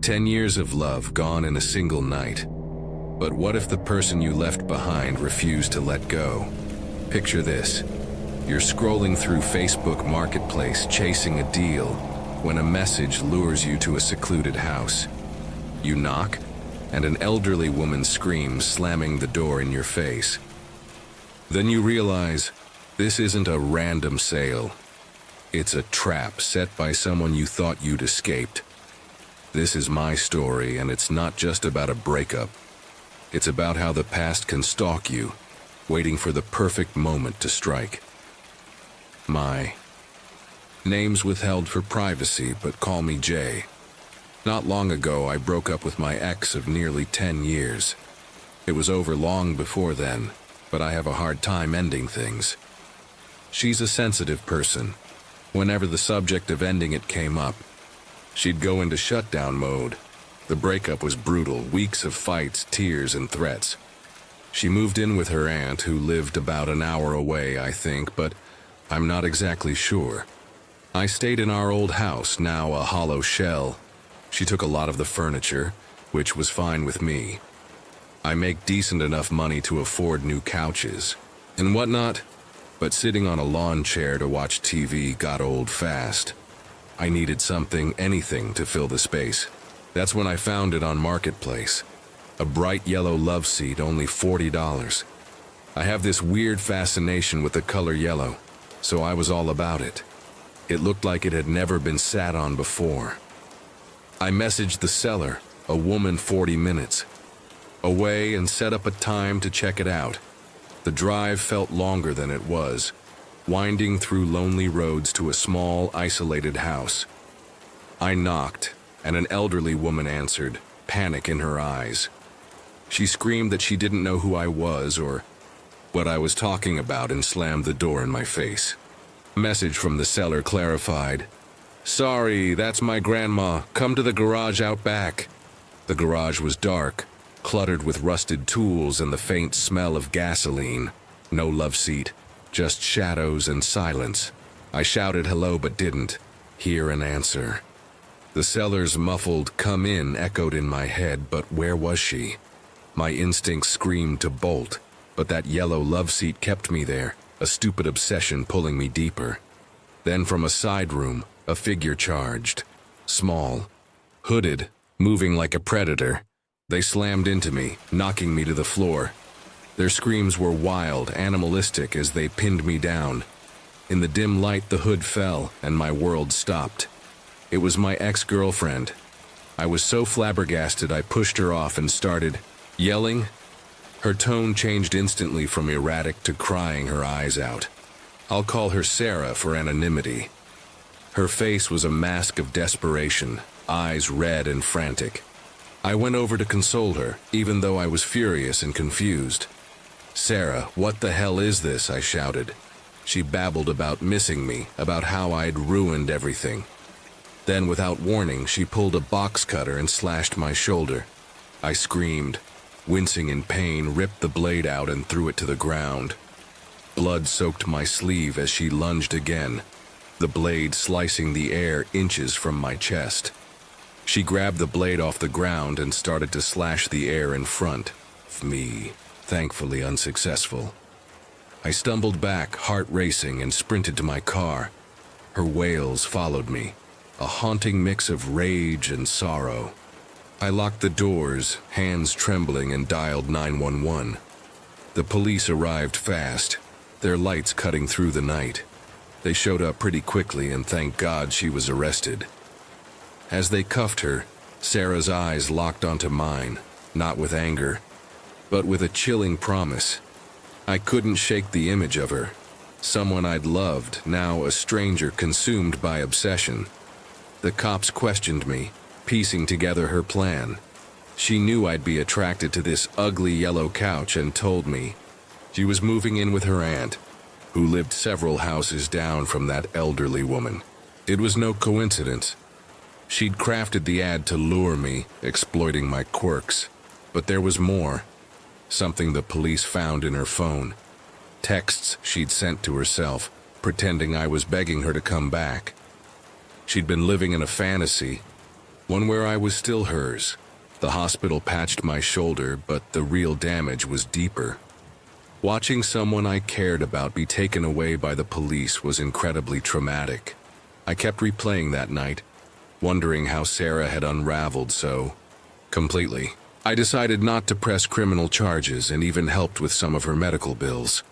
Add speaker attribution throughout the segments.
Speaker 1: 10 years of love gone in a single night. But what if the person you left behind refused to let go? Picture this. You're scrolling through Facebook Marketplace chasing a deal when a message lures you to a secluded house. You knock, and an elderly woman screams, slamming the door in your face. Then you realize this isn't a random sale. It's a trap set by someone you thought you'd escaped. This is my story, and it's not just about a breakup. It's about how the past can stalk you, waiting for the perfect moment to strike. My name's withheld for privacy, but call me Jay. Not long ago, I broke up with my ex of nearly 10 years. It was over long before then, but I have a hard time ending things. She's a sensitive person. Whenever the subject of ending it came up, she'd go into shutdown mode. The breakup was brutal, weeks of fights, tears, and threats. She moved in with her aunt, who lived about an hour away, I think, but I'm not exactly sure. I stayed in our old house, now a hollow shell. She took a lot of the furniture, which was fine with me. I make decent enough money to afford new couches and whatnot, but sitting on a lawn chair to watch TV got old fast. I needed something, anything, to fill the space. That's when I found it on Marketplace. A bright yellow love seat, only $40. I have this weird fascination with the color yellow, so I was all about it. It looked like it had never been sat on before. I messaged the seller, a woman 40 minutes away, and set up a time to check it out. The drive felt longer than it was, winding through lonely roads to a small, isolated house. I knocked, and an elderly woman answered, panic in her eyes. She screamed that she didn't know who I was or what I was talking about, and slammed the door in my face. A message from the seller clarified, "Sorry, that's my grandma. Come to the garage out back." The garage was dark, cluttered with rusted tools and the faint smell of gasoline. No love seat, just shadows and silence. I shouted hello but didn't hear an answer. The seller's muffled "come in" echoed in my head, but where was she? My instincts screamed to bolt, but that yellow love seat kept me there, a stupid obsession pulling me deeper. Then from a side room, a figure charged. Small, hooded, moving like a predator. They slammed into me, knocking me to the floor. Their screams were wild, animalistic as they pinned me down. In the dim light, the hood fell, and my world stopped. It was my ex-girlfriend. I was so flabbergasted I pushed her off and started yelling. Her tone changed instantly from erratic to crying her eyes out. I'll call her Sarah for anonymity. Her face was a mask of desperation, eyes red and frantic. I went over to console her, even though I was furious and confused. "Sarah, what the hell is this?" I shouted. She babbled about missing me, about how I'd ruined everything. Then, without warning, she pulled a box cutter and slashed my shoulder. I screamed, wincing in pain, ripped the blade out and threw it to the ground. Blood soaked my sleeve as she lunged again, the blade slicing the air inches from my chest. She grabbed the blade off the ground and started to slash the air in front of me, thankfully unsuccessful. I stumbled back, heart racing, and sprinted to my car. Her wails followed me, a haunting mix of rage and sorrow. I locked the doors, hands trembling, and dialed 911. The police arrived fast, their lights cutting through the night. They showed up pretty quickly, and thank God she was arrested. As they cuffed her, Sarah's eyes locked onto mine, not with anger, but with a chilling promise. I couldn't shake the image of her, someone I'd loved, now a stranger consumed by obsession. The cops questioned me, piecing together her plan. She knew I'd be attracted to this ugly yellow couch and told me she was moving in with her aunt, who lived several houses down from that elderly woman. It was no coincidence. She'd crafted the ad to lure me, exploiting my quirks. But there was more. Something the police found in her phone. Texts she'd sent to herself, pretending I was begging her to come back. She'd been living in a fantasy, One where I was still hers. The hospital patched my shoulder, but the real damage was deeper. Watching someone I cared about be taken away by the police was incredibly traumatic. I kept replaying that night, wondering how Sarah had unraveled so completely. I decided not to press criminal charges and even helped with some of her medical bills.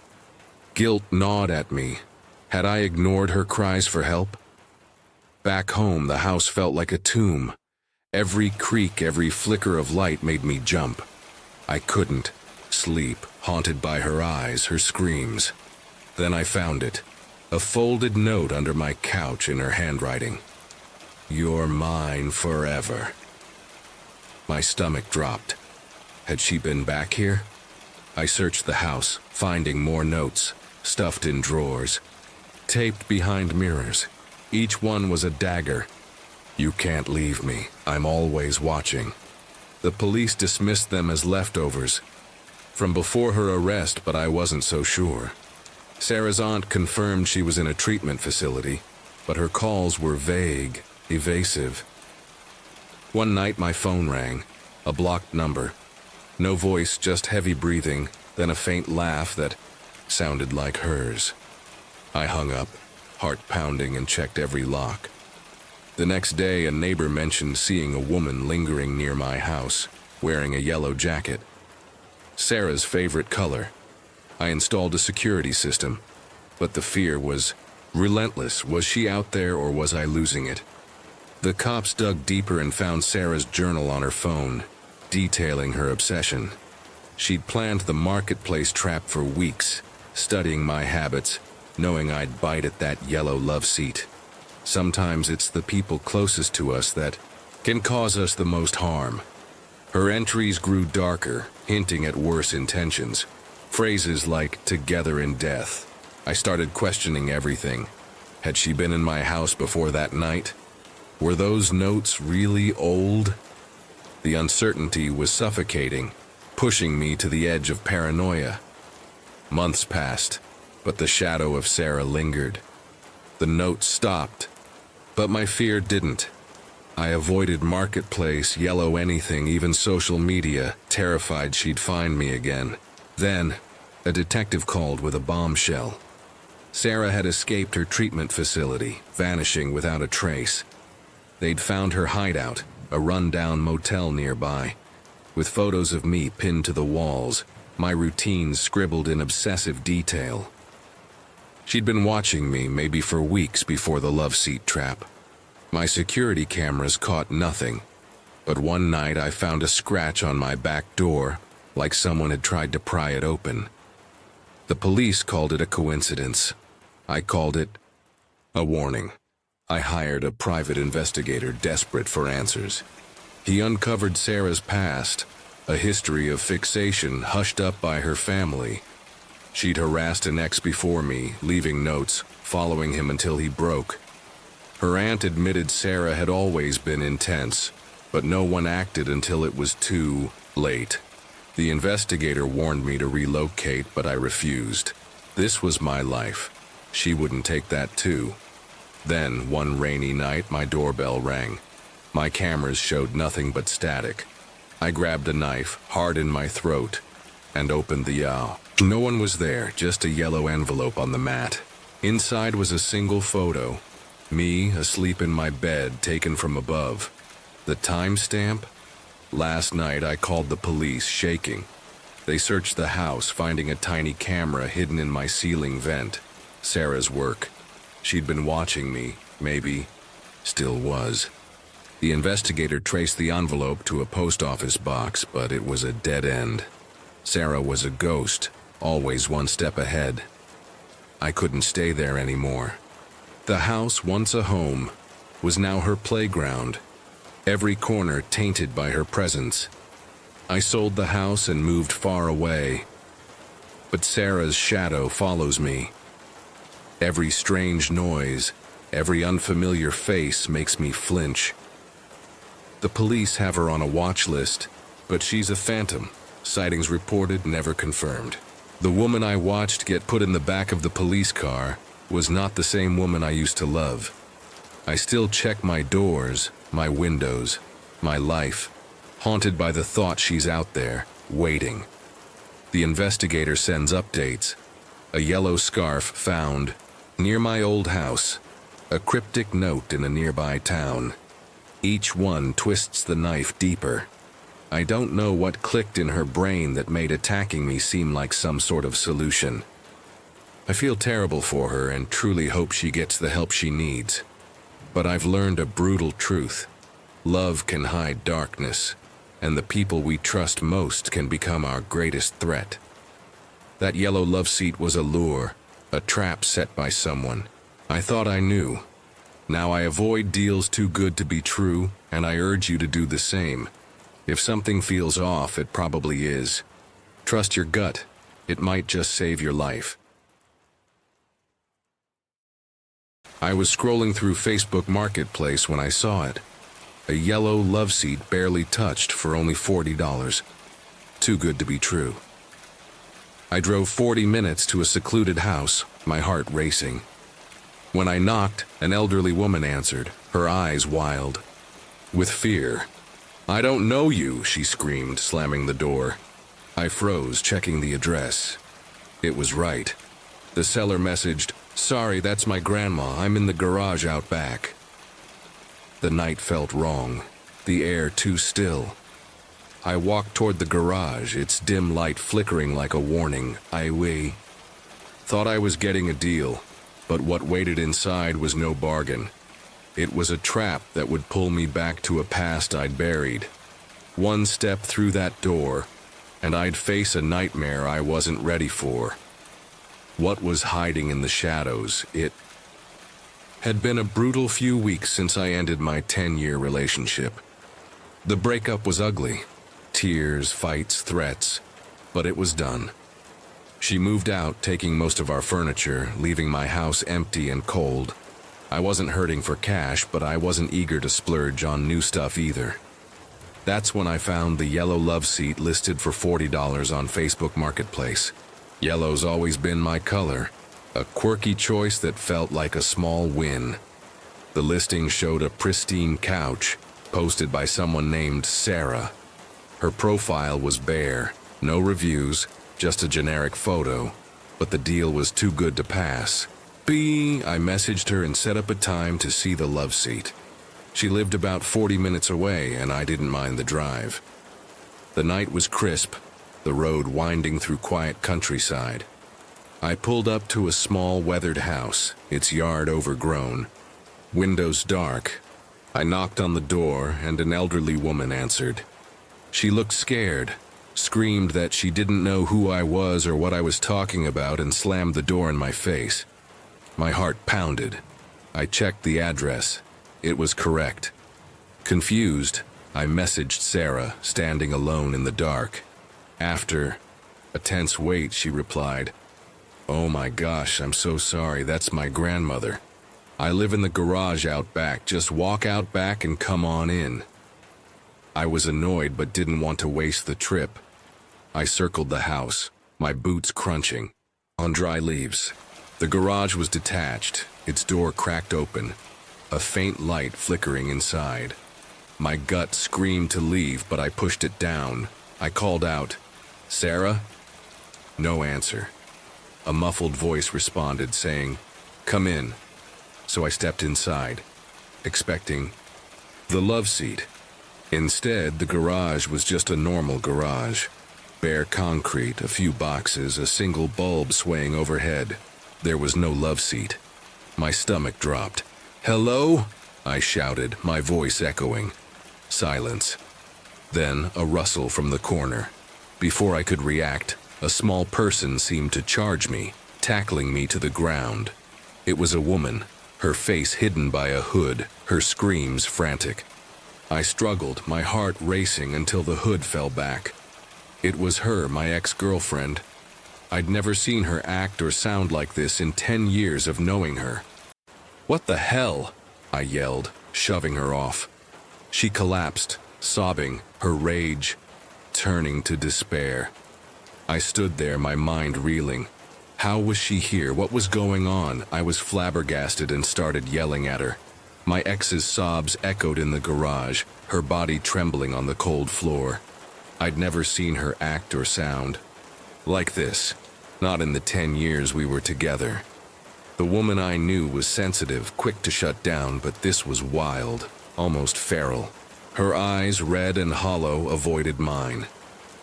Speaker 1: Guilt gnawed at me. Had I ignored her cries for help? Back home, the house felt like a tomb. Every creak, every flicker of light made me jump. I couldn't sleep, haunted by her eyes, her screams. Then I found it, a folded note under my couch in her handwriting. "You're mine forever." My stomach dropped. Had she been back here? I searched the house, finding more notes, stuffed in drawers, taped behind mirrors. Each one was a dagger. "You can't leave me. I'm always watching." The police dismissed them as leftovers from before her arrest, but I wasn't so sure. Sarah's aunt confirmed she was in a treatment facility, but her calls were vague, evasive. One night my phone rang, a blocked number. No voice, just heavy breathing, then a faint laugh that sounded like hers. I hung up, heart pounding, and checked every lock. The next day, a neighbor mentioned seeing a woman lingering near my house, wearing a yellow jacket. Sarah's favorite color. I installed a security system, but the fear was relentless. Was she out there or was I losing it? The cops dug deeper and found Sarah's journal on her phone, detailing her obsession. She'd planned the marketplace trap for weeks, studying my habits, knowing I'd bite at that yellow love seat. Sometimes it's the people closest to us that can cause us the most harm. Her entries grew darker, hinting at worse intentions. Phrases like "together in death." I started questioning everything. Had she been in my house before that night? Were those notes really old? The uncertainty was suffocating, pushing me to the edge of paranoia. Months passed, but the shadow of Sarah lingered. The notes stopped, but my fear didn't. I avoided marketplace, yellow anything, even social media, terrified she'd find me again. Then, a detective called with a bombshell. Sarah had escaped her treatment facility, vanishing without a trace. They'd found her hideout, a run-down motel nearby, with photos of me pinned to the walls, my routines scribbled in obsessive detail. She'd been watching me maybe for weeks before the love seat trap. My security cameras caught nothing, but one night I found a scratch on my back door, like someone had tried to pry it open. The police called it a coincidence. I called it a warning. I hired a private investigator desperate for answers. He uncovered Sarah's past, a history of fixation hushed up by her family. She'd harassed an ex before me, leaving notes, following him until he broke. Her aunt admitted Sarah had always been intense, but no one acted until it was too late. The investigator warned me to relocate, but I refused. This was my life. She wouldn't take that too. Then, one rainy night, my doorbell rang. My cameras showed nothing but static. I grabbed a knife, hard in my throat, and opened the No one was there, just a yellow envelope on the mat. Inside was a single photo. Me, asleep in my bed, taken from above. The timestamp? Last night I called the police, shaking. They searched the house, finding a tiny camera hidden in my ceiling vent. Sarah's work. She'd been watching me, maybe, still was. The investigator traced the envelope to a post office box, but it was a dead end. Sarah was a ghost, always one step ahead. I couldn't stay there anymore. The house, once a home, was now her playground, every corner tainted by her presence. I sold the house and moved far away. But Sarah's shadow follows me. Every strange noise, every unfamiliar face makes me flinch. The police have her on a watch list, but she's a phantom. Sightings reported, never confirmed. The woman I watched get put in the back of the police car was not the same woman I used to love. I still check my doors, my windows, my life, haunted by the thought she's out there, waiting. The investigator sends updates. A yellow scarf found near my old house, a cryptic note in a nearby town. Each one twists the knife deeper. I don't know what clicked in her brain that made attacking me seem like some sort of solution. I feel terrible for her and truly hope she gets the help she needs. But I've learned a brutal truth. Love can hide darkness, and the people we trust most can become our greatest threat. That yellow love seat was a lure, a trap set by someone. I thought I knew. Now I avoid deals too good to be true, and I urge you to do the same. If something feels off, it probably is. Trust your gut. It might just save your life. I was scrolling through Facebook Marketplace when I saw it. A yellow love seat barely touched for only $40. Too good to be true. I drove 40 minutes to a secluded house, my heart racing. When I knocked, an elderly woman answered, her eyes wild with fear. "I don't know you," she screamed, slamming the door. I froze, checking the address. It was right. The seller messaged, "Sorry, that's my grandma. I'm in the garage out back." The night felt wrong, the air too still. I walked toward the garage, its dim light flickering like a warning. I thought I was getting a deal, but what waited inside was no bargain. It was a trap that would pull me back to a past I'd buried. One step through that door, and I'd face a nightmare I wasn't ready for. What was hiding in the shadows? It had been a brutal few weeks since I ended my 10-year relationship. The breakup was ugly. Tears, fights, threats, but it was done. She moved out, taking most of our furniture, leaving my house empty and cold. I wasn't hurting for cash, but I wasn't eager to splurge on new stuff either. That's when I found the yellow love seat listed for $40 on Facebook Marketplace. Yellow's always been my color, a quirky choice that felt like a small win. The listing showed a pristine couch, posted by someone named Sarah. Her profile was bare, no reviews, just a generic photo, but the deal was too good to pass. I messaged her and set up a time to see the love seat. She lived about 40 minutes away, and I didn't mind the drive. The night was crisp, the road winding through quiet countryside. I pulled up to a small weathered house, its yard overgrown, windows dark. I knocked on the door, and an elderly woman answered. She looked scared, screamed that she didn't know who I was or what I was talking about, and slammed the door in my face. My heart pounded. I checked the address. It was correct. Confused, I messaged Sarah, standing alone in the dark. After a tense wait, she replied, "Oh my gosh, I'm so sorry, that's my grandmother. I live in the garage out back, just walk out back and come on in." I was annoyed but didn't want to waste the trip. I circled the house, my boots crunching on dry leaves. The garage was detached, its door cracked open, a faint light flickering inside. My gut screamed to leave, but I pushed it down. I called out, "Sarah?" No answer. A muffled voice responded, saying, "Come in." So I stepped inside, expecting the love seat. Instead, the garage was just a normal garage. Bare concrete, a few boxes, a single bulb swaying overhead. There was no love seat. My stomach dropped. "Hello?" I shouted, my voice echoing. Silence. Then a rustle from the corner. Before I could react, a small person seemed to charge me, tackling me to the ground. It was a woman, her face hidden by a hood, her screams frantic. I struggled, my heart racing until the hood fell back. It was her, my ex-girlfriend. I'd never seen her act or sound like this in 10 years of knowing her. "What the hell?" I yelled, shoving her off. She collapsed, sobbing, her rage turning to despair. I stood there, my mind reeling. How was she here? What was going on? I was flabbergasted and started yelling at her. My ex's sobs echoed in the garage, her body trembling on the cold floor. I'd never seen her act or sound like this, not in the 10 years we were together. The woman I knew was sensitive, quick to shut down, but this was wild, almost feral. Her eyes, red and hollow, avoided mine.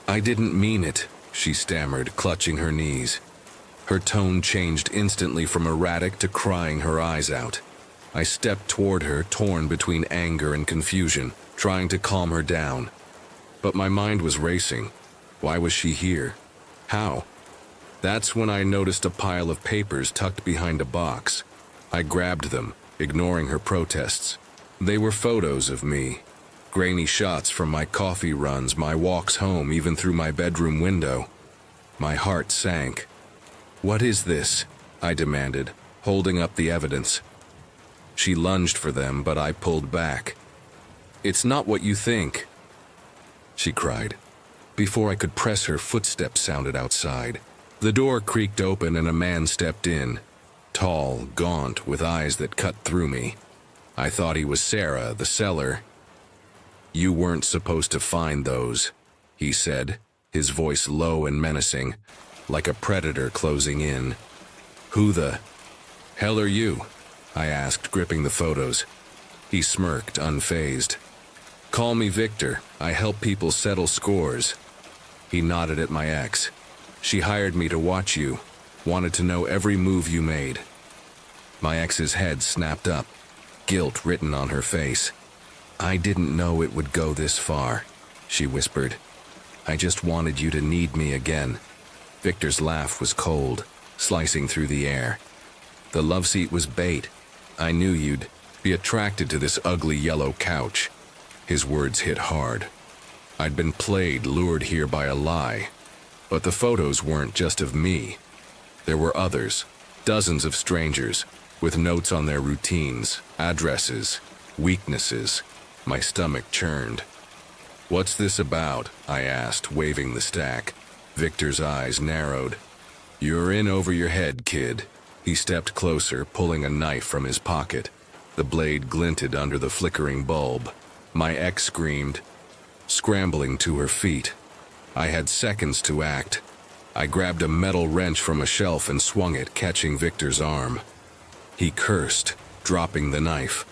Speaker 1: "I didn't mean it," she stammered, clutching her knees. Her tone changed instantly from erratic to crying her eyes out. I stepped toward her, torn between anger and confusion, trying to calm her down. But my mind was racing. Why was she here? How? That's when I noticed a pile of papers tucked behind a box. I grabbed them, ignoring her protests. They were photos of me. Grainy shots from my coffee runs, my walks home, even through my bedroom window. My heart sank. "What is this?" I demanded, holding up the evidence. She lunged for them, but I pulled back. "It's not what you think," she cried. Before I could press her, footsteps sounded outside. The door creaked open and a man stepped in. Tall, gaunt, with eyes that cut through me. I thought he was Sarah, the seller. "You weren't supposed to find those," he said, his voice low and menacing, like a predator closing in. "Who the hell are you?" I asked, gripping the photos. He smirked, unfazed. "Call me Victor. I help people settle scores." He nodded at my ex. "She hired me to watch you. Wanted to know every move you made." My ex's head snapped up, guilt written on her face. "I didn't know it would go this far," she whispered. "I just wanted you to need me again." Victor's laugh was cold, slicing through the air. "The love seat was bait. I knew you'd be attracted to this ugly yellow couch." His words hit hard. I'd been played, lured here by a lie. But the photos weren't just of me. There were others, dozens of strangers, with notes on their routines, addresses, weaknesses. My stomach churned. "What's this about?" I asked, waving the stack. Victor's eyes narrowed. "You're in over your head, kid." He stepped closer, pulling a knife from his pocket. The blade glinted under the flickering bulb. My ex screamed, scrambling to her feet. I had seconds to act. I grabbed a metal wrench from a shelf and swung it, catching Victor's arm. He cursed, dropping the knife.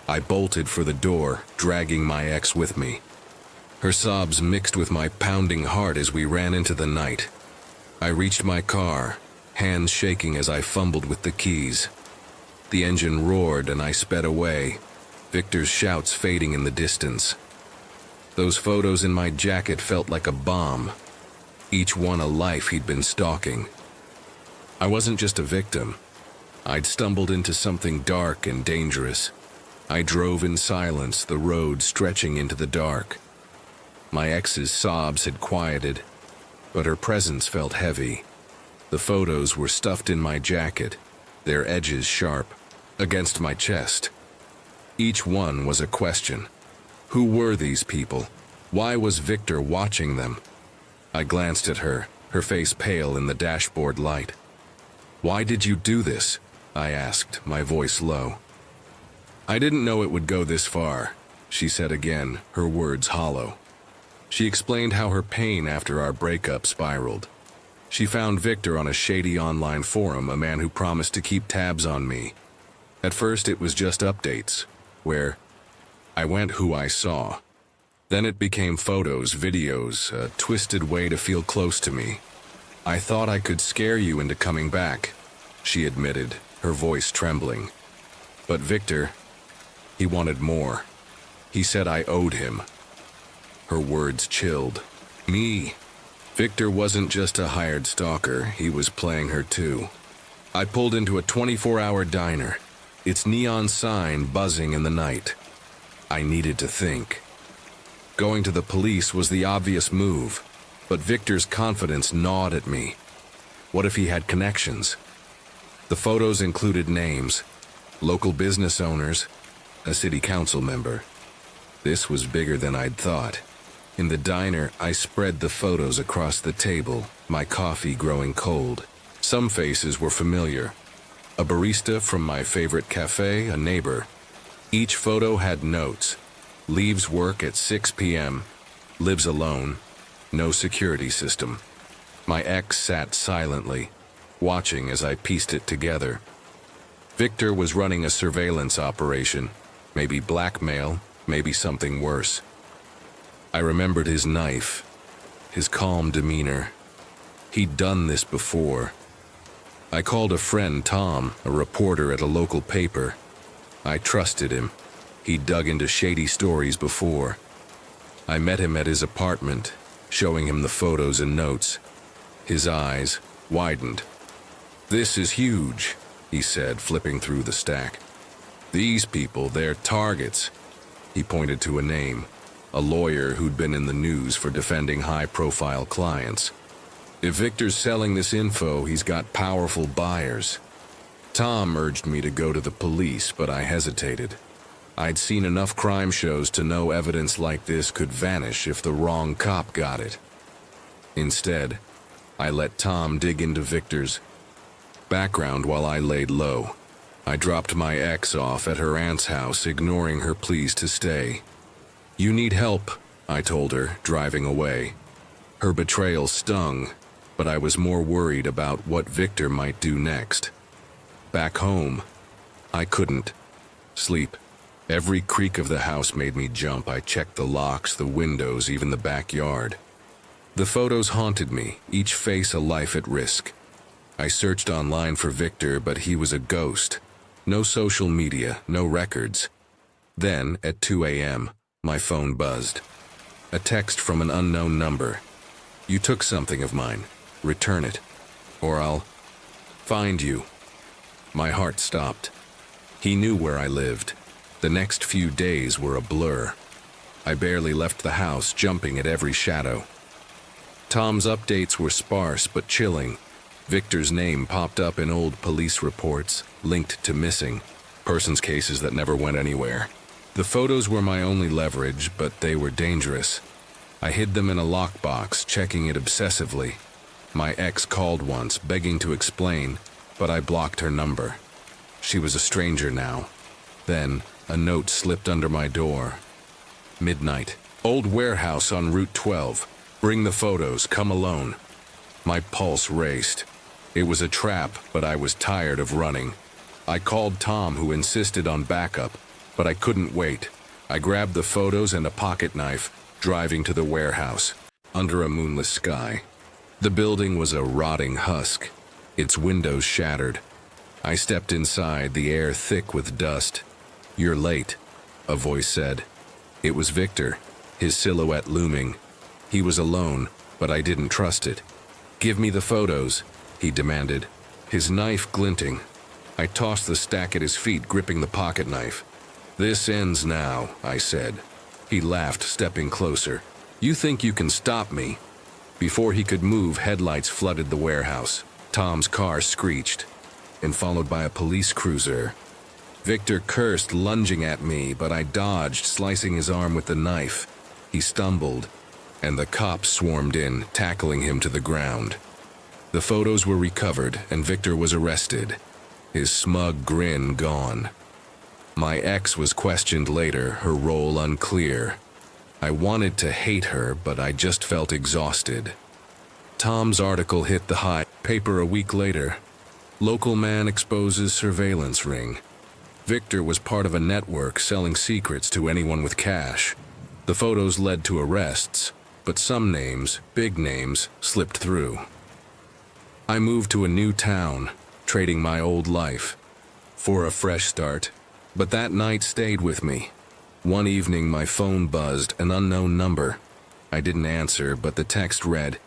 Speaker 1: I bolted for the door, dragging my ex with me. Her sobs mixed with my pounding heart as we ran into the night. I reached my car, hands shaking as I fumbled with the keys. The engine roared and I sped away, Victor's shouts fading in the distance. Those photos in my jacket felt like a bomb, each one a life he'd been stalking. I wasn't just a victim. I'd stumbled into something dark and dangerous. I drove in silence, the road stretching into the dark. My ex's sobs had quieted, but her presence felt heavy. The photos were stuffed in my jacket, their edges sharp, against my chest. Each one was a question. Who were these people? Why was Victor watching them? I glanced at her, her face pale in the dashboard light. "Why did you do this?" I asked, my voice low. "I didn't know it would go this far," she said again, her words hollow. She explained how her pain after our breakup spiraled. She found Victor on a shady online forum, a man who promised to keep tabs on me. At first it was just updates, where I went who I saw. Then it became photos, videos, a twisted way to feel close to me. "I thought I could scare you into coming back," she admitted, her voice trembling. But Victor, he wanted more. He said I owed him. Her words chilled. Me. Victor wasn't just a hired stalker, he was playing her too. I pulled into a 24-hour diner, its neon sign buzzing in the night. I needed to think. Going to the police was the obvious move, but Victor's confidence gnawed at me. What if he had connections? The photos included names, local business owners, a city council member. This was bigger than I'd thought. In the diner, I spread the photos across the table, my coffee growing cold. Some faces were familiar. A barista from my favorite cafe, a neighbor. Each photo had notes. Leaves work at 6 p.m. Lives alone. No security system. My ex sat silently, watching as I pieced it together. Victor was running a surveillance operation. Maybe blackmail, maybe something worse. I remembered his knife, his calm demeanor. He'd done this before. I called a friend, Tom, a reporter at a local paper. I trusted him. He'd dug into shady stories before. I met him at his apartment, showing him the photos and notes. His eyes widened. "This is huge," he said, flipping through the stack. "These people, they're targets." He pointed to a name, a lawyer who'd been in the news for defending high-profile clients. "If Victor's selling this info, he's got powerful buyers." Tom urged me to go to the police, but I hesitated. I'd seen enough crime shows to know evidence like this could vanish if the wrong cop got it. Instead, I let Tom dig into Victor's background while I laid low. I dropped my ex off at her aunt's house, ignoring her pleas to stay. "You need help," I told her, driving away. Her betrayal stung, but I was more worried about what Victor might do next. Back home, I couldn't sleep. Every creak of the house made me jump. I checked the locks, the windows, even the backyard. The photos haunted me, each face a life at risk. I searched online for Victor, but he was a ghost. No social media, no records. Then, at 2 a.m., my phone buzzed. A text from an unknown number. "You took something of mine. Return it, or I'll find you." My heart stopped. He knew where I lived. The next few days were a blur. I barely left the house, jumping at every shadow. Tom's updates were sparse but chilling. Victor's name popped up in old police reports, linked to missing persons cases that never went anywhere. The photos were my only leverage, but they were dangerous. I hid them in a lockbox, checking it obsessively. My ex called once, begging to explain, but I blocked her number. She was a stranger now. Then, a note slipped under my door. Midnight. "Old warehouse on Route 12. Bring the photos, come alone." My pulse raced. It was a trap, but I was tired of running. I called Tom, who insisted on backup, but I couldn't wait. I grabbed the photos and a pocket knife, driving to the warehouse, under a moonless sky. The building was a rotting husk, its windows shattered. I stepped inside, the air thick with dust. "You're late," a voice said. It was Victor, his silhouette looming. He was alone, but I didn't trust it. "Give me the photos," he demanded, his knife glinting. I tossed the stack at his feet, gripping the pocket knife. "This ends now," I said. He laughed, stepping closer. "You think you can stop me?" Before he could move, headlights flooded the warehouse. Tom's car screeched, and followed by a police cruiser. Victor cursed, lunging at me, but I dodged, slicing his arm with the knife. He stumbled, and the cops swarmed in, tackling him to the ground. The photos were recovered, and Victor was arrested, his smug grin gone. My ex was questioned later, her role unclear. I wanted to hate her, but I just felt exhausted. Tom's article hit the high paper a week later. Local man exposes surveillance ring. Victor was part of a network selling secrets to anyone with cash. The photos led to arrests, but some names, big names, slipped through. I moved to a new town, trading my old life for a fresh start, but that night stayed with me. One evening my phone buzzed, an unknown number. I didn't answer, but the text read,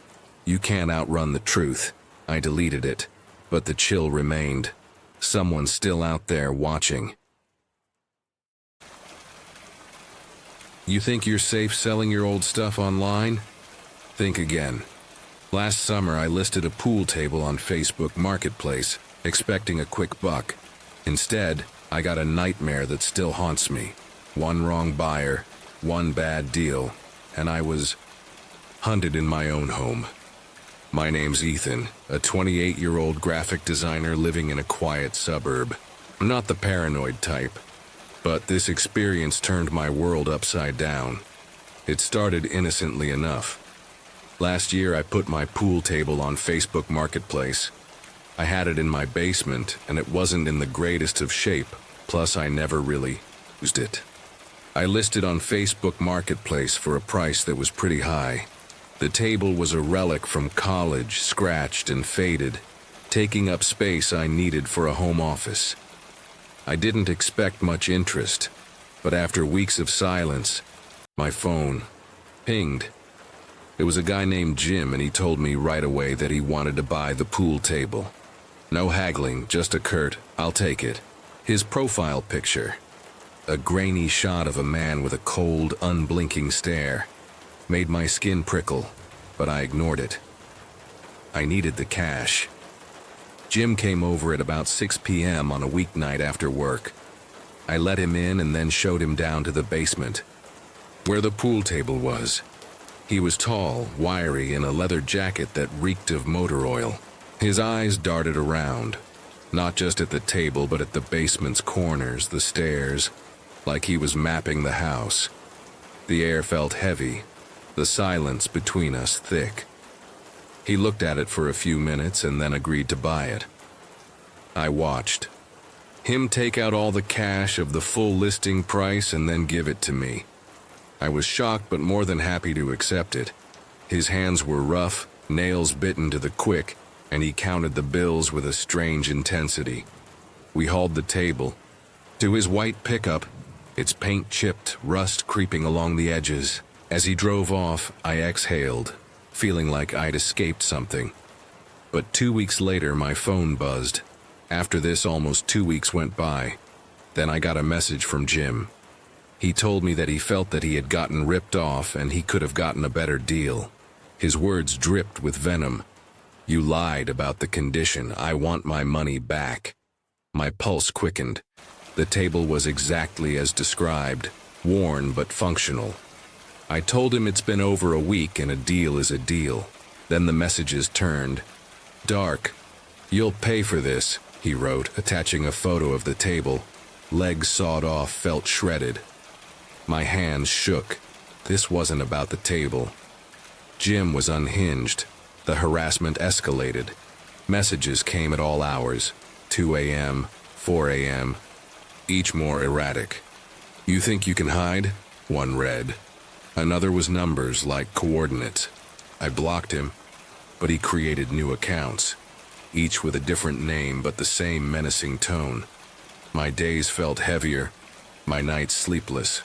Speaker 1: "You can't outrun the truth." I deleted it, but the chill remained. Someone's still out there watching. You think you're safe selling your old stuff online? Think again. Last summer I listed a pool table on Facebook Marketplace, expecting a quick buck. Instead, I got a nightmare that still haunts me. One wrong buyer, one bad deal, and I was hunted in my own home. My name's Ethan, a 28-year-old graphic designer living in a quiet suburb. I'm not the paranoid type, But this experience turned my world upside down. It started innocently enough. Last year, I put my pool table on Facebook Marketplace. I had it in my basement, and it wasn't in the greatest of shape, plus I never really used it. I listed on Facebook Marketplace for a price that was pretty high. The table was a relic from college, scratched and faded, taking up space I needed for a home office. I didn't expect much interest, but after weeks of silence, my phone pinged. It was a guy named Jim, and he told me right away that he wanted to buy the pool table. No haggling, just a curt, "I'll take it." His profile picture, a grainy shot of a man with a cold, unblinking stare, made my skin prickle, but I ignored it. I needed the cash. Jim came over at about 6 p.m. on a weeknight after work. I let him in and then showed him down to the basement, where the pool table was. He was tall, wiry, in a leather jacket that reeked of motor oil. His eyes darted around, not just at the table but at the basement's corners, the stairs, like he was mapping the house. The air felt heavy, the silence between us thick. He looked at it for a few minutes and then agreed to buy it. I watched him take out all the cash of the full listing price and then give it to me. I was shocked but more than happy to accept it. His hands were rough, nails bitten to the quick, and he counted the bills with a strange intensity. We hauled the table to his white pickup, its paint chipped, rust creeping along the edges. As he drove off, I exhaled, feeling like I'd escaped something. But 2 weeks later, my phone buzzed. After this, almost 2 weeks went by. Then I got a message from Jim. He told me that he felt that he had gotten ripped off and he could have gotten a better deal. His words dripped with venom. "You lied about the condition. I want my money back." My pulse quickened. The table was exactly as described, worn but functional. I told him it's been over a week and a deal is a deal. Then the messages turned. "Dark. You'll pay for this," he wrote, attaching a photo of the table. Legs sawed off, felt shredded. My hands shook. This wasn't about the table. Jim was unhinged. The harassment escalated. Messages came at all hours, 2 a.m., 4 a.m., each more erratic. "You think you can hide?" one read. Another was numbers like coordinates. I blocked him, but he created new accounts, each with a different name but the same menacing tone. My days felt heavier, my nights sleepless.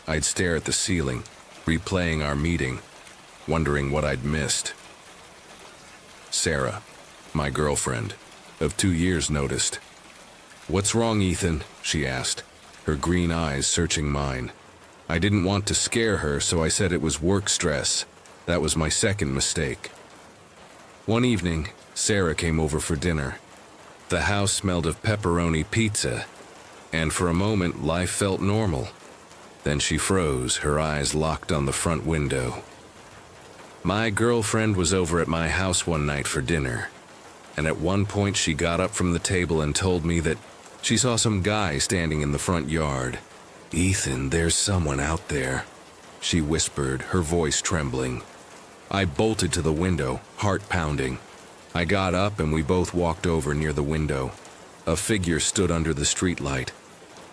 Speaker 1: I'd stare at the ceiling, replaying our meeting, wondering what I'd missed. Sarah, my girlfriend, of 2 years, noticed. "What's wrong, Ethan?" she asked, her green eyes searching mine. I didn't want to scare her, so I said it was work stress. That was my second mistake. One evening, Sarah came over for dinner. The house smelled of pepperoni pizza, and for a moment life felt normal. Then she froze, her eyes locked on the front window. My girlfriend was over at my house one night for dinner, and at one point she got up from the table and told me that she saw some guy standing in the front yard. "Ethan, there's someone out there," she whispered, her voice trembling. I bolted to the window, heart pounding. I got up and we both walked over near the window. A figure stood under the streetlight,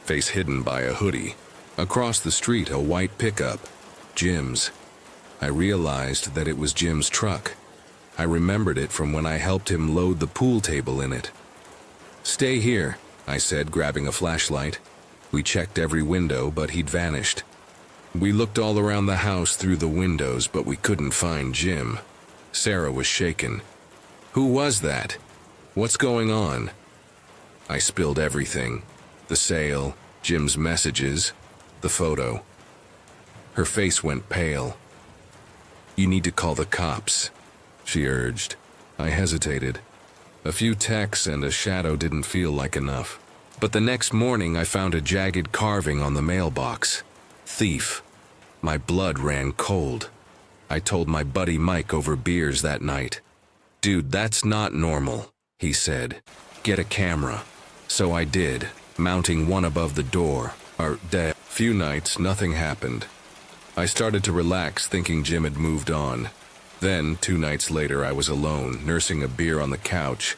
Speaker 1: face hidden by a hoodie. Across the street, a white pickup, Jim's. I realized that it was Jim's truck. I remembered it from when I helped him load the pool table in it. "Stay here," I said, grabbing a flashlight. We checked every window, but he'd vanished. We looked all around the house through the windows, but we couldn't find Jim. Sarah was shaken. "Who was that? What's going on?" I spilled everything. The sale, Jim's messages, the photo. Her face went pale. "You need to call the cops," she urged. I hesitated. A few texts and a shadow didn't feel like enough. But the next morning I found a jagged carving on the mailbox. Thief. My blood ran cold. I told my buddy Mike over beers that night. "Dude, that's not normal," he said. "Get a camera." So I did, mounting one above the door. are dead. Few nights, nothing happened. I started to relax, thinking Jim had moved on. Then, 2 nights later, I was alone, nursing a beer on the couch,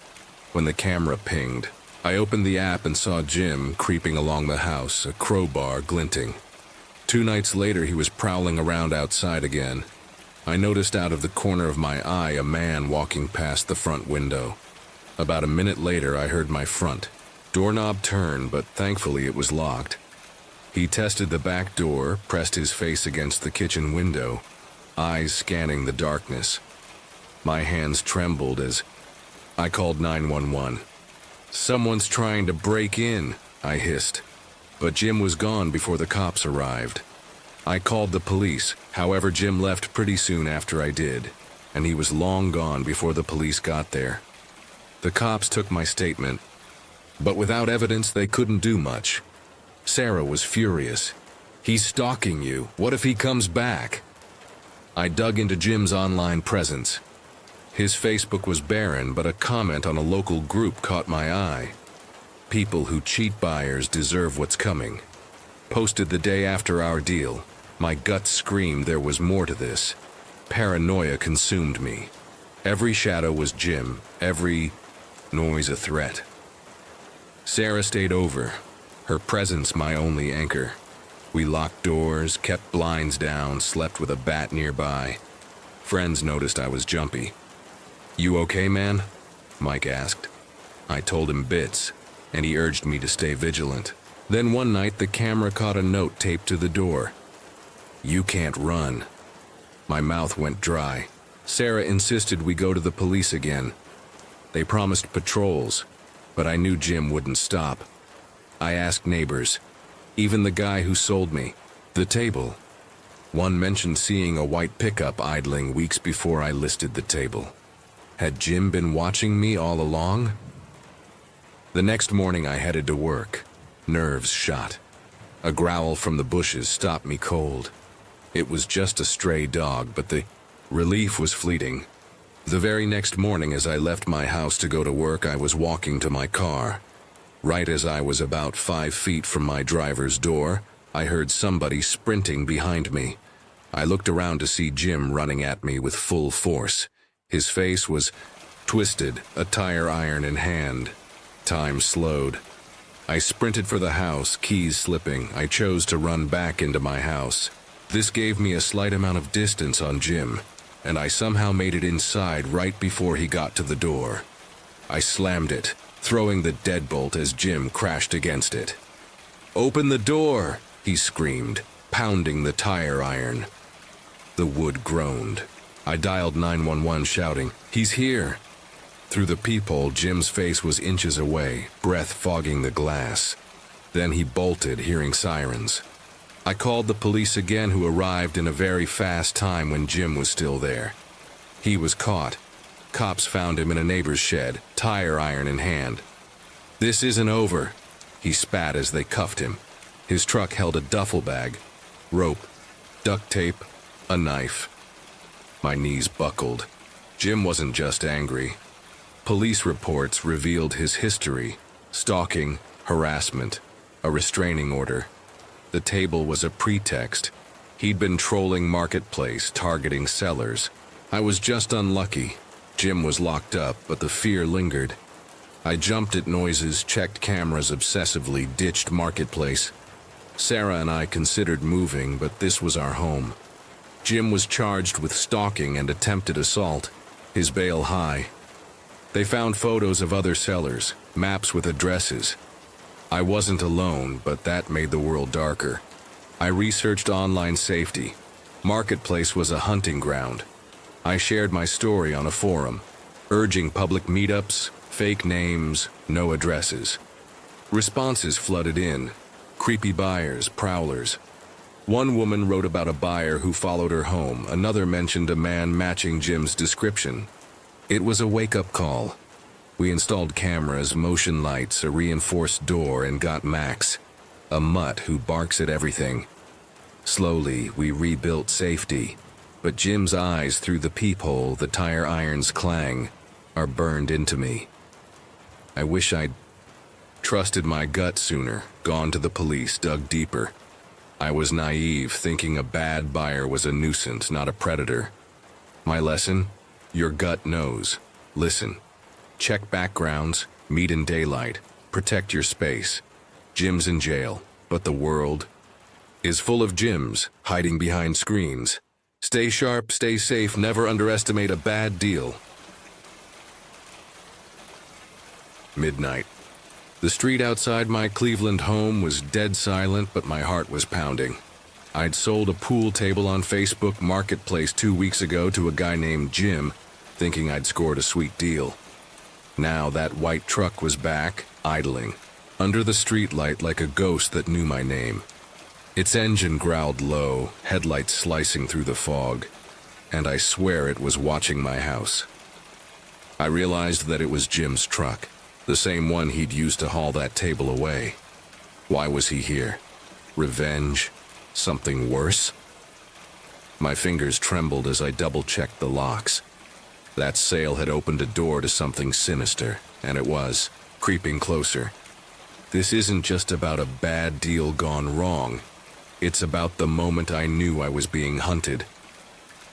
Speaker 1: when the camera pinged. I opened the app and saw Jim creeping along the house, a crowbar glinting. 2 nights later, he was prowling around outside again. I noticed out of the corner of my eye a man walking past the front window. About a minute later, I heard my front doorknob turn, but thankfully it was locked. He tested the back door, pressed his face against the kitchen window, eyes scanning the darkness. My hands trembled as I called 911. "Someone's trying to break in," I hissed. But Jim was gone before the cops arrived. I called the police, however Jim left pretty soon after I did, and he was long gone before the police got there. The cops took my statement, but without evidence they couldn't do much. Sarah was furious. "He's stalking you. What if he comes back?" I dug into Jim's online presence. His Facebook was barren, but a comment on a local group caught my eye. "People who cheat buyers deserve what's coming." Posted the day after our deal. My gut screamed there was more to this. Paranoia consumed me. Every shadow was Jim, every noise a threat. Sarah stayed over, her presence my only anchor. We locked doors, kept blinds down, slept with a bat nearby. Friends noticed I was jumpy. "You okay, man?" Mike asked. I told him bits, and he urged me to stay vigilant. Then one night the camera caught a note taped to the door. "You can't run." My mouth went dry. Sarah insisted we go to the police again. They promised patrols, but I knew Jim wouldn't stop. I asked neighbors, even the guy who sold me the table. One mentioned seeing a white pickup idling weeks before I listed the table. Had Jim been watching me all along? The next morning I headed to work, nerves shot. A growl from the bushes stopped me cold. It was just a stray dog, but the relief was fleeting. The very next morning as I left my house to go to work, I was walking to my car. Right as I was about 5 feet from my driver's door, I heard somebody sprinting behind me. I looked around to see Jim running at me with full force. His face was twisted, a tire iron in hand. Time slowed. I sprinted for the house, keys slipping. I chose to run back into my house. This gave me a slight amount of distance on Jim, and I somehow made it inside right before he got to the door. I slammed it, throwing the deadbolt as Jim crashed against it. "Open the door!" he screamed, pounding the tire iron. The wood groaned. I dialed 911 shouting, "He's here!" Through the peephole, Jim's face was inches away, breath fogging the glass. Then he bolted, hearing sirens. I called the police again, who arrived in a very fast time when Jim was still there. He was caught. Cops found him in a neighbor's shed, tire iron in hand. "This isn't over," he spat as they cuffed him. His truck held a duffel bag, rope, duct tape, a knife. My knees buckled. Jim wasn't just angry. Police reports revealed his history: stalking, harassment, a restraining order. The table was a pretext. He'd been trolling Marketplace, targeting sellers. I was just unlucky. Jim was locked up, but the fear lingered. I jumped at noises, checked cameras obsessively, ditched Marketplace. Sarah and I considered moving, but this was our home. Jim was charged with stalking and attempted assault, his bail high. They found photos of other sellers, maps with addresses. I wasn't alone, but that made the world darker. I researched online safety. Marketplace was a hunting ground. I shared my story on a forum, urging public meetups, fake names, no addresses. Responses flooded in. Creepy buyers, prowlers. One woman wrote about a buyer who followed her home. Another mentioned a man matching Jim's description. It was a wake-up call. We installed cameras, motion lights, a reinforced door, and got Max, a mutt who barks at everything. Slowly, we rebuilt safety, but Jim's eyes through the peephole, the tire iron's clang, are burned into me. I wish I'd trusted my gut sooner, gone to the police, dug deeper. I was naive, thinking a bad buyer was a nuisance, not a predator. My lesson? Your gut knows. Listen. Check backgrounds, meet in daylight, protect your space. Jim's in jail, but the world is full of Jims hiding behind screens. Stay sharp, stay safe, never underestimate a bad deal. Midnight. The street outside my Cleveland home was dead silent, but my heart was pounding. I'd sold a pool table on Facebook Marketplace 2 weeks ago to a guy named Jim, thinking I'd scored a sweet deal. Now that white truck was back, idling, under the streetlight like a ghost that knew my name. Its engine growled low, headlights slicing through the fog, and I swear it was watching my house. I realized that it was Jim's truck, the same one he'd used to haul that table away. Why was he here? Revenge? Something worse? My fingers trembled as I double-checked the locks. That sale had opened a door to something sinister, and it was, creeping closer. This isn't just about a bad deal gone wrong. It's about the moment I knew I was being hunted.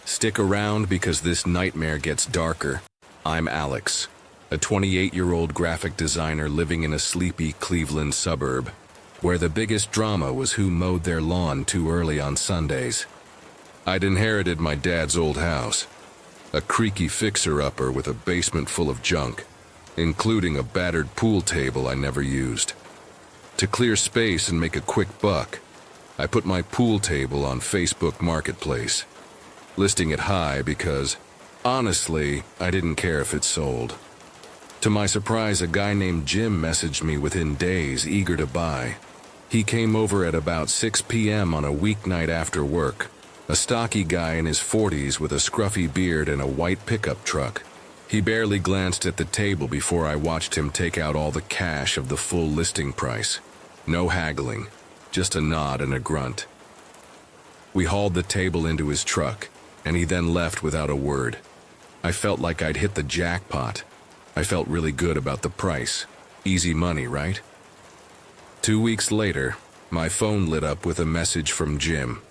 Speaker 1: Stick around because this nightmare gets darker. I'm Alex, a 28-year-old graphic designer living in a sleepy Cleveland suburb, where the biggest drama was who mowed their lawn too early on Sundays. I'd inherited my dad's old house, a creaky fixer-upper with a basement full of junk, including a battered pool table I never used. To clear space and make a quick buck, I put my pool table on Facebook Marketplace, listing it high because, honestly, I didn't care if it sold. To my surprise, a guy named Jim messaged me within days, eager to buy. He came over at about 6 p.m. on a weeknight after work, a stocky guy in his 40s with a scruffy beard and a white pickup truck. He barely glanced at the table before I watched him take out all the cash of the full listing price. No haggling, just a nod and a grunt. We hauled the table into his truck, and he then left without a word. I felt like I'd hit the jackpot. I felt really good about the price. Easy money, right? 2 weeks later, my phone lit up with a message from Jim.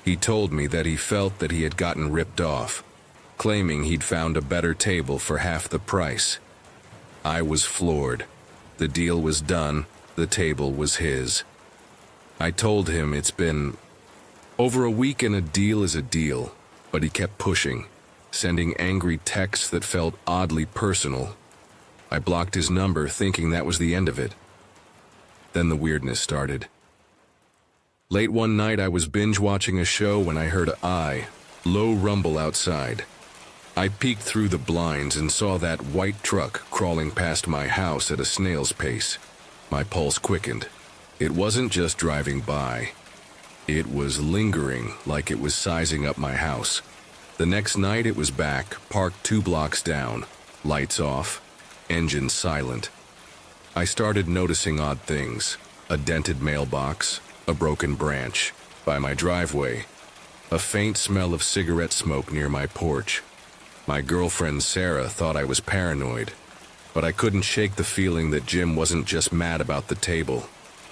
Speaker 1: He told me that he felt that he had gotten ripped off, claiming he'd found a better table for half the price. I was floored. The deal was done. The table was his. I told him it's been over a week and a deal is a deal, but he kept pushing, sending angry texts that felt oddly personal. I blocked his number, thinking that was the end of it. Then the weirdness started. Late one night, I was binge-watching a show when I heard a low rumble outside. I peeked through the blinds and saw that white truck crawling past my house at a snail's pace. My pulse quickened. It wasn't just driving by. It was lingering, like it was sizing up my house. The next night it was back, parked 2 blocks down, lights off, engine silent. I started noticing odd things. A dented mailbox, a broken branch by my driveway, a faint smell of cigarette smoke near my porch. My girlfriend Sarah thought I was paranoid, but I couldn't shake the feeling that Jim wasn't just mad about the table.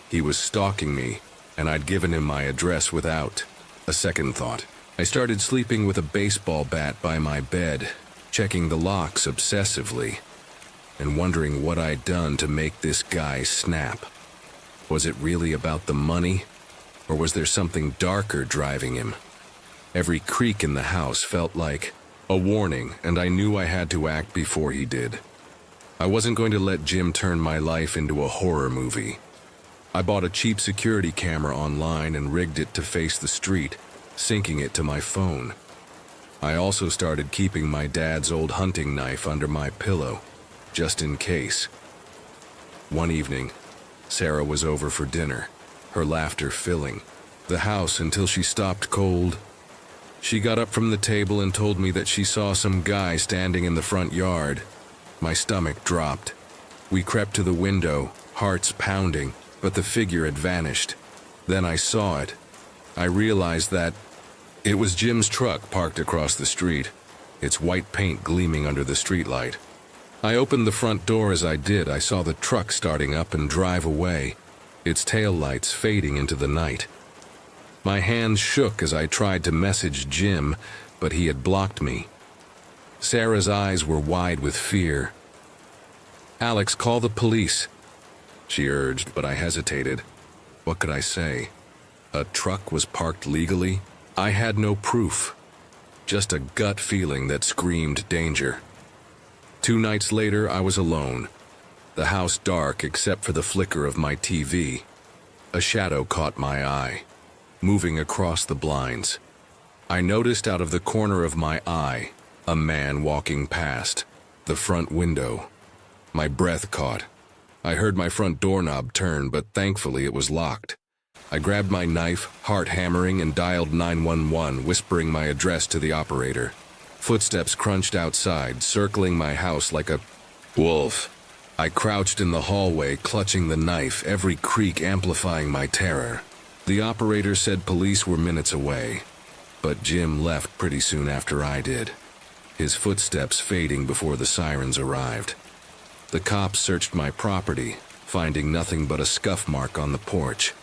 Speaker 1: He was stalking me, and I'd given him my address without a second thought. I started sleeping with a baseball bat by my bed, checking the locks obsessively, and wondering what I'd done to make this guy snap. Was it really about the money, or was there something darker driving him? Every creak in the house felt like a warning, and I knew I had to act before he did. I wasn't going to let Jim turn my life into a horror movie. I bought a cheap security camera online and rigged it to face the street, syncing it to my phone. I also started keeping my dad's old hunting knife under my pillow, just in case. One evening, Sarah was over for dinner, her laughter filling the house until she stopped cold. She got up from the table and told me that she saw some guy standing in the front yard. My stomach dropped. We crept to the window, hearts pounding, but the figure had vanished. Then I saw it. I realized that it was Jim's truck parked across the street, its white paint gleaming under the streetlight. I opened the front door. As I did, I saw the truck starting up and drive away, its taillights fading into the night. My hands shook as I tried to message Jim, but he had blocked me. Sarah's eyes were wide with fear. "Alex, call the police," she urged, but I hesitated. What could I say? A truck was parked legally? I had no proof, just a gut feeling that screamed danger. 2 nights later, I was alone, the house dark except for the flicker of my TV. A shadow caught my eye, moving across the blinds. I noticed out of the corner of my eye a man walking past the front window. My breath caught. I heard my front doorknob turn, but thankfully it was locked. I grabbed my knife, heart hammering, and dialed 911, whispering my address to the operator. Footsteps crunched outside, circling my house like a wolf. I crouched in the hallway, clutching the knife, every creak amplifying my terror. The operator said police were minutes away, but Jim left pretty soon after I did, his footsteps fading before the sirens arrived. The cops searched my property, finding nothing but a scuff mark on the porch.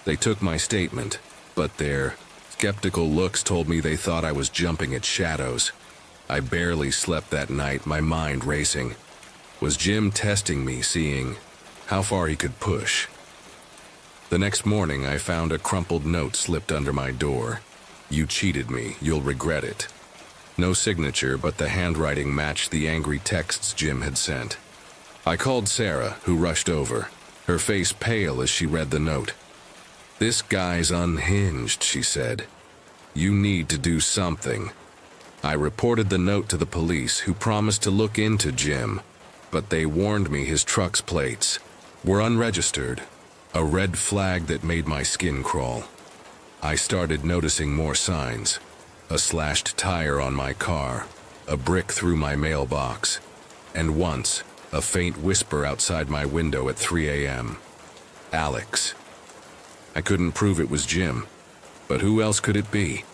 Speaker 1: They took my statement, but their skeptical looks told me they thought I was jumping at shadows. I barely slept that night, my mind racing. Was Jim testing me, seeing how far he could push? The next morning, I found a crumpled note slipped under my door. "You cheated me, you'll regret it." No signature, but the handwriting matched the angry texts Jim had sent. I called Sarah, who rushed over, her face pale as she read the note. "This guy's unhinged," she said. "You need to do something." I reported the note to the police, who promised to look into Jim, but they warned me his truck's plates were unregistered, a red flag that made my skin crawl. I started noticing more signs: a slashed tire on my car, a brick through my mailbox, and once, a faint whisper outside my window at 3 a.m. "Alex." I couldn't prove it was Jim, but who else could it be?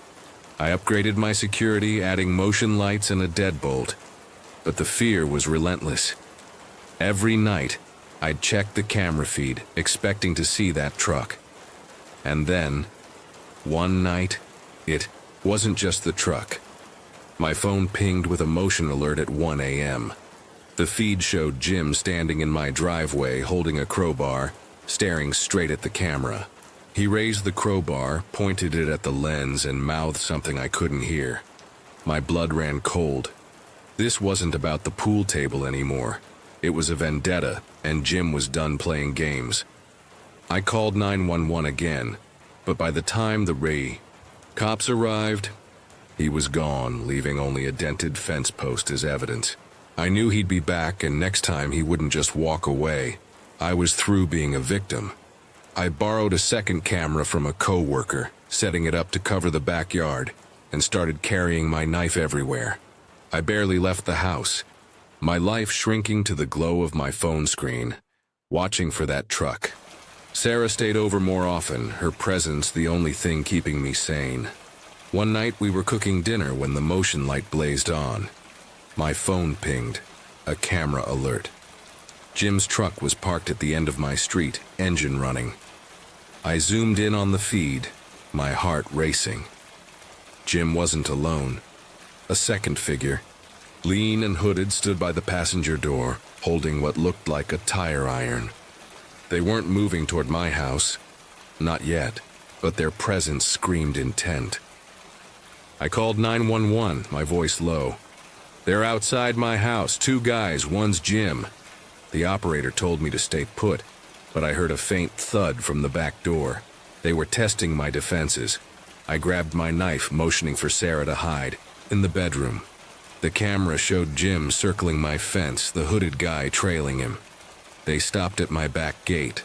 Speaker 1: I upgraded my security, adding motion lights and a deadbolt, but the fear was relentless. Every night, I'd check the camera feed, expecting to see that truck. And then, one night, it wasn't just the truck. My phone pinged with a motion alert at 1 a.m. The feed showed Jim standing in my driveway holding a crowbar, staring straight at the camera. He raised the crowbar, pointed it at the lens, and mouthed something I couldn't hear. My blood ran cold. This wasn't about the pool table anymore. It was a vendetta, and Jim was done playing games. I called 911 again, but by the time the cops arrived, he was gone, leaving only a dented fence post as evidence. I knew he'd be back, and next time he wouldn't just walk away. I was through being a victim. I borrowed a second camera from a co-worker, setting it up to cover the backyard, and started carrying my knife everywhere. I barely left the house, my life shrinking to the glow of my phone screen, watching for that truck. Sarah stayed over more often, her presence the only thing keeping me sane. One night we were cooking dinner when the motion light blazed on. My phone pinged, a camera alert. Jim's truck was parked at the end of my street, engine running. I zoomed in on the feed, my heart racing. Jim wasn't alone. A second figure, lean and hooded, stood by the passenger door, holding what looked like a tire iron. They weren't moving toward my house, not yet, but their presence screamed intent. I called 911, my voice low. "They're outside my house, 2 guys, one's Jim." The operator told me to stay put, but I heard a faint thud from the back door. They were testing my defenses. I grabbed my knife, motioning for Sarah to hide, in the bedroom. The camera showed Jim circling my fence, the hooded guy trailing him. They stopped at my back gate,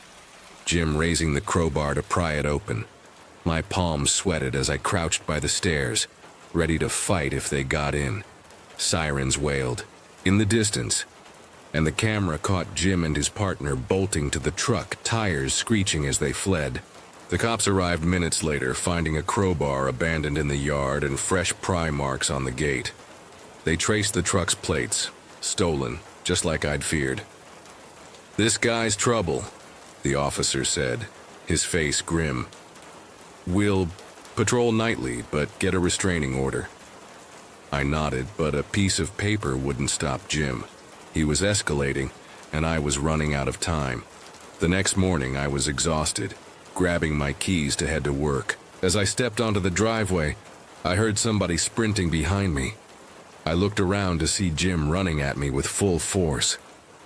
Speaker 1: Jim raising the crowbar to pry it open. My palms sweated as I crouched by the stairs, ready to fight if they got in. Sirens wailed in the distance, and the camera caught Jim and his partner bolting to the truck, tires screeching as they fled. The cops arrived minutes later, finding a crowbar abandoned in the yard and fresh pry marks on the gate. They traced the truck's plates, stolen, just like I'd feared. "This guy's trouble," the officer said, his face grim. "We'll patrol nightly, but get a restraining order." I nodded, but a piece of paper wouldn't stop Jim. He was escalating, and I was running out of time. The next morning, I was exhausted, grabbing my keys to head to work. As I stepped onto the driveway, I heard somebody sprinting behind me. I looked around to see Jim running at me with full force.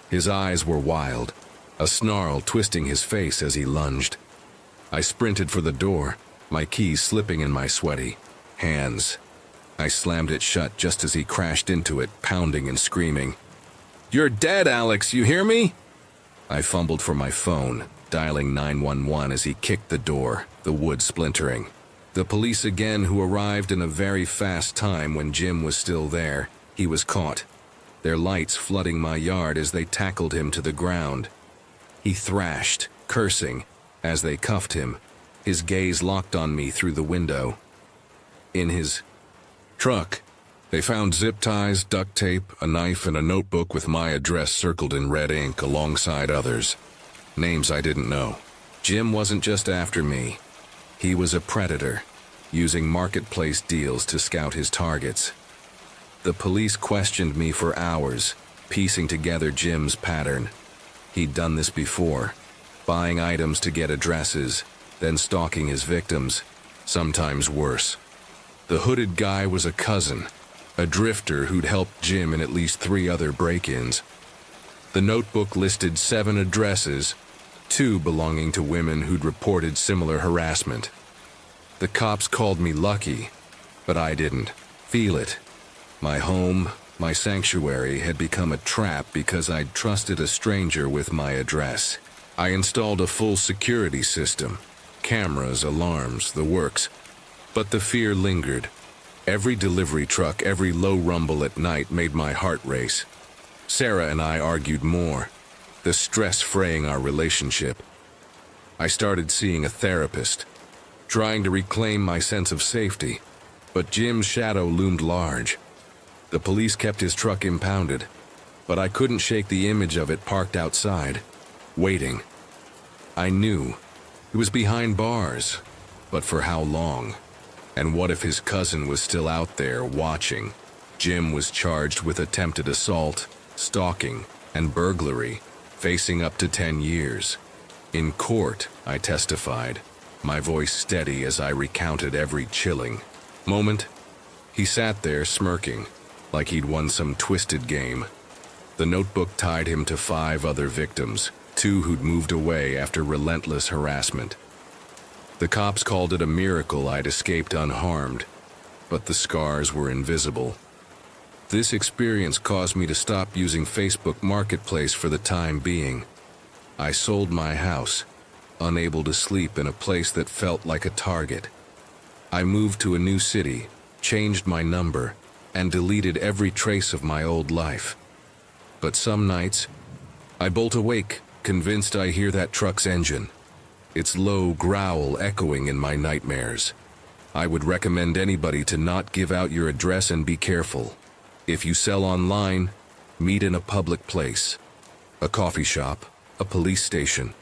Speaker 1: His eyes were wild, a snarl twisting his face as he lunged. I sprinted for the door, my keys slipping in my sweaty hands. I slammed it shut just as he crashed into it, pounding and screaming. "You're dead, Alex, you hear me?" I fumbled for my phone, dialing 911 as he kicked the door, the wood splintering. The police again, who arrived in a very fast time when Jim was still there. He was caught, their lights flooding my yard as they tackled him to the ground. He thrashed, cursing, as they cuffed him, his gaze locked on me through the window. In his truck, they found zip ties, duct tape, a knife, and a notebook with my address circled in red ink alongside others. Names I didn't know. Jim wasn't just after me. He was a predator, using marketplace deals to scout his targets. The police questioned me for hours, piecing together Jim's pattern. He'd done this before, buying items to get addresses, then stalking his victims, sometimes worse. The hooded guy was a cousin, a drifter who'd helped Jim in at least 3 other break-ins. The notebook listed 7 addresses, 2 belonging to women who'd reported similar harassment. The cops called me lucky, but I didn't feel it. My home, my sanctuary, had become a trap because I'd trusted a stranger with my address. I installed a full security system, cameras, alarms, the works. But the fear lingered. Every delivery truck, every low rumble at night made my heart race. Sarah and I argued more, the stress fraying our relationship. I started seeing a therapist, trying to reclaim my sense of safety, but Jim's shadow loomed large. The police kept his truck impounded, but I couldn't shake the image of it parked outside, waiting. I knew he was behind bars, but for how long? And what if his cousin was still out there watching? Jim was charged with attempted assault, stalking, and burglary, facing up to 10 years. In court, I testified, my voice steady as I recounted every chilling moment. He sat there smirking, like he'd won some twisted game. The notebook tied him to 5 other victims, 2 who'd moved away after relentless harassment. The cops called it a miracle I'd escaped unharmed, but the scars were invisible. This experience caused me to stop using Facebook Marketplace for the time being. I sold my house, unable to sleep in a place that felt like a target. I moved to a new city, changed my number, and deleted every trace of my old life. But some nights, I bolt awake, convinced I hear that truck's engine, its low growl echoing in my nightmares. I would recommend anybody to not give out your address and be careful. If you sell online, meet in a public place. A coffee shop, a police station,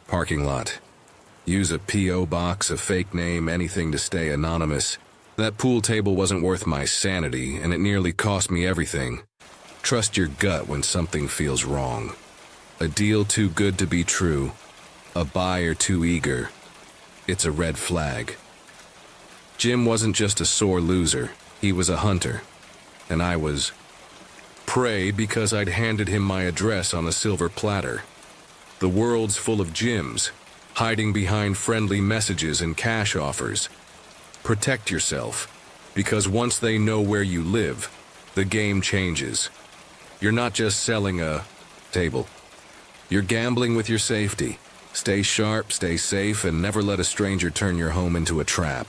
Speaker 1: parking lot. Use a P.O. box, a fake name, anything to stay anonymous. That pool table wasn't worth my sanity, and it nearly cost me everything. Trust your gut when something feels wrong. A deal too good to be true. A buyer too eager. It's a red flag. Jim wasn't just a sore loser, he was a hunter. And I was prey because I'd handed him my address on a silver platter. The world's full of Jims, hiding behind friendly messages and cash offers. Protect yourself, because once they know where you live, the game changes. You're not just selling a table. You're gambling with your safety. Stay sharp, stay safe, and never let a stranger turn your home into a trap.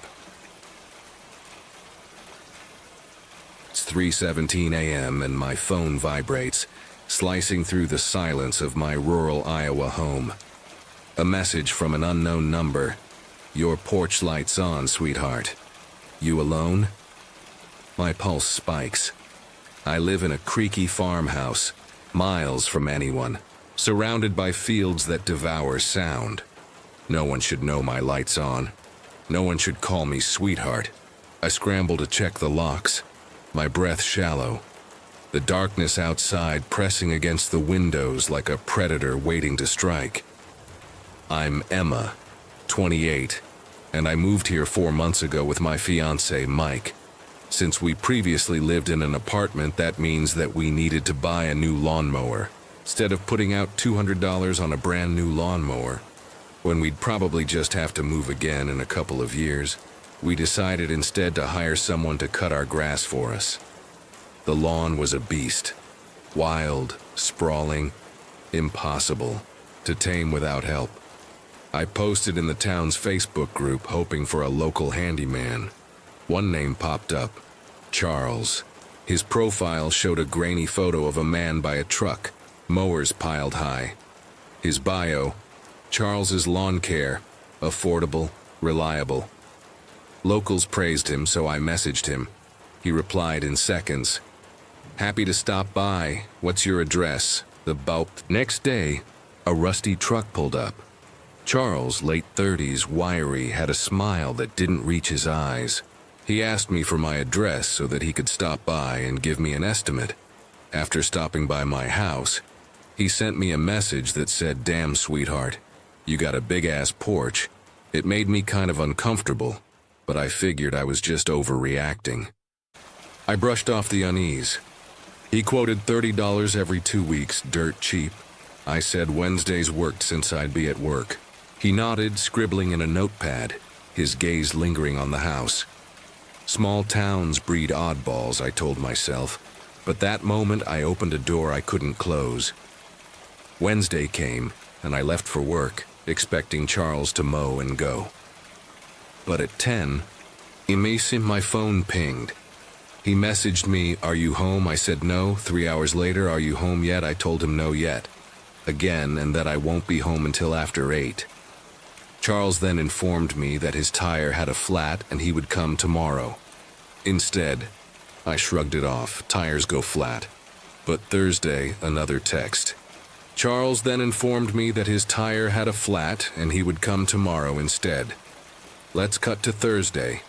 Speaker 1: It's 3:17 a.m. and my phone vibrates, slicing through the silence of my rural Iowa home. A message from an unknown number. Your porch light's on, sweetheart. You alone? My pulse spikes. I live in a creaky farmhouse, miles from anyone, surrounded by fields that devour sound. No one should know my light's on. No one should call me sweetheart. I scramble to check the locks, my breath shallow. The darkness outside pressing against the windows like a predator waiting to strike. I'm Emma, 28, and I moved here 4 months ago with my fiancé, Mike. Since we previously lived in an apartment, that means that we needed to buy a new lawnmower, instead of putting out $200 on a brand new lawnmower. When we'd probably just have to move again in a couple of years, we decided instead to hire someone to cut our grass for us. The lawn was a beast. Wild, sprawling, impossible to tame without help. I posted in the town's Facebook group hoping for a local handyman. One name popped up, Charles. His profile showed a grainy photo of a man by a truck, mowers piled high. His bio, Charles's lawn care, affordable, reliable. Locals praised him, so I messaged him. He replied in seconds. Happy to stop by. What's your address? The bulk. Next day, a rusty truck pulled up. Charles, late 30s, wiry, had a smile that didn't reach his eyes. He asked me for my address so that he could stop by and give me an estimate. After stopping by my house, he sent me a message that said, "Damn, sweetheart, you got a big-ass porch." It made me kind of uncomfortable, but I figured I was just overreacting. I brushed off the unease. He quoted $30 every 2 weeks, dirt cheap. I said Wednesdays worked since I'd be at work. He nodded, scribbling in a notepad, his gaze lingering on the house. Small towns breed oddballs, I told myself, but that moment I opened a door I couldn't close. Wednesday came, and I left for work, expecting Charles to mow and go. But at 10, my phone pinged. He messaged me, "Are you home?" I said no. 3 hours later, "Are you home yet?" I told him no yet. Again, and that I won't be home until after 8. Charles then informed me that his tire had a flat and he would come tomorrow. Instead, I shrugged it off. Tires go flat. But Thursday, another text. Charles then informed me that his tire had a flat and he would come tomorrow instead. Let's cut to Thursday.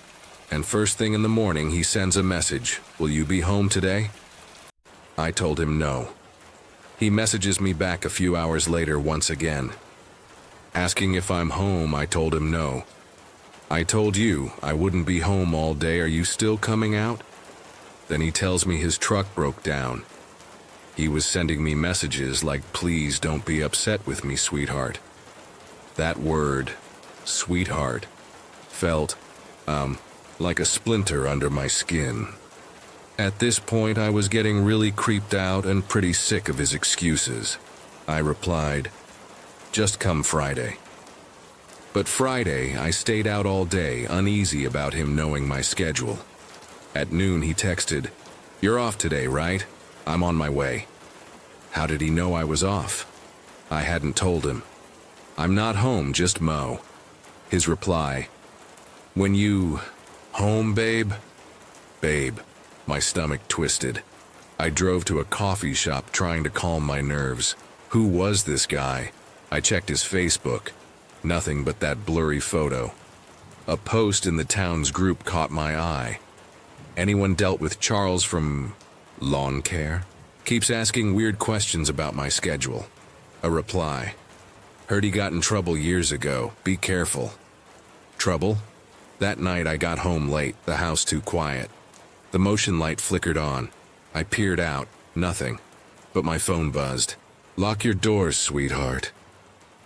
Speaker 1: And first thing in the morning, he sends a message, "Will you be home today?" I told him no. He messages me back a few hours later once again. Asking if I'm home, I told him no. "I told you I wouldn't be home all day. Are you still coming out?" Then he tells me his truck broke down. He was sending me messages like, "Please don't be upset with me, sweetheart." That word, sweetheart, felt, like a splinter under my skin. At this point, I was getting really creeped out and pretty sick of his excuses. I replied, "Just come Friday." But Friday, I stayed out all day, uneasy about him knowing my schedule. At noon, he texted, "You're off today, right? I'm on my way." How did he know I was off? I hadn't told him. "I'm not home, just mow." His reply, "When you home, babe?" Babe. My stomach twisted. I drove to a coffee shop trying to calm my nerves. Who was this guy? I checked his Facebook. Nothing but that blurry photo. A post in the town's group caught my eye. "Anyone dealt with Charles from lawn care? Keeps asking weird questions about my schedule." A reply. "Heard he got in trouble years ago. Be careful." Trouble? That night I got home late, the house too quiet. The motion light flickered on. I peered out, nothing. But my phone buzzed. "Lock your doors, sweetheart."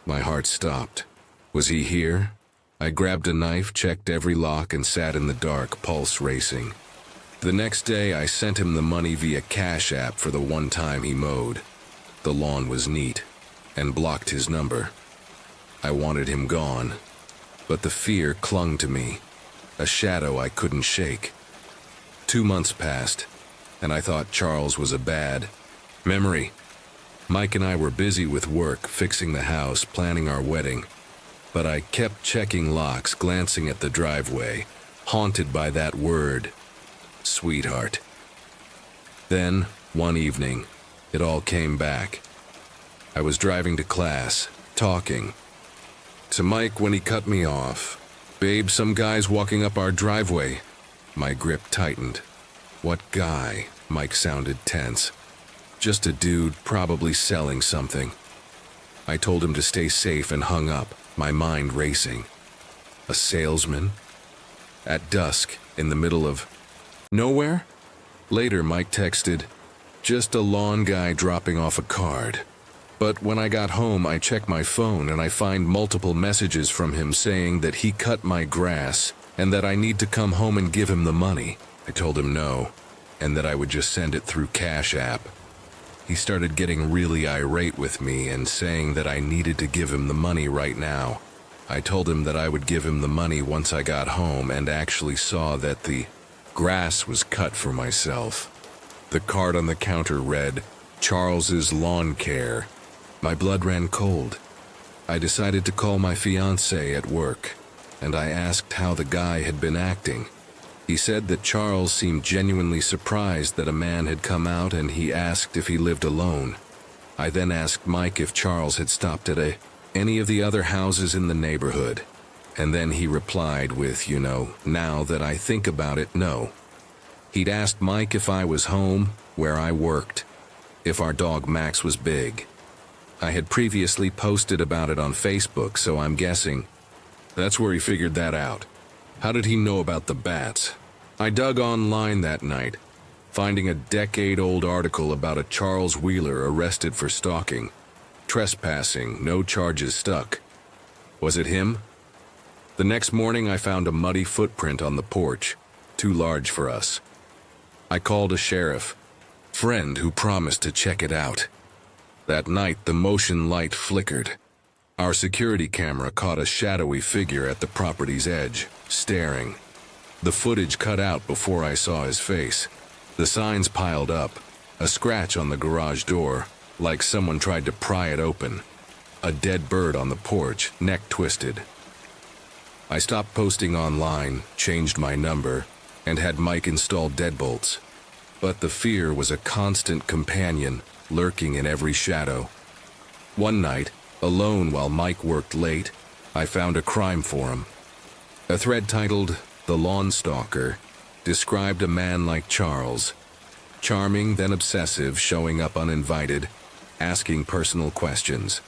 Speaker 1: My heart stopped. Was he here? I grabbed a knife, checked every lock, and sat in the dark, pulse racing. The next day, I sent him the money via Cash App for the one time he mowed. The lawn was neat, and blocked his number. I wanted him gone, but the fear clung to me, a shadow I couldn't shake. 2 months passed, and I thought Charles was a bad memory. Mike and I were busy with work, fixing the house, planning our wedding. But I kept checking locks, glancing at the driveway, haunted by that word, sweetheart. Then, one evening, It all came back. I was driving to class, talking to Mike when he cut me off. "Babe, some guy's walking up our driveway." My grip tightened. "What guy?" Mike sounded tense. "Just a dude, probably selling something." I told him to stay safe and hung up, my mind racing. A salesman? At dusk, in the middle of nowhere? Later, Mike texted, "Just a lawn guy dropping off a card." But when I got home, I checked my phone and I find multiple messages from him saying that he cut my grass and that I need to come home and give him the money. I told him no, and that I would just send it through Cash App. He started getting really irate with me and saying that I needed to give him the money right now. I told him that I would give him the money once I got home and actually saw that the grass was cut for myself. The card on the counter read, "Charles's Lawn Care." My blood ran cold. I decided to call my fiancé at work, and I asked how the guy had been acting. He said that Charles seemed genuinely surprised that a man had come out, and he asked if he lived alone. I then asked Mike if Charles had stopped at any of the other houses in the neighborhood, and then he replied with, "Now that I think about it, no." He'd asked Mike if I was home, where I worked, if our dog Max was big. I had previously posted about it on Facebook, so I'm guessing that's where he figured that out. How did he know about the bats? I dug online that night, finding a decade-old article about a Charles Wheeler arrested for stalking. Trespassing, no charges stuck. Was it him? The next morning I found a muddy footprint on the porch, too large for us. I called a sheriff friend who promised to check it out. That night, the motion light flickered. Our security camera caught a shadowy figure at the property's edge, staring. The footage cut out before I saw his face. The signs piled up, a scratch on the garage door, like someone tried to pry it open. A dead bird on the porch, neck twisted. I stopped posting online, changed my number, and had Mike install deadbolts. But the fear was a constant companion, lurking in every shadow. One night, alone while Mike worked late, I found a crime forum. A thread titled, "The Lawn Stalker," described a man like Charles. Charming, then obsessive, showing up uninvited, asking personal questions.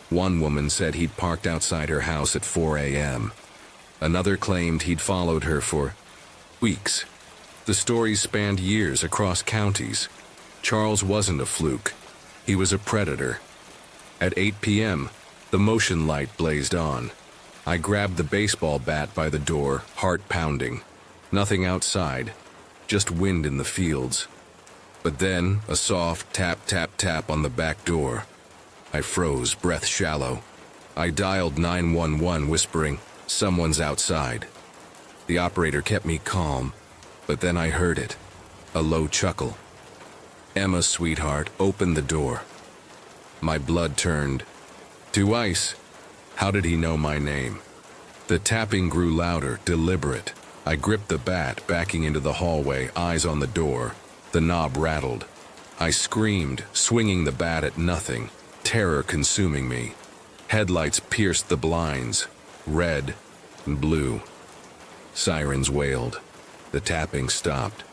Speaker 1: One woman said he'd parked outside her house at 4 a.m. Another claimed he'd followed her for weeks. The stories spanned years across counties. Charles wasn't a fluke. He was a predator. At 8 p.m., the motion light blazed on. I grabbed the baseball bat by the door, heart pounding. Nothing outside, just wind in the fields. But then, a soft tap, tap, tap on the back door. I froze, breath shallow. I dialed 911, whispering, "Someone's outside." The operator kept me calm, but then I heard it, a low chuckle. "Emma, sweetheart, open the door." My blood turned to ice. How did he know my name? The tapping grew louder, deliberate. I gripped the bat, backing into the hallway, eyes on the door. The knob rattled. I screamed, swinging the bat at nothing, terror consuming me. Headlights pierced the blinds, red and blue. Sirens wailed. The tapping stopped.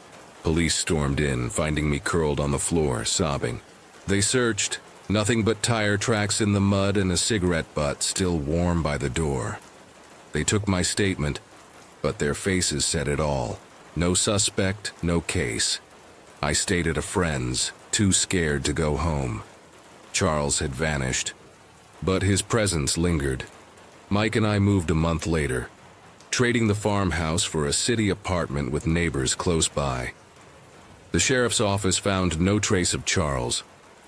Speaker 1: Police stormed in, finding me curled on the floor, sobbing. They searched, nothing but tire tracks in the mud and a cigarette butt still warm by the door. They took my statement, but their faces said it all. No suspect, no case. I stayed at a friend's, too scared to go home. Charles had vanished, but his presence lingered. Mike and I moved a month later, trading the farmhouse for a city apartment with neighbors close by. The sheriff's office found no trace of Charles,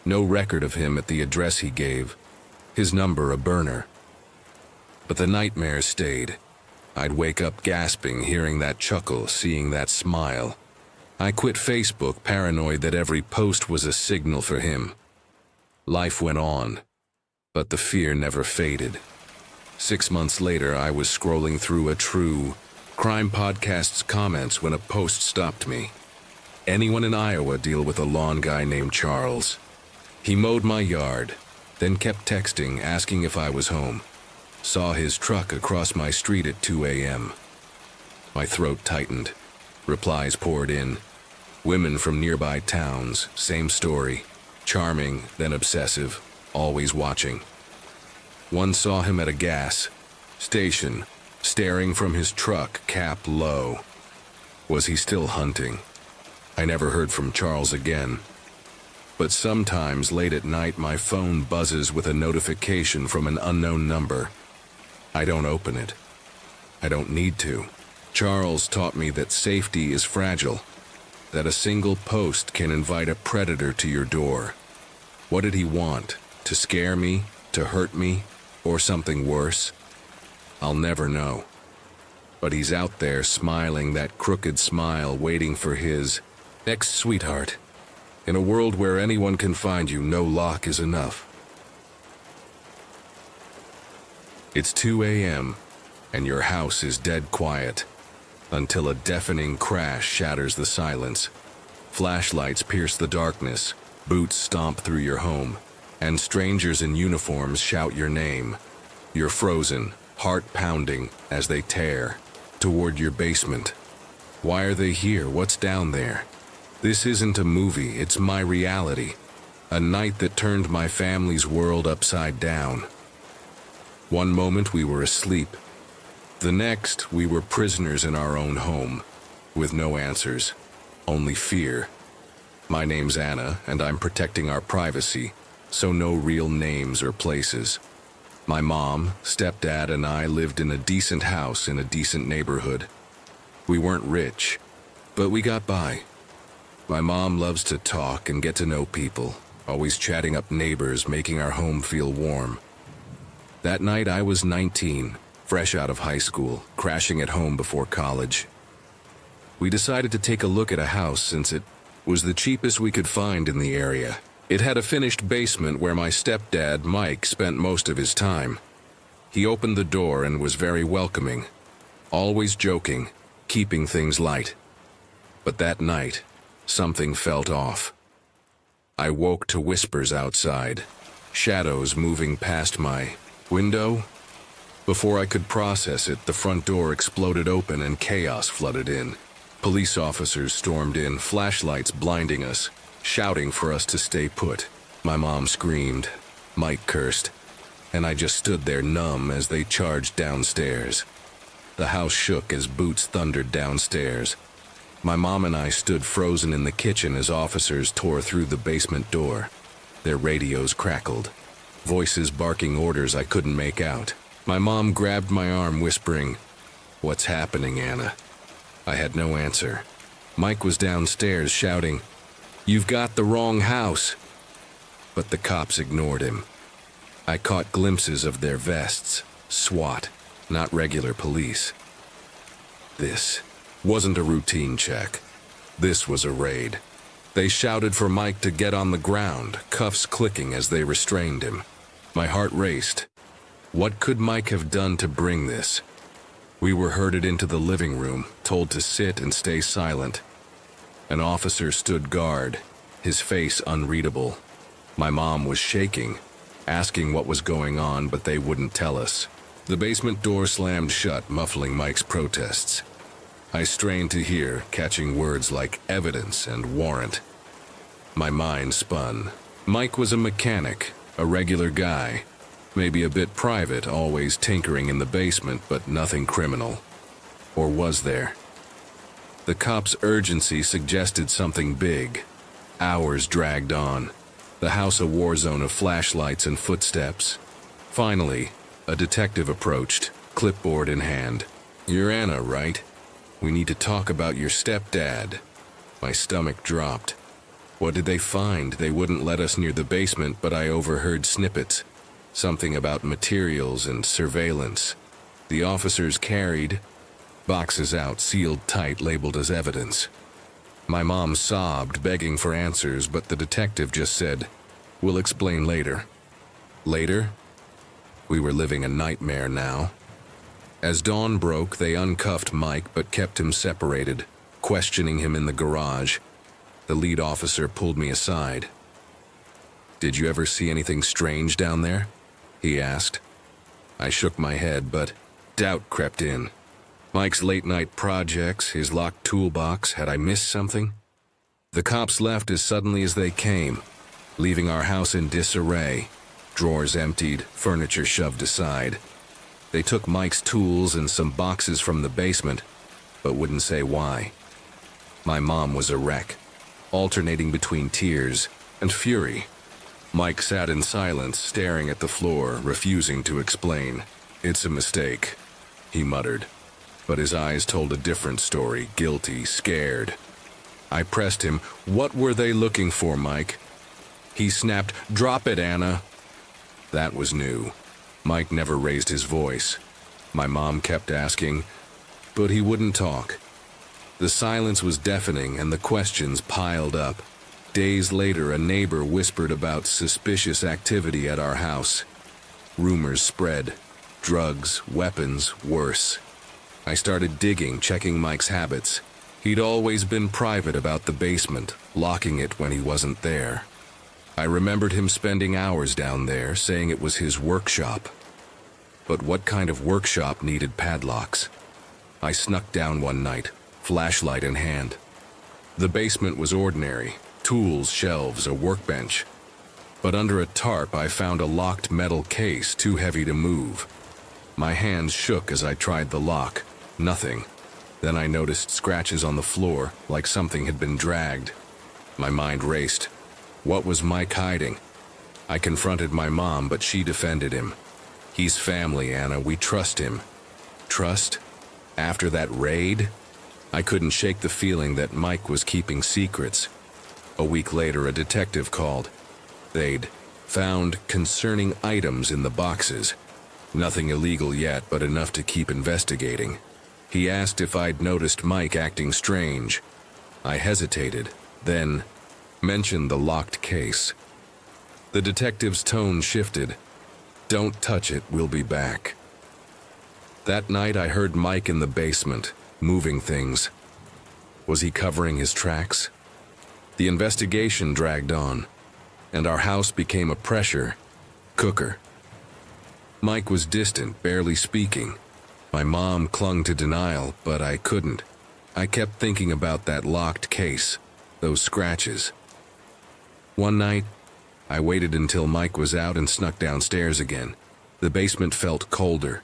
Speaker 1: no record of him at the address he gave, his number a burner. But the nightmare stayed. I'd wake up gasping, hearing that chuckle, seeing that smile. I quit Facebook, paranoid that every post was a signal for him. Life went on, but the fear never faded. 6 months later, I was scrolling through a true crime podcast's comments when a post stopped me. "Anyone in Iowa deal with a lawn guy named Charles?" He mowed my yard, then kept texting asking if I was home. Saw his truck across my street at 2 a.m. My throat tightened. Replies poured in. Women from nearby towns, same story. Charming, then obsessive, always watching. One saw him at a gas station, staring from his truck, cap low. Was he still hunting? I never heard from Charles again. But sometimes late at night my phone buzzes with a notification from an unknown number. I don't open it. I don't need to. Charles taught me that safety is fragile, that a single post can invite a predator to your door. What did he want? To scare me? To hurt me? Or something worse? I'll never know. But he's out there smiling that crooked smile, waiting for his next sweetheart. In a world where anyone can find you, no lock is enough. It's 2 a.m., and your house is dead quiet, until a deafening crash shatters the silence. Flashlights pierce the darkness, boots stomp through your home, and strangers in uniforms shout your name. You're frozen, heart pounding, as they tear toward your basement. Why are they here? What's down there? This isn't a movie, it's my reality. A night that turned my family's world upside down. One moment we were asleep. The next, we were prisoners in our own home, with no answers, only fear. My name's Anna, and I'm protecting our privacy, so no real names or places. My mom, stepdad, and I lived in a decent house in a decent neighborhood. We weren't rich, but we got by. My mom loves to talk and get to know people, always chatting up neighbors, making our home feel warm. That night I was 19, fresh out of high school, crashing at home before college. We decided to take a look at a house since it was the cheapest we could find in the area. It had a finished basement where my stepdad, Mike, spent most of his time. He opened the door and was very welcoming, always joking, keeping things light. But that night, something felt off. I woke to whispers outside, shadows moving past my window. Before I could process it, the front door exploded open and chaos flooded in. Police officers stormed in, flashlights blinding us, shouting for us to stay put. My mom screamed, Mike cursed, and I just stood there numb as they charged downstairs. The house shook as boots thundered downstairs. My mom and I stood frozen in the kitchen as officers tore through the basement door. Their radios crackled, voices barking orders I couldn't make out. My mom grabbed my arm, whispering, "What's happening, Anna?" I had no answer. Mike was downstairs shouting, "You've got the wrong house." But the cops ignored him. I caught glimpses of their vests, SWAT, not regular police. This wasn't a routine check. This was a raid. They shouted for Mike to get on the ground, cuffs clicking as they restrained him. My heart raced. What could Mike have done to bring this? We were herded into the living room, told to sit and stay silent. An officer stood guard, his face unreadable. My mom was shaking, asking what was going on, but they wouldn't tell us. The basement door slammed shut, muffling Mike's protests. I strained to hear, catching words like evidence and warrant. My mind spun. Mike was a mechanic, a regular guy, maybe a bit private, always tinkering in the basement, but nothing criminal. Or was there? The cops' urgency suggested something big. Hours dragged on, the house a war zone of flashlights and footsteps. Finally, a detective approached, clipboard in hand. "You're Anna, right? We need to talk about your stepdad." My stomach dropped. What did they find? They wouldn't let us near the basement, but I overheard snippets. Something about materials and surveillance. The officers carried boxes out, sealed tight, labeled as evidence. My mom sobbed, begging for answers, but the detective just said, "We'll explain later." Later? We were living a nightmare now. As dawn broke, they uncuffed Mike but kept him separated, questioning him in the garage. The lead officer pulled me aside. "Did you ever see anything strange down there?" he asked. I shook my head, but doubt crept in. Mike's late-night projects, his locked toolbox, had I missed something? The cops left as suddenly as they came, leaving our house in disarray, drawers emptied, furniture shoved aside. They took Mike's tools and some boxes from the basement, but wouldn't say why. My mom was a wreck, alternating between tears and fury. Mike sat in silence, staring at the floor, refusing to explain. "It's a mistake," he muttered, but his eyes told a different story, guilty, scared. I pressed him. "What were they looking for, Mike?" He snapped, "Drop it, Anna." That was new. Mike never raised his voice. My mom kept asking, but he wouldn't talk. The silence was deafening and the questions piled up. Days later, a neighbor whispered about suspicious activity at our house. Rumors spread. Drugs, weapons, worse. I started digging, checking Mike's habits. He'd always been private about the basement, locking it when he wasn't there. I remembered him spending hours down there, saying it was his workshop. But what kind of workshop needed padlocks? I snuck down one night, flashlight in hand. The basement was ordinary. Tools, shelves, a workbench. But under a tarp, I found a locked metal case too heavy to move. My hands shook as I tried the lock. Nothing. Then I noticed scratches on the floor, like something had been dragged. My mind raced. What was Mike hiding? I confronted my mom, but she defended him. "He's family, Anna. We trust him." Trust? After that raid? I couldn't shake the feeling that Mike was keeping secrets. A week later, a detective called. They'd found concerning items in the boxes. Nothing illegal yet, but enough to keep investigating. He asked if I'd noticed Mike acting strange. I hesitated, then mentioned the locked case. The detective's tone shifted. "Don't touch it, we'll be back." That night I heard Mike in the basement, moving things. Was he covering his tracks? The investigation dragged on, and our house became a pressure cooker. Mike was distant, barely speaking. My mom clung to denial, but I couldn't. I kept thinking about that locked case, those scratches. One night, I waited until Mike was out and snuck downstairs again. The basement felt colder,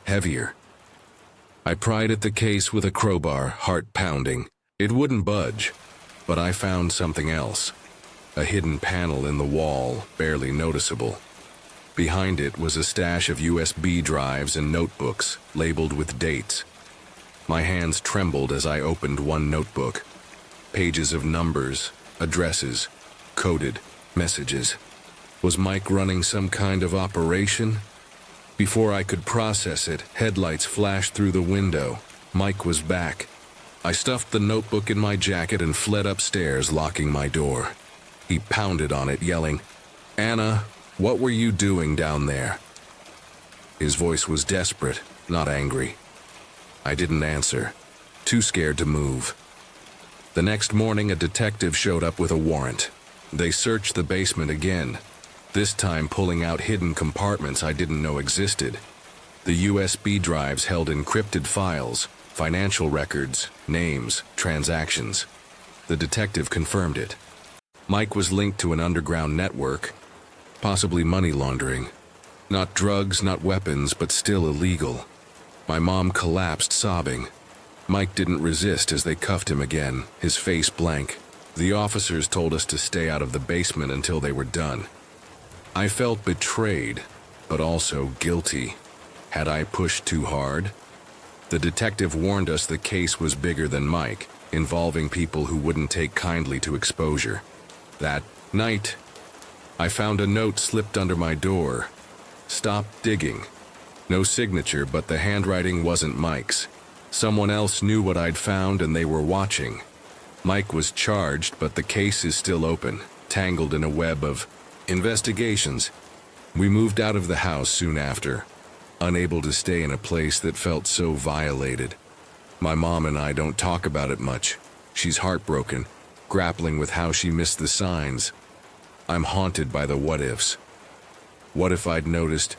Speaker 1: heavier. I pried at the case with a crowbar, heart pounding. It wouldn't budge, but I found something else. A hidden panel in the wall, barely noticeable. Behind it was a stash of USB drives and notebooks, labeled with dates. My hands trembled as I opened one notebook. Pages of numbers, addresses, coded messages. Was Mike running some kind of operation? Before I could process it, headlights flashed through the window. Mike was back. I stuffed the notebook in my jacket and fled upstairs, locking my door. He pounded on it, yelling, "Anna, what were you doing down there?" His voice was desperate, not angry. I didn't answer, too scared to move. The next morning, a detective showed up with a warrant. They searched the basement again, this time pulling out hidden compartments I didn't know existed. The USB drives held encrypted files, financial records, names, transactions. The detective confirmed it. Mike was linked to an underground network, possibly money laundering. Not drugs, not weapons, but still illegal. My mom collapsed, sobbing. Mike didn't resist as they cuffed him again, his face blank. The officers told us to stay out of the basement until they were done. I felt betrayed, but also guilty. Had I pushed too hard? The detective warned us the case was bigger than Mike, involving people who wouldn't take kindly to exposure. That night, I found a note slipped under my door. "Stop digging." No signature, but the handwriting wasn't Mike's. Someone else knew what I'd found and they were watching. Mike was charged, but the case is still open, tangled in a web of investigations. We moved out of the house soon after, unable to stay in a place that felt so violated. My mom and I don't talk about it much. She's heartbroken, grappling with how she missed the signs. I'm haunted by the what-ifs. What if I'd noticed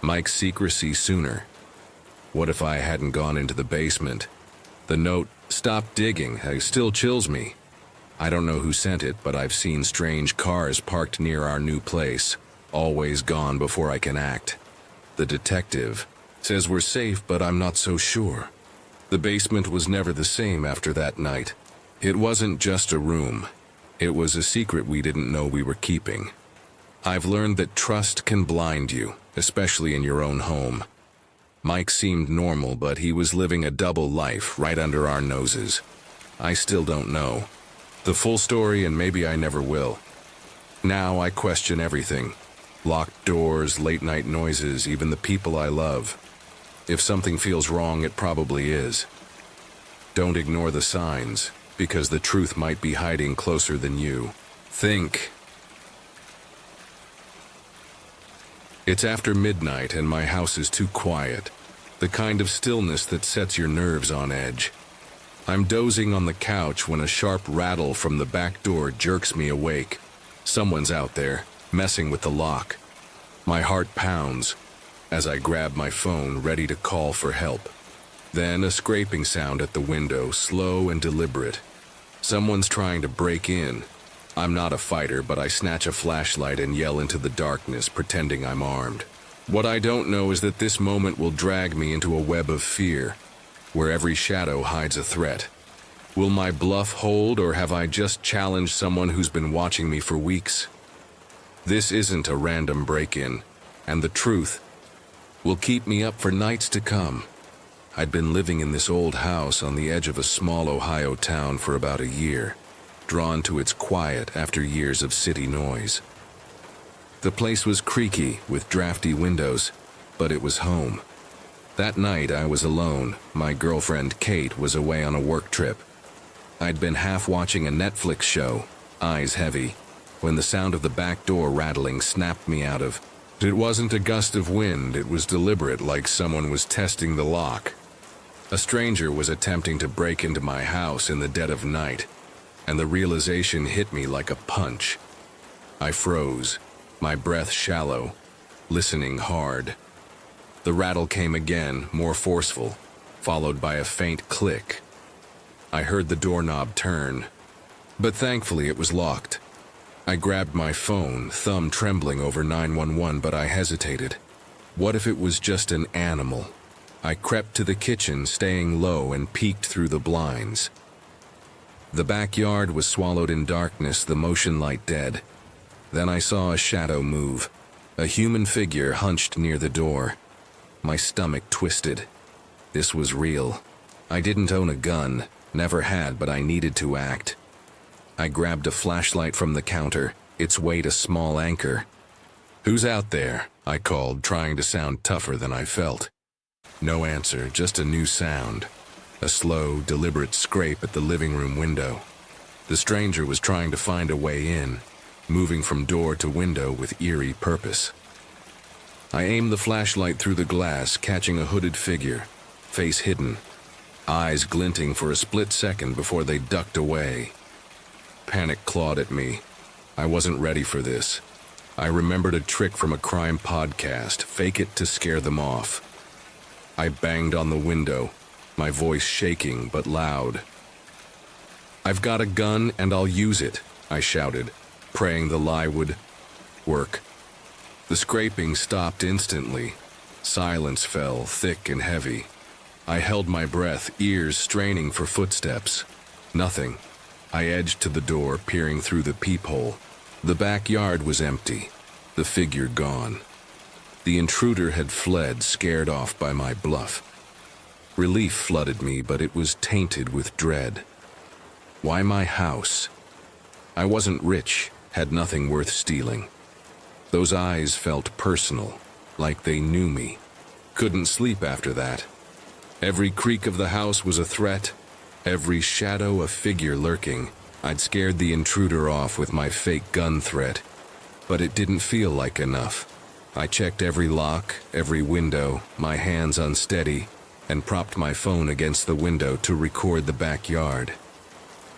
Speaker 1: Mike's secrecy sooner? What if I hadn't gone into the basement? The note, "Stop digging," still chills me. I don't know who sent it, but I've seen strange cars parked near our new place, always gone before I can act. The detective says we're safe, but I'm not so sure. The basement was never the same after that night. It wasn't just a room. It was a secret we didn't know we were keeping. I've learned that trust can blind you, especially in your own home. Mike seemed normal, but he was living a double life right under our noses. I still don't know the full story, and maybe I never will. Now I question everything. Locked doors, late-night noises, even the people I love. If something feels wrong, it probably is. Don't ignore the signs, because the truth might be hiding closer than you think. It's after midnight and my house is too quiet, the kind of stillness that sets your nerves on edge. I'm dozing on the couch when a sharp rattle from the back door jerks me awake. Someone's out there, messing with the lock. My heart pounds as I grab my phone, ready to call for help. Then a scraping sound at the window, slow and deliberate. Someone's trying to break in. I'm not a fighter, but I snatch a flashlight and yell into the darkness, pretending I'm armed. What I don't know is that this moment will drag me into a web of fear, where every shadow hides a threat. Will my bluff hold, or have I just challenged someone who's been watching me for weeks? This isn't a random break-in, and the truth will keep me up for nights to come. I'd been living in this old house on the edge of a small Ohio town for about a year, drawn to its quiet after years of city noise. The place was creaky with drafty windows, but it was home. That night I was alone. My girlfriend Kate was away on a work trip. I'd been half watching a Netflix show, eyes heavy, when the sound of the back door rattling snapped me out of. It wasn't a gust of wind, it was deliberate, like someone was testing the lock. A stranger was attempting to break into my house in the dead of night, and the realization hit me like a punch. I froze, my breath shallow, listening hard. The rattle came again, more forceful, followed by a faint click. I heard the doorknob turn, but thankfully it was locked. I grabbed my phone, thumb trembling over 911, but I hesitated. What if it was just an animal? I crept to the kitchen, staying low, and peeked through the blinds. The backyard was swallowed in darkness, the motion light dead. Then I saw a shadow move, a human figure hunched near the door. My stomach twisted. This was real. I didn't own a gun, never had, but I needed to act. I grabbed a flashlight from the counter, its weight a small anchor. "Who's out there?" I called, trying to sound tougher than I felt. No answer, just a new sound. A slow, deliberate scrape at the living room window. The stranger was trying to find a way in, moving from door to window with eerie purpose. I aimed the flashlight through the glass, catching a hooded figure, face hidden, eyes glinting for a split second before they ducked away. Panic clawed at me. I wasn't ready for this. I remembered a trick from a crime podcast, fake it to scare them off. I banged on the window, my voice shaking but loud. "I've got a gun and I'll use it," I shouted, praying the lie would work. The scraping stopped instantly. Silence fell, thick and heavy. I held my breath, ears straining for footsteps. Nothing. I edged to the door, peering through the peephole. The backyard was empty, the figure gone. The intruder had fled, scared off by my bluff. Relief flooded me, but it was tainted with dread. Why my house? I wasn't rich, had nothing worth stealing. Those eyes felt personal, like they knew me. Couldn't sleep after that. Every creak of the house was a threat, every shadow a figure lurking. I'd scared the intruder off with my fake gun threat, but it didn't feel like enough. I checked every lock, every window, my hands unsteady, and propped my phone against the window to record the backyard.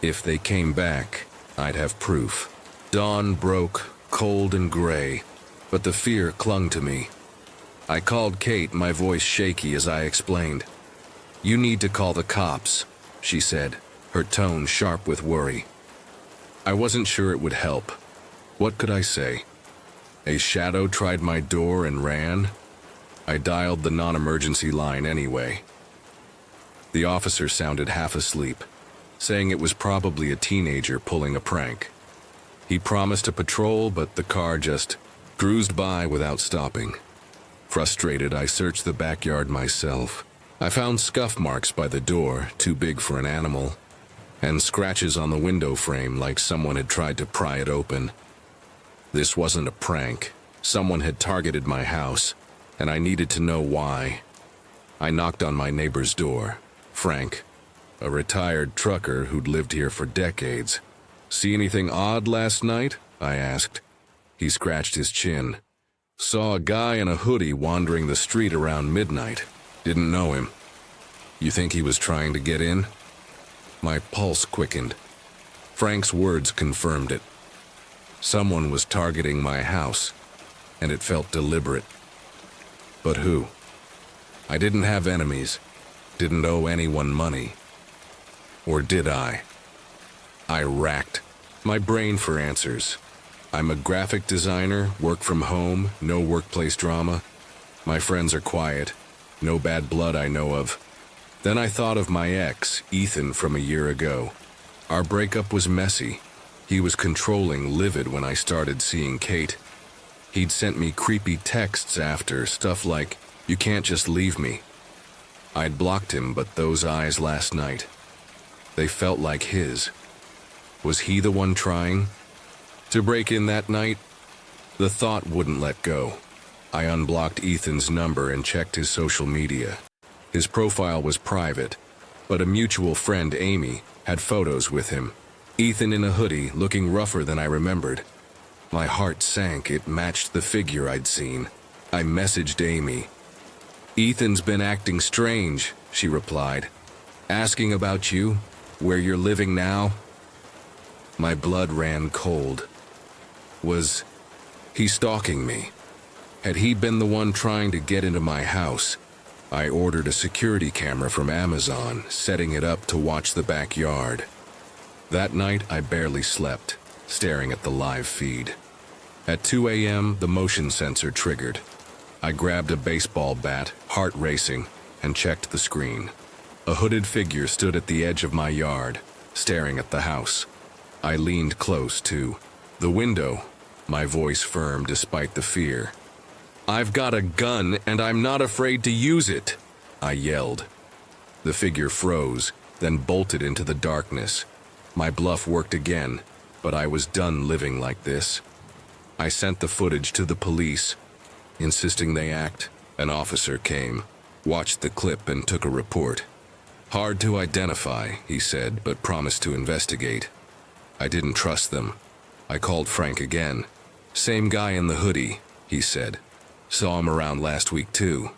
Speaker 1: If they came back, I'd have proof. Dawn broke, cold and gray, but the fear clung to me. I called Kate, my voice shaky as I explained. "You need to call the cops," she said, her tone sharp with worry. I wasn't sure it would help. What could I say? A shadow tried my door and ran? I dialed the non-emergency line anyway. The officer sounded half asleep, saying it was probably a teenager pulling a prank. He promised a patrol, but the car just cruised by without stopping. Frustrated, I searched the backyard myself. I found scuff marks by the door, too big for an animal, and scratches on the window frame like someone had tried to pry it open. This wasn't a prank. Someone had targeted my house, and I needed to know why. I knocked on my neighbor's door. Frank, a retired trucker who'd lived here for decades. "See anything odd last night?" I asked. He scratched his chin. "Saw a guy in a hoodie wandering the street around midnight. Didn't know him." "You think he was trying to get in?" My pulse quickened. Frank's words confirmed it. Someone was targeting my house, and it felt deliberate. But who? I didn't have enemies, didn't owe anyone money. Or did I? I racked my brain for answers. I'm a graphic designer, work from home, no workplace drama. My friends are quiet, no bad blood I know of. Then I thought of my ex, Ethan, from a year ago. Our breakup was messy. He was controlling, livid when I started seeing Kate. He'd sent me creepy texts after, stuff like, "You can't just leave me." I'd blocked him, but those eyes last night, they felt like his. Was he the one trying to break in that night? The thought wouldn't let go. I unblocked Ethan's number and checked his social media. His profile was private, but a mutual friend, Amy, had photos with him. Ethan in a hoodie, looking rougher than I remembered. My heart sank. It matched the figure I'd seen. I messaged Amy. "Ethan's been acting strange," she replied. "Asking about you, where you're living now." My blood ran cold. Was he stalking me? Had he been the one trying to get into my house? I ordered a security camera from Amazon, setting it up to watch the backyard. That night, I barely slept, staring at the live feed. At 2 a.m., the motion sensor triggered. I grabbed a baseball bat, heart racing, and checked the screen. A hooded figure stood at the edge of my yard, staring at the house. I leaned close to the window, my voice firm despite the fear. "I've got a gun, and I'm not afraid to use it," I yelled. The figure froze, then bolted into the darkness. My bluff worked again, but I was done living like this. I sent the footage to the police, insisting they act. An officer came, watched the clip, and took a report. "Hard to identify," he said, but promised to investigate. I didn't trust them. I called Frank again. "Same guy in the hoodie," he said. "Saw him around last week too."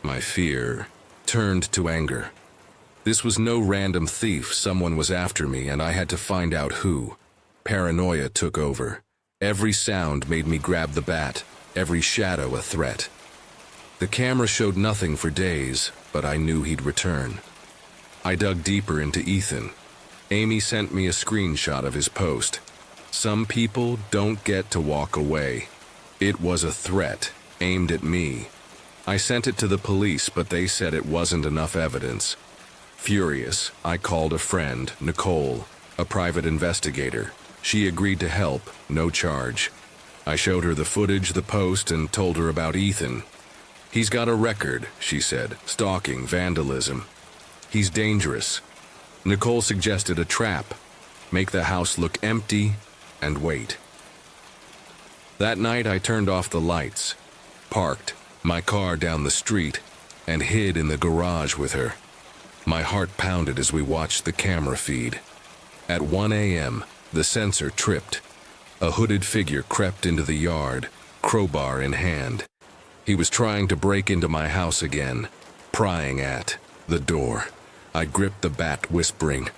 Speaker 1: My fear turned to anger. This was no random thief. Someone was after me, and I had to find out who. Paranoia took over. Every sound made me grab the bat, every shadow a threat. The camera showed nothing for days, but I knew he'd return. I dug deeper into Ethan. Amy sent me a screenshot of his post. "Some people don't get to walk away." It was a threat, aimed at me. I sent it to the police, but they said it wasn't enough evidence. Furious, I called a friend, Nicole, a private investigator. She agreed to help, no charge. I showed her the footage, the post, and told her about Ethan. "He's got a record," she said, "stalking, vandalism. He's dangerous." Nicole suggested a trap. Make the house look empty and wait. That night I turned off the lights, parked my car down the street, and hid in the garage with her. My heart pounded as we watched the camera feed. At 1 a.m., the sensor tripped. A hooded figure crept into the yard, crowbar in hand. He was trying to break into my house again, prying at the door. I gripped the bat, whispering,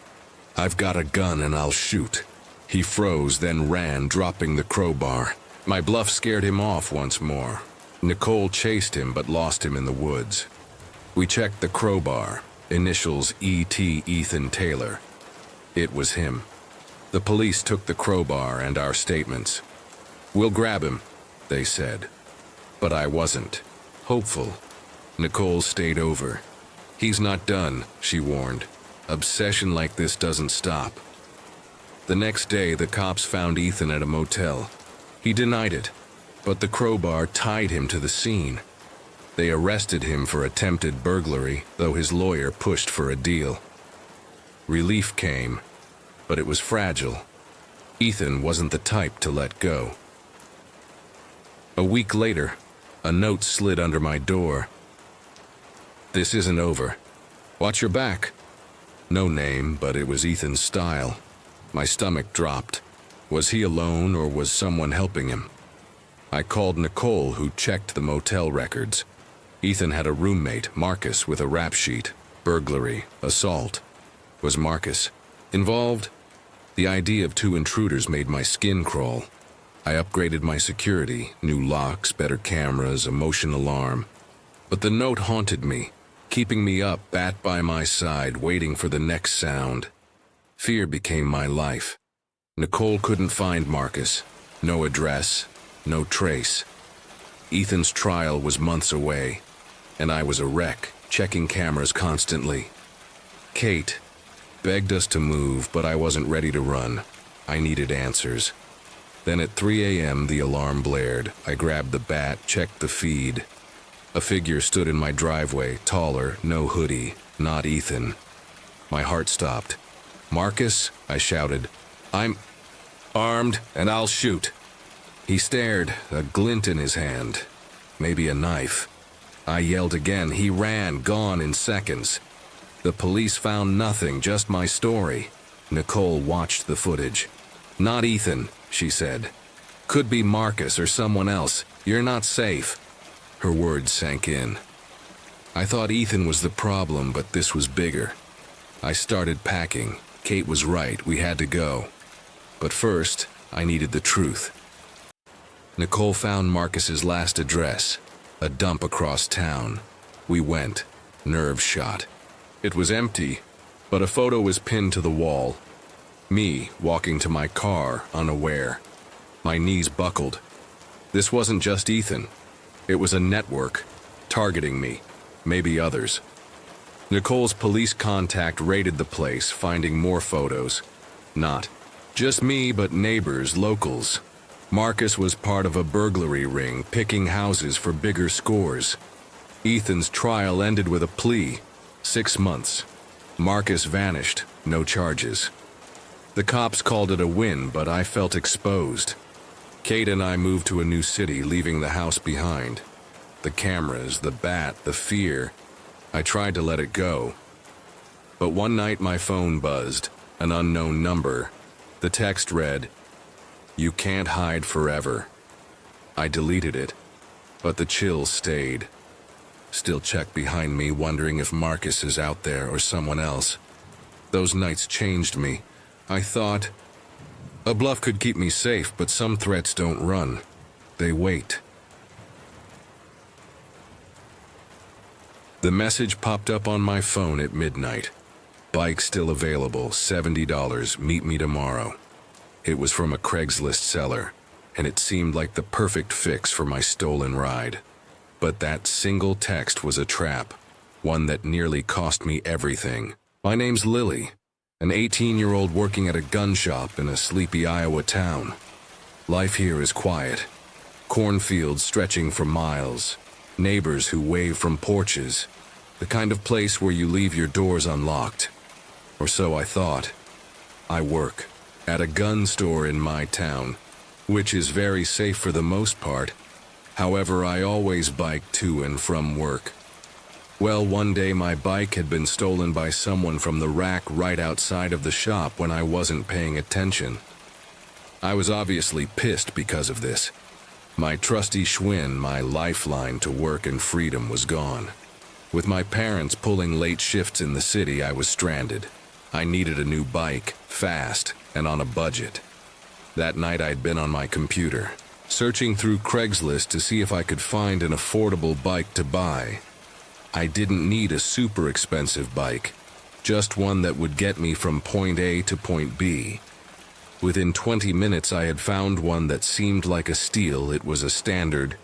Speaker 1: "I've got a gun and I'll shoot." He froze, then ran, dropping the crowbar. My bluff scared him off once more. Nicole chased him but lost him in the woods. We checked the crowbar, initials E.T. Ethan Taylor. It was him. The police took the crowbar and our statements. "We'll grab him," they said. But I wasn't hopeful. Nicole stayed over. "He's not done," she warned. "Obsession like this doesn't stop." The next day, the cops found Ethan at a motel. He denied it, but the crowbar tied him to the scene. They arrested him for attempted burglary, though his lawyer pushed for a deal. Relief came, but it was fragile. Ethan wasn't the type to let go. A week later, a note slid under my door. "This isn't over. Watch your back." No name, but it was Ethan's style. My stomach dropped. Was he alone or was someone helping him? I called Nicole, who checked the motel records. Ethan had a roommate, Marcus, with a rap sheet. Burglary, assault. Was Marcus involved? The idea of two intruders made my skin crawl. I upgraded my security, new locks, better cameras, a motion alarm. But the note haunted me, keeping me up, bat by my side, waiting for the next sound. Fear became my life. Nicole couldn't find Marcus. No address, no trace. Ethan's trial was months away, and I was a wreck, checking cameras constantly. Kate begged us to move, but I wasn't ready to run. I needed answers. Then at 3 a.m. the alarm blared. I grabbed the bat, checked the feed. A figure stood in my driveway, taller, no hoodie, not Ethan. My heart stopped. "Marcus," I shouted. "I'm armed and I'll shoot." He stared, a glint in his hand. Maybe a knife. I yelled again. He ran, gone in seconds. The police found nothing, just my story. Nicole watched the footage. "Not Ethan," she said. "Could be Marcus or someone else. You're not safe." Her words sank in. I thought Ethan was the problem, but this was bigger. I started packing. Kate was right, we had to go. But first, I needed the truth. Nicole found Marcus's last address, a dump across town. We went, nerve shot. It was empty, but a photo was pinned to the wall. Me, walking to my car, unaware. My knees buckled. This wasn't just Ethan. It was a network, targeting me, maybe others. Nicole's police contact raided the place, finding more photos. Not just me, but neighbors, locals. Marcus was part of a burglary ring, picking houses for bigger scores. Ethan's trial ended with a plea, 6 months. Marcus vanished, no charges. The cops called it a win, but I felt exposed. Kate and I moved to a new city, leaving the house behind. The cameras, the bat, the fear. I tried to let it go. But one night my phone buzzed, an unknown number. The text read, "You can't hide forever." I deleted it, but the chills stayed. Still check behind me, wondering if Marcus is out there or someone else. Those nights changed me. I thought, a bluff could keep me safe, but some threats don't run. They wait. The message popped up on my phone at midnight. Bike still available, $70, meet me tomorrow. It was from a Craigslist seller, and it seemed like the perfect fix for my stolen ride. But that single text was a trap, one that nearly cost me everything. My name's Lily, an 18-year-old working at a gun shop in a sleepy Iowa town. Life here is quiet. Cornfields stretching for miles. Neighbors who wave from porches. The kind of place where you leave your doors unlocked. Or so I thought. I work at a gun store in my town, which is very safe for the most part. However, I always bike to and from work. Well, one day my bike had been stolen by someone from the rack right outside of the shop when I wasn't paying attention. I was obviously pissed because of this. My trusty Schwinn, my lifeline to work and freedom, was gone. With my parents pulling late shifts in the city, I was stranded. I needed a new bike, fast, and on a budget. That night I'd been on my computer, searching through Craigslist to see if I could find an affordable bike to buy. I didn't need a super expensive bike, just one that would get me from point A to point B. Within 20 minutes I had found one that seemed like a steal. It was a standard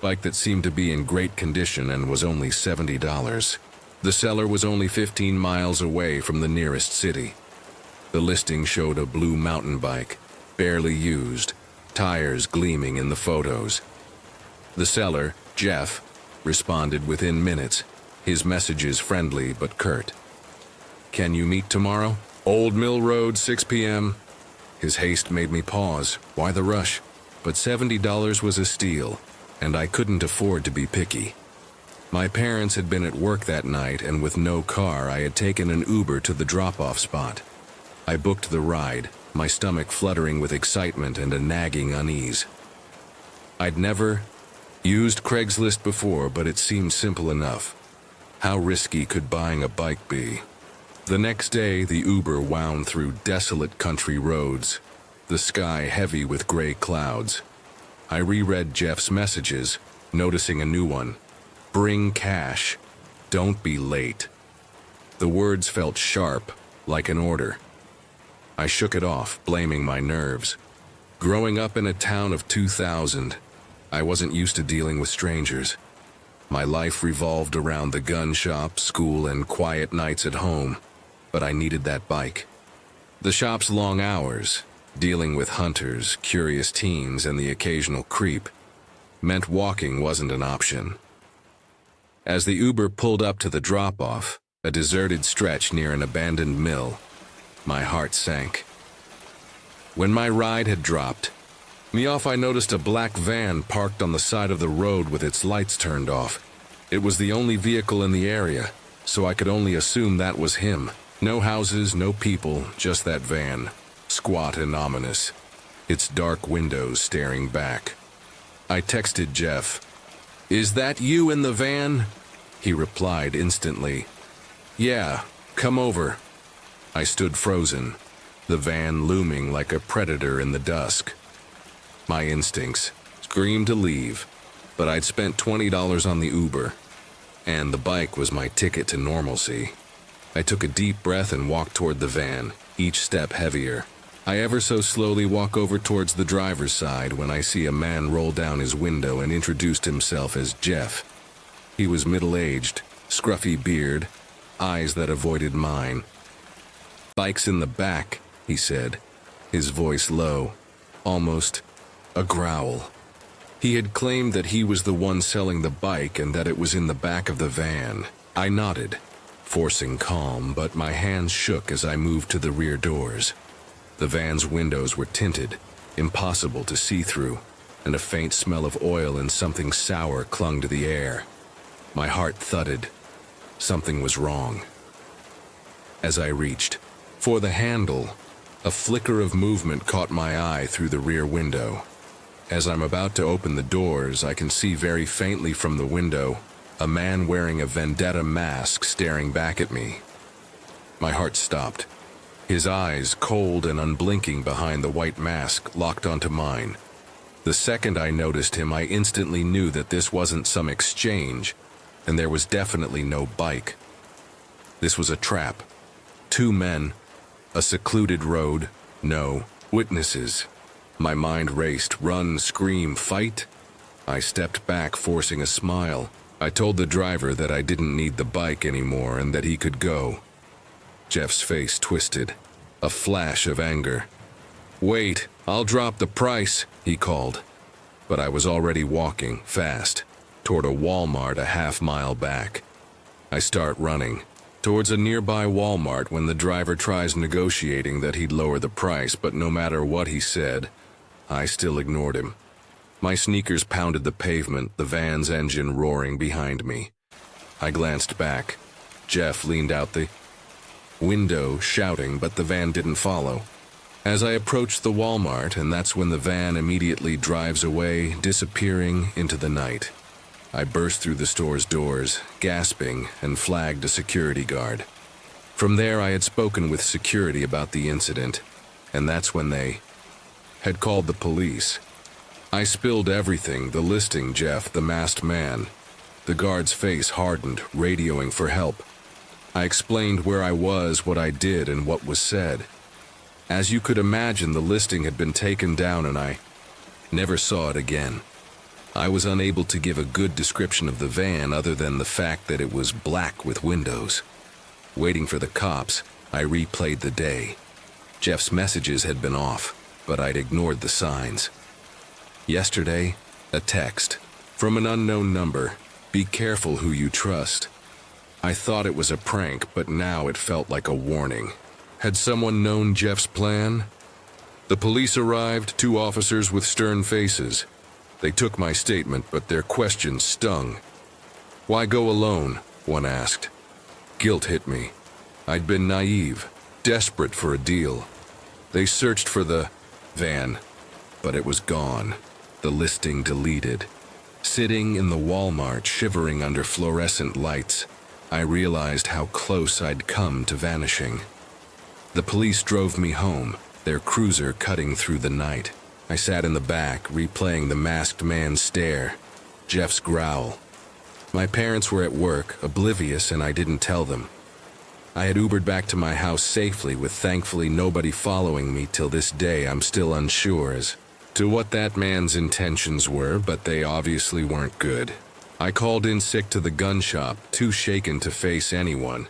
Speaker 1: bike that seemed to be in great condition and was only $70. The seller was only 15 miles away from the nearest city. The listing showed a blue mountain bike, barely used, tires gleaming in the photos. The seller, Jeff, responded within minutes, his messages friendly but curt. "Can you meet tomorrow? Old Mill Road, 6 p.m. His haste made me pause. Why the rush? But $70 was a steal, and I couldn't afford to be picky. My parents had been at work that night, and with no car, I had taken an Uber to the drop-off spot. I booked the ride, my stomach fluttering with excitement and a nagging unease. I'd never used Craigslist before, but it seemed simple enough. How risky could buying a bike be? The next day, the Uber wound through desolate country roads, the sky heavy with gray clouds. I reread Jeff's messages, noticing a new one. "Bring cash. Don't be late." The words felt sharp, like an order. I shook it off, blaming my nerves. Growing up in a town of 2,000, I wasn't used to dealing with strangers. My life revolved around the gun shop, school, and quiet nights at home, but I needed that bike. The shop's long hours, dealing with hunters, curious teens, and the occasional creep, meant walking wasn't an option. As the Uber pulled up to the drop-off, a deserted stretch near an abandoned mill, my heart sank. When my ride had dropped me off, I noticed a black van parked on the side of the road with its lights turned off. It was the only vehicle in the area, so I could only assume that was him. No houses, no people, just that van, squat and ominous, its dark windows staring back. I texted Jeff. "Is that you in the van?" He replied instantly. "Yeah, come over." I stood frozen, the van looming like a predator in the dusk. My instincts screamed to leave, but I'd spent $20 on the Uber, and the bike was my ticket to normalcy. I took a deep breath and walked toward the van, each step heavier. I ever so slowly walk over towards the driver's side when I see a man roll down his window and introduced himself as Jeff. He was middle-aged, scruffy beard, eyes that avoided mine. "Bike's in the back," he said, his voice low, almost a growl. He had claimed that he was the one selling the bike and that it was in the back of the van. I nodded, forcing calm, but my hands shook as I moved to the rear doors. The van's windows were tinted, impossible to see through, and a faint smell of oil and something sour clung to the air. My heart thudded. Something was wrong. As I reached for the handle, a flicker of movement caught my eye through the rear window. As I'm about to open the doors, I can see very faintly from the window a man wearing a vendetta mask staring back at me. My heart stopped. His eyes, cold and unblinking behind the white mask, locked onto mine. The second I noticed him, I instantly knew that this wasn't some exchange, and there was definitely no bike. This was a trap. Two men, a secluded road, no witnesses. My mind raced. Run, scream, fight? I stepped back, forcing a smile. I told the driver that I didn't need the bike anymore and that he could go. Jeff's face twisted, a flash of anger. "Wait, I'll drop the price," he called. But I was already walking, fast, toward a Walmart a half-mile back. I start running towards a nearby Walmart when the driver tries negotiating that he'd lower the price, but no matter what he said, I still ignored him. My sneakers pounded the pavement, the van's engine roaring behind me. I glanced back. Jeff leaned out the window, shouting, but the van didn't follow. As I approached the Walmart, and that's when the van immediately drives away, disappearing into the night. I burst through the store's doors, gasping, and flagged a security guard. From there, I had spoken with security about the incident, and that's when they had called the police. I spilled everything, the listing, Jeff, the masked man. The guard's face hardened, radioing for help. I explained where I was, what I did, and what was said. As you could imagine, the listing had been taken down and I never saw it again. I was unable to give a good description of the van other than the fact that it was black with windows. Waiting for the cops, I replayed the day. Jeff's messages had been off, but I'd ignored the signs. Yesterday, a text from an unknown number. Be careful who you trust. I thought it was a prank, but now it felt like a warning. Had someone known Jeff's plan? The police arrived, 2 officers with stern faces. They took my statement, but their questions stung. Why go alone? One asked. Guilt hit me. I'd been naive, desperate for a deal. They searched for the van, but it was gone. The listing deleted. Sitting in the Walmart, shivering under fluorescent lights, I realized how close I'd come to vanishing. The police drove me home, their cruiser cutting through the night. I sat in the back, replaying the masked man's stare, Jeff's growl. My parents were at work, oblivious, and I didn't tell them. I had Ubered back to my house safely, with thankfully nobody following me. Till this day, I'm still unsure as to what that man's intentions were, but they obviously weren't good. I called in sick to the gun shop, too shaken to face anyone.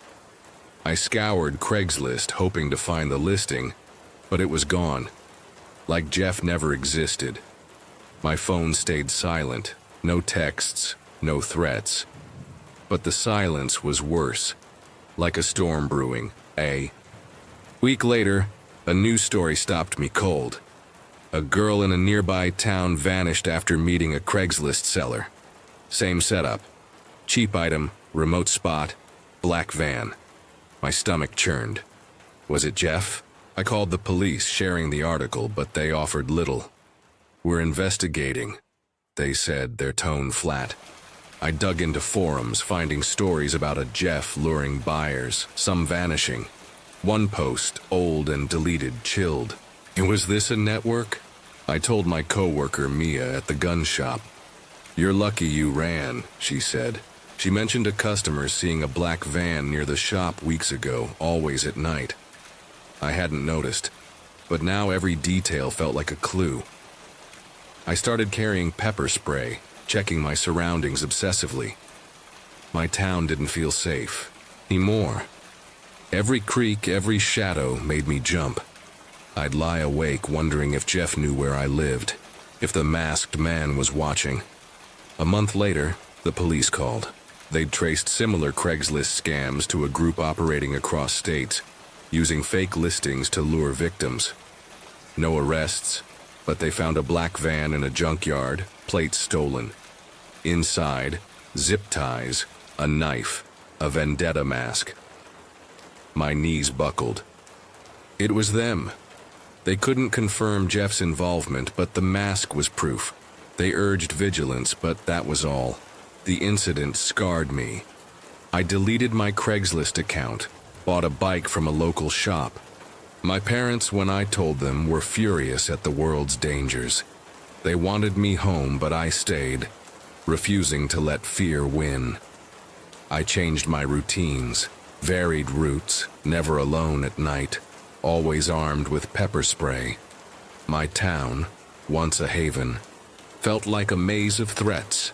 Speaker 1: I scoured Craigslist, hoping to find the listing, but it was gone. Like Jeff never existed. My phone stayed silent, no texts, no threats. But the silence was worse, like a storm brewing. A week later, a news story stopped me cold. A girl in a nearby town vanished after meeting a Craigslist seller. Same setup. Cheap item, remote spot, black van. My stomach churned. Was it Jeff? I called the police, sharing the article, but they offered little. We're investigating, they said, their tone flat. I dug into forums, finding stories about a Jeff luring buyers, some vanishing. One post, old and deleted, chilled. Was this a network? I told my coworker Mia at the gun shop. You're lucky you ran, she said. She mentioned a customer seeing a black van near the shop weeks ago, always at night. I hadn't noticed, but now every detail felt like a clue. I started carrying pepper spray, checking my surroundings obsessively. My town didn't feel safe anymore. Every creak, every shadow made me jump. I'd lie awake wondering if Jeff knew where I lived, if the masked man was watching. A month later, the police called. They'd traced similar Craigslist scams to a group operating across states, using fake listings to lure victims. No arrests, but they found a black van in a junkyard, plates stolen. Inside, zip ties, a knife, a vendetta mask. My knees buckled. It was them. They couldn't confirm Jeff's involvement, but the mask was proof. They urged vigilance, but that was all. The incident scarred me. I deleted my Craigslist account, bought a bike from a local shop. My parents, when I told them, were furious at the world's dangers. They wanted me home, but I stayed, refusing to let fear win. I changed my routines, varied routes, never alone at night, always armed with pepper spray. My town, once a haven, felt like a maze of threats.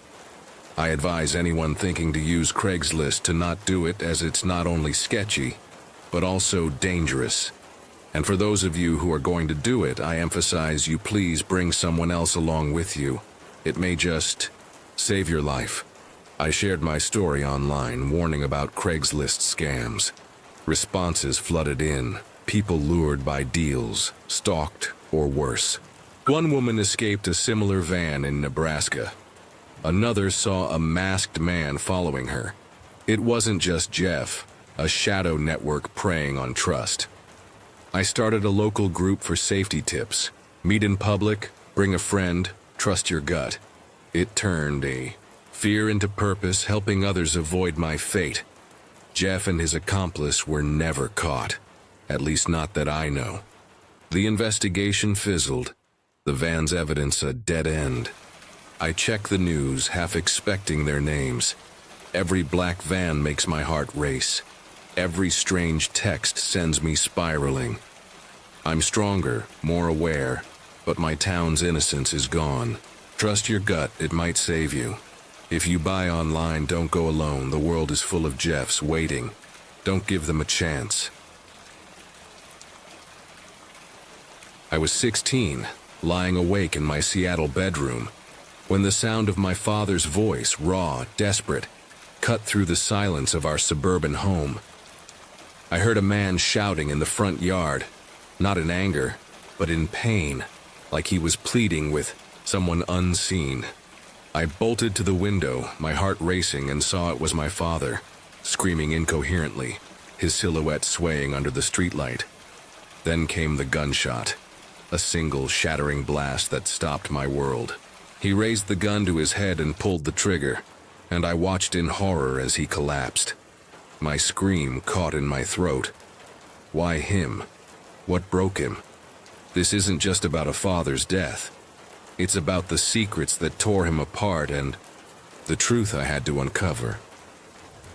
Speaker 1: I advise anyone thinking to use Craigslist to not do it, as it's not only sketchy, but also dangerous. And for those of you who are going to do it, I emphasize you please bring someone else along with you. It may just save your life. I shared my story online, warning about Craigslist scams. Responses flooded in, people lured by deals, stalked, or worse. One woman escaped a similar van in Nebraska. Another saw a masked man following her. It wasn't just Jeff, a shadow network preying on trust. I started a local group for safety tips. Meet in public, bring a friend, trust your gut. It turned a fear into purpose, helping others avoid my fate. Jeff and his accomplice were never caught, at least not that I know. The investigation fizzled. The van's evidence a dead end. I check the news, half expecting their names. Every black van makes my heart race. Every strange text sends me spiraling. I'm stronger, more aware, but my town's innocence is gone. Trust your gut, it might save you. If you buy online, don't go alone. The world is full of Jeffs waiting. Don't give them a chance. I was 16, lying awake in my Seattle bedroom, when the sound of my father's voice, raw, desperate, cut through the silence of our suburban home. I heard a man shouting in the front yard, not in anger, but in pain, like he was pleading with someone unseen. I bolted to the window, my heart racing, and saw it was my father, screaming incoherently, his silhouette swaying under the streetlight. Then came the gunshot, a single shattering blast that stopped my world. He raised the gun to his head and pulled the trigger, and I watched in horror as he collapsed. My scream caught in my throat. Why him? What broke him? This isn't just about a father's death. It's about the secrets that tore him apart and the truth I had to uncover.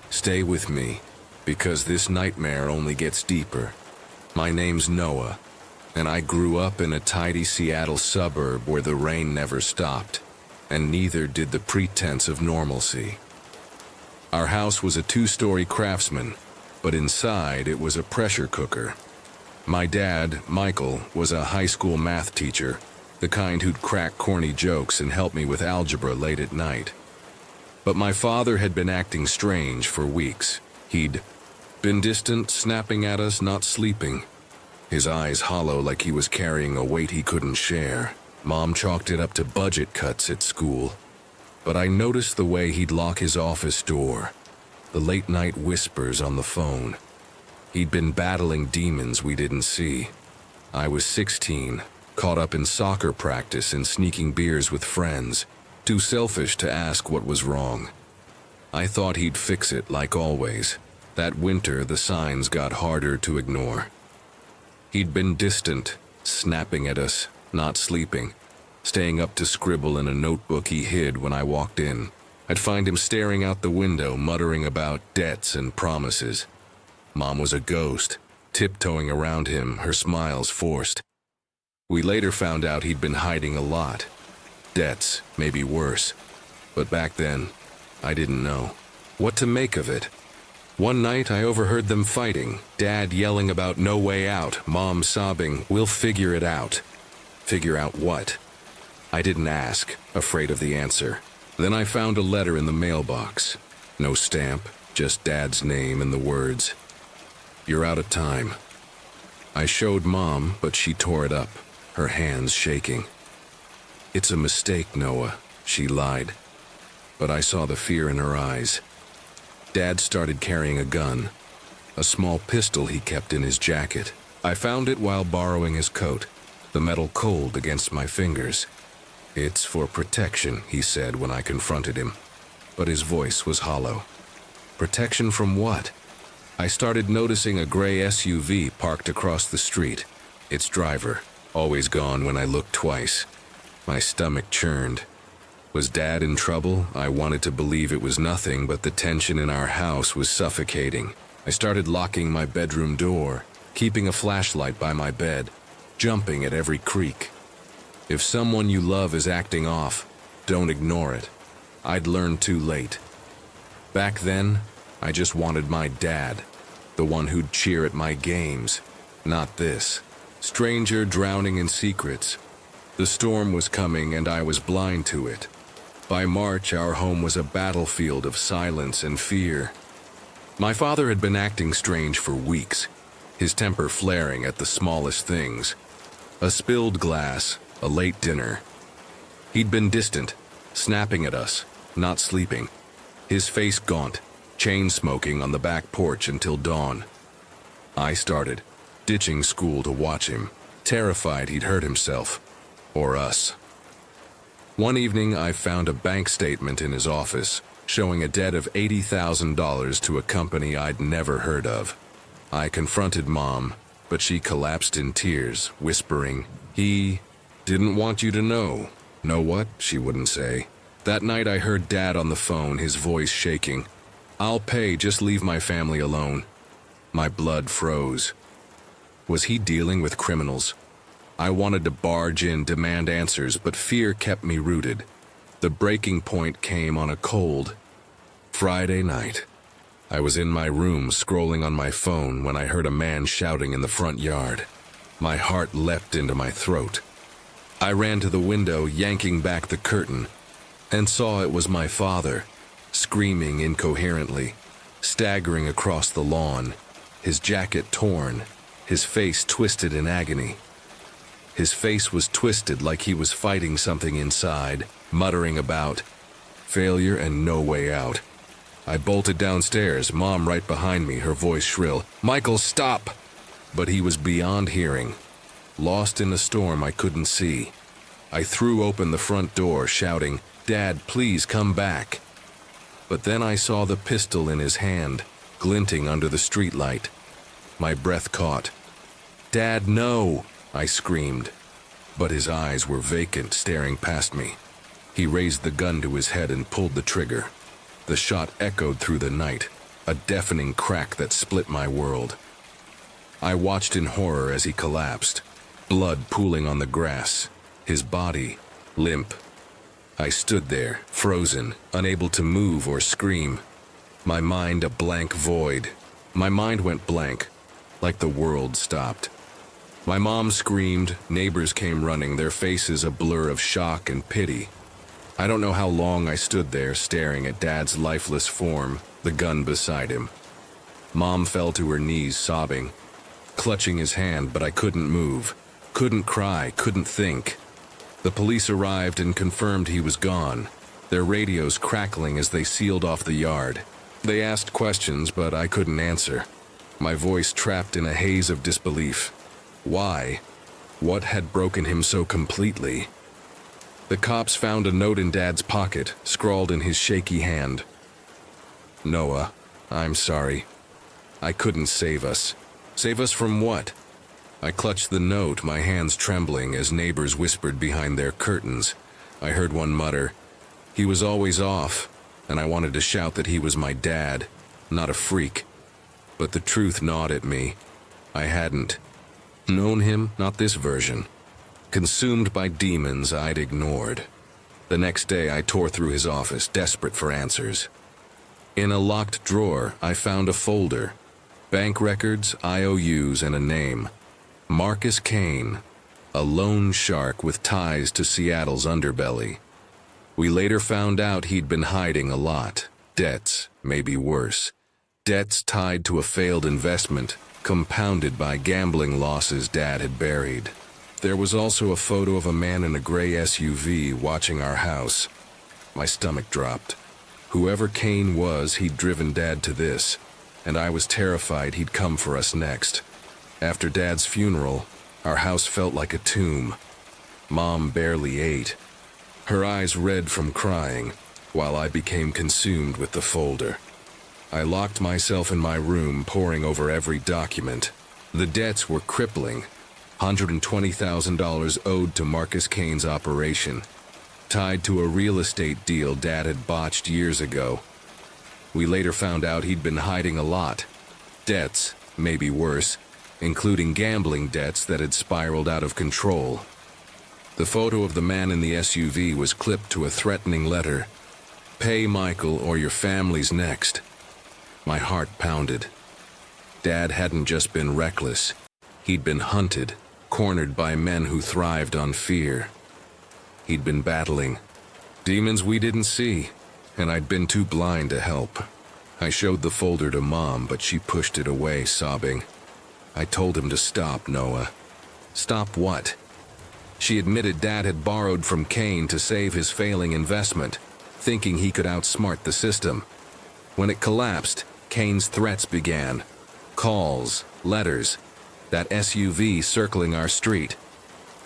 Speaker 1: Stay with me, because this nightmare only gets deeper. My name's Noah, and I grew up in a tidy Seattle suburb where the rain never stopped, and neither did the pretense of normalcy. Our house was a 2-story craftsman, but inside it was a pressure cooker. My dad, Michael, was a high school math teacher, the kind who'd crack corny jokes and help me with algebra late at night. But my father had been acting strange for weeks. He'd been distant, snapping at us, not sleeping. His eyes hollow like he was carrying a weight he couldn't share. Mom chalked it up to budget cuts at school. But I noticed the way he'd lock his office door, the late-night whispers on the phone. He'd been battling demons we didn't see. I was 16, caught up in soccer practice and sneaking beers with friends, too selfish to ask what was wrong. I thought he'd fix it like always. That winter, the signs got harder to ignore. He'd been distant, snapping at us, not sleeping, staying up to scribble in a notebook he hid when I walked in. I'd find him staring out the window, muttering about debts and promises. Mom was a ghost, tiptoeing around him, her smiles forced. We later found out he'd been hiding a lot. Debts, maybe worse. But back then, I didn't know what to make of it. One night I overheard them fighting, Dad yelling about no way out, Mom sobbing, "We'll figure it out." Figure out what? I didn't ask, afraid of the answer. Then I found a letter in the mailbox. No stamp, just Dad's name and the words, "You're out of time." I showed Mom, but she tore it up, her hands shaking. "It's a mistake, Noah," she lied. But I saw the fear in her eyes. Dad started carrying a gun, a small pistol he kept in his jacket. I found it while borrowing his coat, the metal cold against my fingers. "It's for protection," he said when I confronted him. But his voice was hollow. Protection from what? I started noticing a gray SUV parked across the street. Its driver, always gone when I looked twice. My stomach churned. Was Dad in trouble? I wanted to believe it was nothing, but the tension in our house was suffocating. I started locking my bedroom door, keeping a flashlight by my bed, jumping at every creak. If someone you love is acting off, don't ignore it. I'd learned too late. Back then, I just wanted my dad, the one who'd cheer at my games, not this. Stranger drowning in secrets. The storm was coming and I was blind to it. By March, our home was a battlefield of silence and fear. My father had been acting strange for weeks, his temper flaring at the smallest things. A spilled glass, a late dinner. He'd been distant, snapping at us, not sleeping. His face gaunt, chain smoking on the back porch until dawn. I started, ditching school to watch him, terrified he'd hurt himself, or us. One evening, I found a bank statement in his office, showing a debt of $80,000 to a company I'd never heard of. I confronted Mom, but she collapsed in tears, whispering, Didn't want you to know. Know what? She wouldn't say. That night I heard Dad on the phone, his voice shaking. I'll pay, just leave my family alone. My blood froze. Was he dealing with criminals? I wanted to barge in, demand answers, but fear kept me rooted. The breaking point came on a cold Friday night. I was in my room scrolling on my phone when I heard a man shouting in the front yard. My heart leapt into my throat. I ran to the window, yanking back the curtain, and saw it was my father, screaming incoherently, staggering across the lawn, his jacket torn, his face twisted in agony. His face was twisted like he was fighting something inside, muttering about failure and no way out. I bolted downstairs, Mom right behind me, her voice shrill. Michael, stop! But he was beyond hearing. Lost in a storm I couldn't see. I threw open the front door, shouting, Dad, please come back. But then I saw the pistol in his hand, glinting under the streetlight. My breath caught. Dad, no! I screamed. But his eyes were vacant, staring past me. He raised the gun to his head and pulled the trigger. The shot echoed through the night, a deafening crack that split my world. I watched in horror as he collapsed, blood pooling on the grass, his body limp. I stood there, frozen, unable to move or scream. My mind a blank void. My mind went blank, like the world stopped. My mom screamed, neighbors came running, their faces a blur of shock and pity. I don't know how long I stood there staring at Dad's lifeless form, the gun beside him. Mom fell to her knees sobbing, clutching his hand, but I couldn't move, couldn't cry, couldn't think. The police arrived and confirmed he was gone, their radios crackling as they sealed off the yard. They asked questions, but I couldn't answer, my voice trapped in a haze of disbelief. Why? What had broken him so completely? The cops found a note in Dad's pocket, scrawled in his shaky hand. Noah, I'm sorry. I couldn't save us. Save us from what? I clutched the note, my hands trembling as neighbors whispered behind their curtains. I heard one mutter, he was always off, and I wanted to shout that he was my dad, not a freak. But the truth gnawed at me. I hadn't known him, not this version. Consumed by demons I'd ignored. The next day I tore through his office, desperate for answers. In a locked drawer, I found a folder. Bank records, IOUs, and a name. Marcus Kane, a loan shark with ties to Seattle's underbelly. We later found out he'd been hiding a lot. Debts, maybe worse. Debts tied to a failed investment, compounded by gambling losses Dad had buried. There was also a photo of a man in a gray SUV watching our house. My stomach dropped. Whoever Kane was, he'd driven Dad to this, and I was terrified he'd come for us next. After Dad's funeral, our house felt like a tomb. Mom barely ate, her eyes red from crying, while I became consumed with the folder. I locked myself in my room, poring over every document. The debts were crippling. $120,000 owed to Marcus Kane's operation, tied to a real estate deal Dad had botched years ago. We later found out he'd been hiding a lot. Debts, maybe worse, including gambling debts that had spiraled out of control. The photo of the man in the SUV was clipped to a threatening letter. Pay Michael or your family's next. My heart pounded. Dad hadn't just been reckless. He'd been hunted, cornered by men who thrived on fear. He'd been battling demons we didn't see, and I'd been too blind to help. I showed the folder to Mom, but she pushed it away, sobbing. I told him to stop, Noah. Stop what? She admitted Dad had borrowed from Kane to save his failing investment, thinking he could outsmart the system. When it collapsed, Kane's threats began. Calls, letters, that SUV circling our street.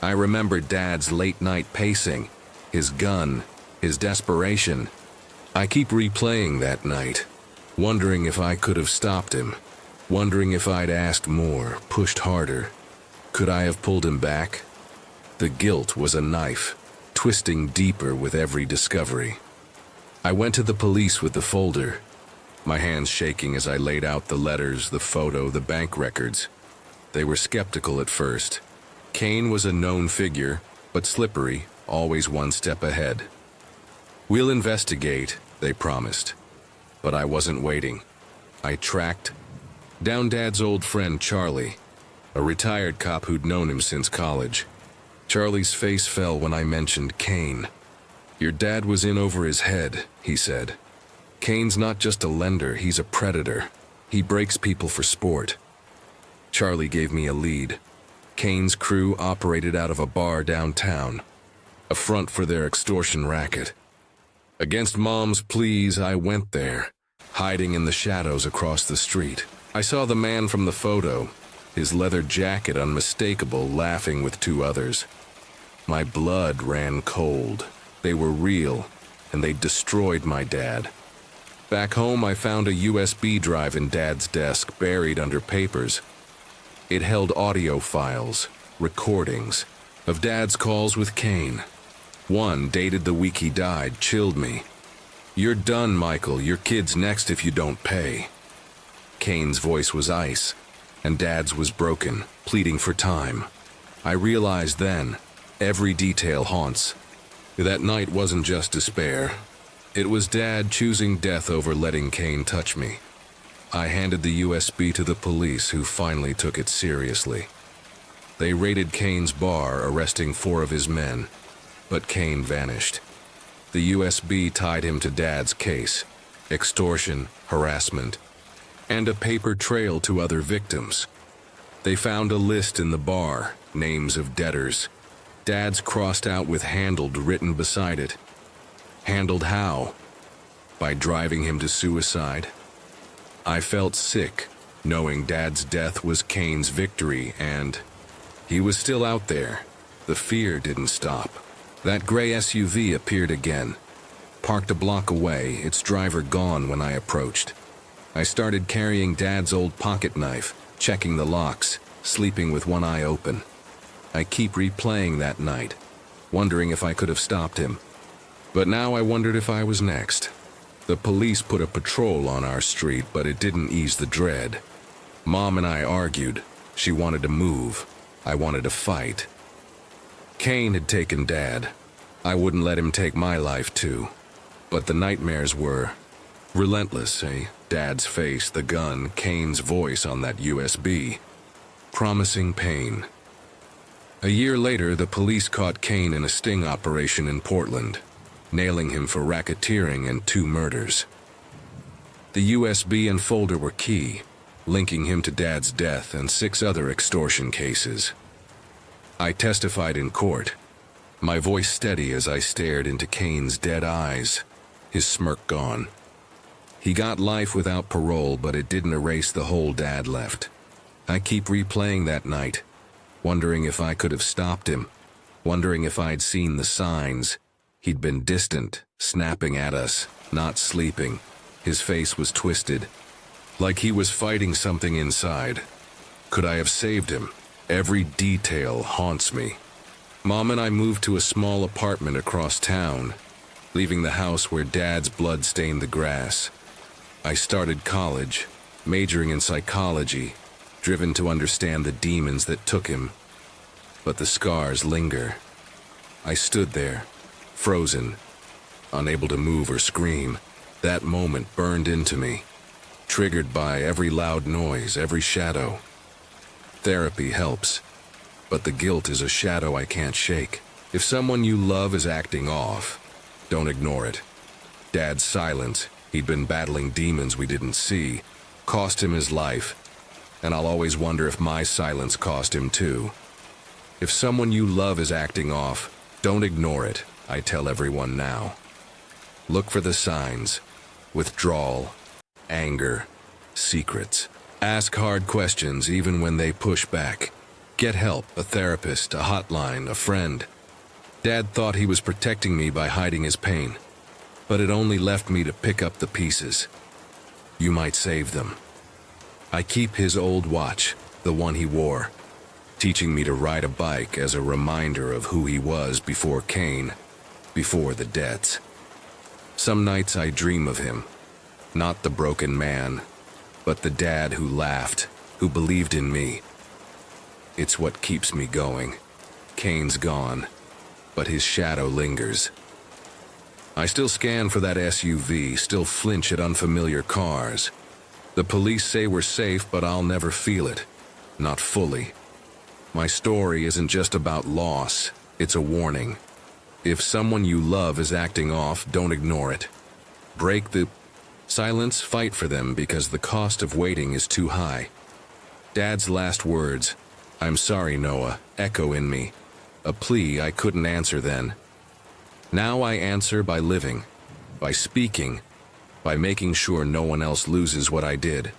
Speaker 1: I remembered Dad's late-night pacing, his gun, his desperation. I keep replaying that night, wondering if I could have stopped him, wondering if I'd asked more, pushed harder. Could I have pulled him back? The guilt was a knife, twisting deeper with every discovery. I went to the police with the folder, my hands shaking as I laid out the letters, the photo, the bank records. They were skeptical at first. Kane was a known figure, but slippery, always one step ahead. "We'll investigate," they promised. But I wasn't waiting. I tracked down Dad's old friend Charlie, a retired cop who'd known him since college. Charlie's face fell when I mentioned Kane. "Your dad was in over his head," he said. "Kane's not just a lender, he's a predator. He breaks people for sport." Charlie gave me a lead. Kane's crew operated out of a bar downtown, a front for their extortion racket. Against Mom's pleas, I went there, hiding in the shadows across the street. I saw the man from the photo, his leather jacket unmistakable, laughing with two others. My blood ran cold. They were real, and they'd destroyed my dad. Back home, I found a USB drive in Dad's desk, buried under papers. It held audio files, recordings, of Dad's calls with Kane. One, dated the week he died, chilled me. "You're done, Michael. Your kid's next if you don't pay." Kane's voice was ice, and Dad's was broken, pleading for time. I realized then, every detail haunts. That night wasn't just despair. It was Dad choosing death over letting Kane touch me. I handed the USB to the police, who finally took it seriously. They raided Kane's bar, arresting 4 of his men, but Kane vanished. The USB tied him to Dad's case, extortion, harassment, and a paper trail to other victims. They found a list in the bar, names of debtors. Dad's crossed out with "handled" written beside it. Handled how? By driving him to suicide? I felt sick, knowing Dad's death was Kane's victory, and he was still out there. The fear didn't stop. That gray SUV appeared again, parked a block away, its driver gone when I approached. I started carrying Dad's old pocket knife, checking the locks, sleeping with one eye open. I keep replaying that night, wondering if I could have stopped him. But now I wondered if I was next. The police put a patrol on our street, but it didn't ease the dread. Mom and I argued. She wanted to move. I wanted to fight. Kane had taken Dad. I wouldn't let him take my life too. But the nightmares were relentless, eh? Dad's face, the gun, Kane's voice on that USB. Promising pain. A year later, the police caught Kane in a sting operation in Portland, nailing him for racketeering and 2 murders. The USB and folder were key, linking him to Dad's death and 6 other extortion cases. I testified in court, my voice steady as I stared into Kane's dead eyes, his smirk gone. He got life without parole, but it didn't erase the hole Dad left. I keep replaying that night, wondering if I could have stopped him, wondering if I'd seen the signs. He'd been distant, snapping at us, not sleeping. His face was twisted, like he was fighting something inside. Could I have saved him? Every detail haunts me. Mom and I moved to a small apartment across town, leaving the house where Dad's blood stained the grass. I started college, majoring in psychology, driven to understand the demons that took him. But the scars linger. I stood there, frozen, unable to move or scream. That moment burned into me, triggered by every loud noise, every shadow. Therapy helps, but the guilt is a shadow I can't shake. If someone you love is acting off, don't ignore it. Dad's silence, he'd been battling demons we didn't see, cost him his life, and I'll always wonder if my silence cost him too. If someone you love is acting off, don't ignore it, I tell everyone now. Look for the signs: withdrawal, anger, secrets. Ask hard questions even when they push back. Get help, a therapist, a hotline, a friend. Dad thought he was protecting me by hiding his pain, but it only left me to pick up the pieces. You might save them. I keep his old watch, the one he wore. teaching me to ride a bike as a reminder of who he was before Cain, before the debts. Some nights I dream of him, not the broken man, but the dad who laughed, who believed in me. It's what keeps me going. Cain's gone, but his shadow lingers. I still scan for that SUV, still flinch at unfamiliar cars. The police say we're safe, but I'll never feel it. Not fully. My story isn't just about loss, it's a warning. If someone you love is acting off, don't ignore it. Break the silence, fight for them because the cost of waiting is too high. Dad's last words, "I'm sorry, Noah," echo in me. A plea I couldn't answer then. Now I answer by living, by speaking, by making sure no one else loses what I did.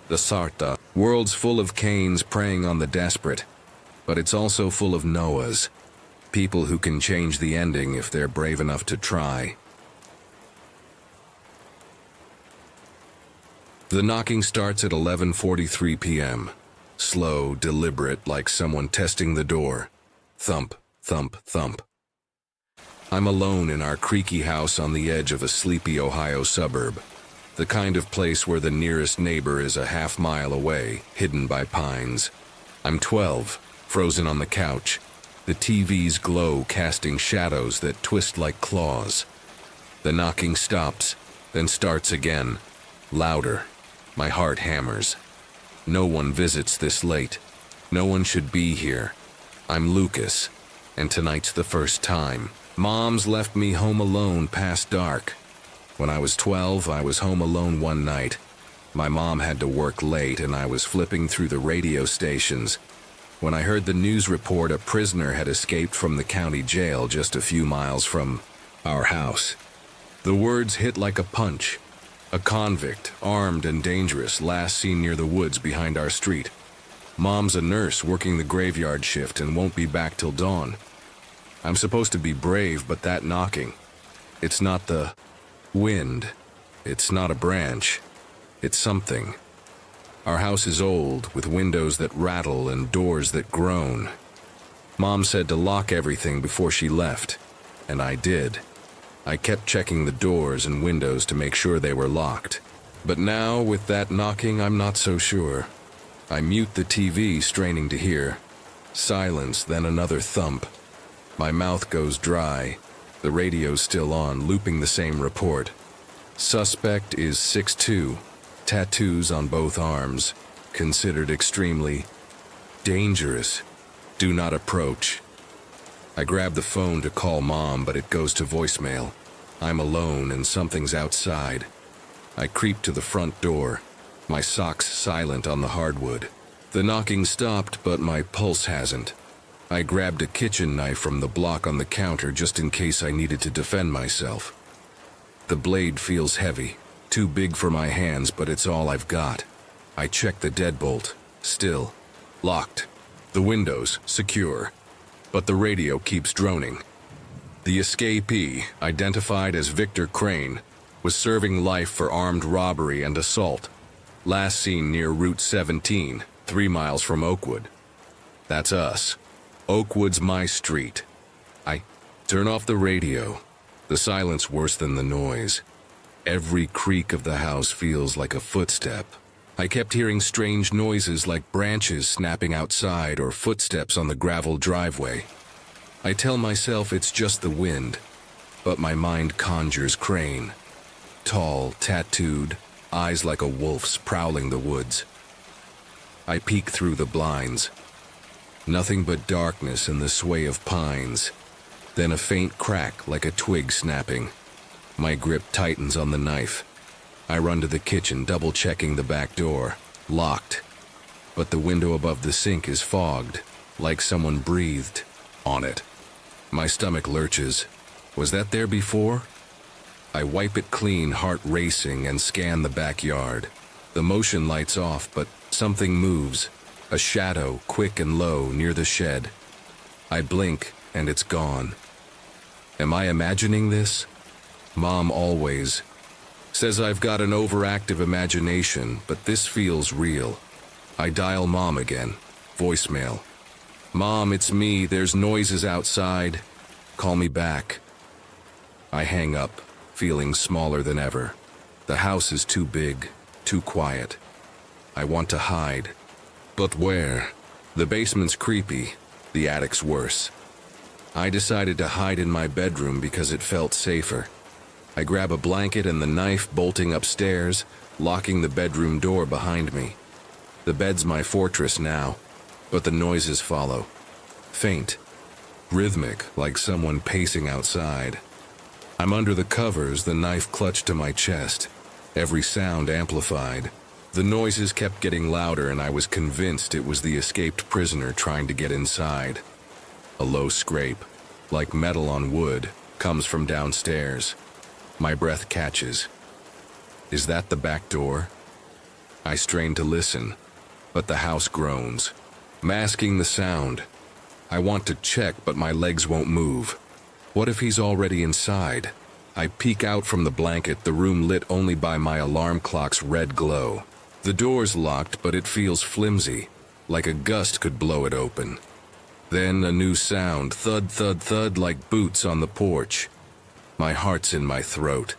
Speaker 1: The Sarta world's full of Cains preying on the desperate, but it's also full of Noahs, people who can change the ending if they're brave enough to try. The knocking starts at 11:43 p.m. Slow, deliberate, like someone testing the door. Thump, thump, thump. I'm alone in our creaky house on the edge of a sleepy Ohio suburb, the kind of place where the nearest neighbor is a half-mile away, hidden by pines. I'm 12, frozen on the couch, the TV's glow casting shadows that twist like claws. The knocking stops, then starts again, louder. My heart hammers. No one visits this late. No one should be here. I'm Lucas, and tonight's the first time. Mom's left me home alone past dark. When I was 12, I was home alone one night. My mom had to work late and I was flipping through the radio stations when I heard the news report a prisoner had escaped from the county jail just a few miles from our house. The words hit like a punch. A convict, armed and dangerous, last seen near the woods behind our street. Mom's a nurse working the graveyard shift and won't be back till dawn. I'm supposed to be brave, but that knocking, it's not the wind, it's not a branch, it's something. Our house is old, with windows that rattle and doors that groan. Mom said to lock everything before she left, and I did. I kept checking the doors and windows to make sure they were locked. But now, with that knocking, I'm not so sure. I mute the TV, straining to hear. Silence, then another thump. My mouth goes dry. The radio's still on, looping the same report. Suspect is 6'2", tattoos on both arms, considered extremely dangerous. Do not approach. I grab the phone to call Mom, but it goes to voicemail. I'm alone and something's outside. I creep to the front door, my socks silent on the hardwood. The knocking stopped, but my pulse hasn't. I grabbed a kitchen knife from the block on the counter just in case I needed to defend myself. The blade feels heavy, too big for my hands, but it's all I've got. I check the deadbolt, still locked. The windows secure, but the radio keeps droning. The escapee, identified as Victor Crane, was serving life for armed robbery and assault. Last seen near Route 17, 3 miles from Oakwood. That's us. Oakwood's my street. I turn off the radio. The silence worse than the noise. Every creak of the house feels like a footstep. I kept hearing strange noises like branches snapping outside or footsteps on the gravel driveway. I tell myself it's just the wind, but my mind conjures Crane. Tall, tattooed, eyes like a wolf's prowling the woods. I peek through the blinds. Nothing but darkness and the sway of pines. Then a faint crack like a twig snapping. My grip tightens on the knife. I run to the kitchen, double-checking the back door. Locked. But the window above the sink is fogged, like someone breathed on it. My stomach lurches. Was that there before? I wipe it clean, heart racing, and scan the backyard. The motion lights off, but something moves. A shadow, quick and low, near the shed. I blink, and it's gone. Am I imagining this? Mom always says I've got an overactive imagination, but this feels real. I dial Mom again. Voicemail. Mom, it's me. There's noises outside. Call me back. I hang up, feeling smaller than ever. The house is too big, too quiet. I want to hide. But where? The basement's creepy, the attic's worse. I decided to hide in my bedroom because it felt safer. I grab a blanket and the knife, bolting upstairs, locking the bedroom door behind me. The bed's my fortress now, but the noises follow. Faint, rhythmic, like someone pacing outside. I'm under the covers, the knife clutched to my chest, every sound amplified. The noises kept getting louder and I was convinced it was the escaped prisoner trying to get inside. A low scrape, like metal on wood, comes from downstairs. My breath catches. Is that the back door? I strain to listen, but the house groans, masking the sound. I want to check, but my legs won't move. What if he's already inside? I peek out from the blanket, the room lit only by my alarm clock's red glow. The door's locked, but it feels flimsy, like a gust could blow it open. Then a new sound, thud, thud, thud, like boots on the porch. My heart's in my throat.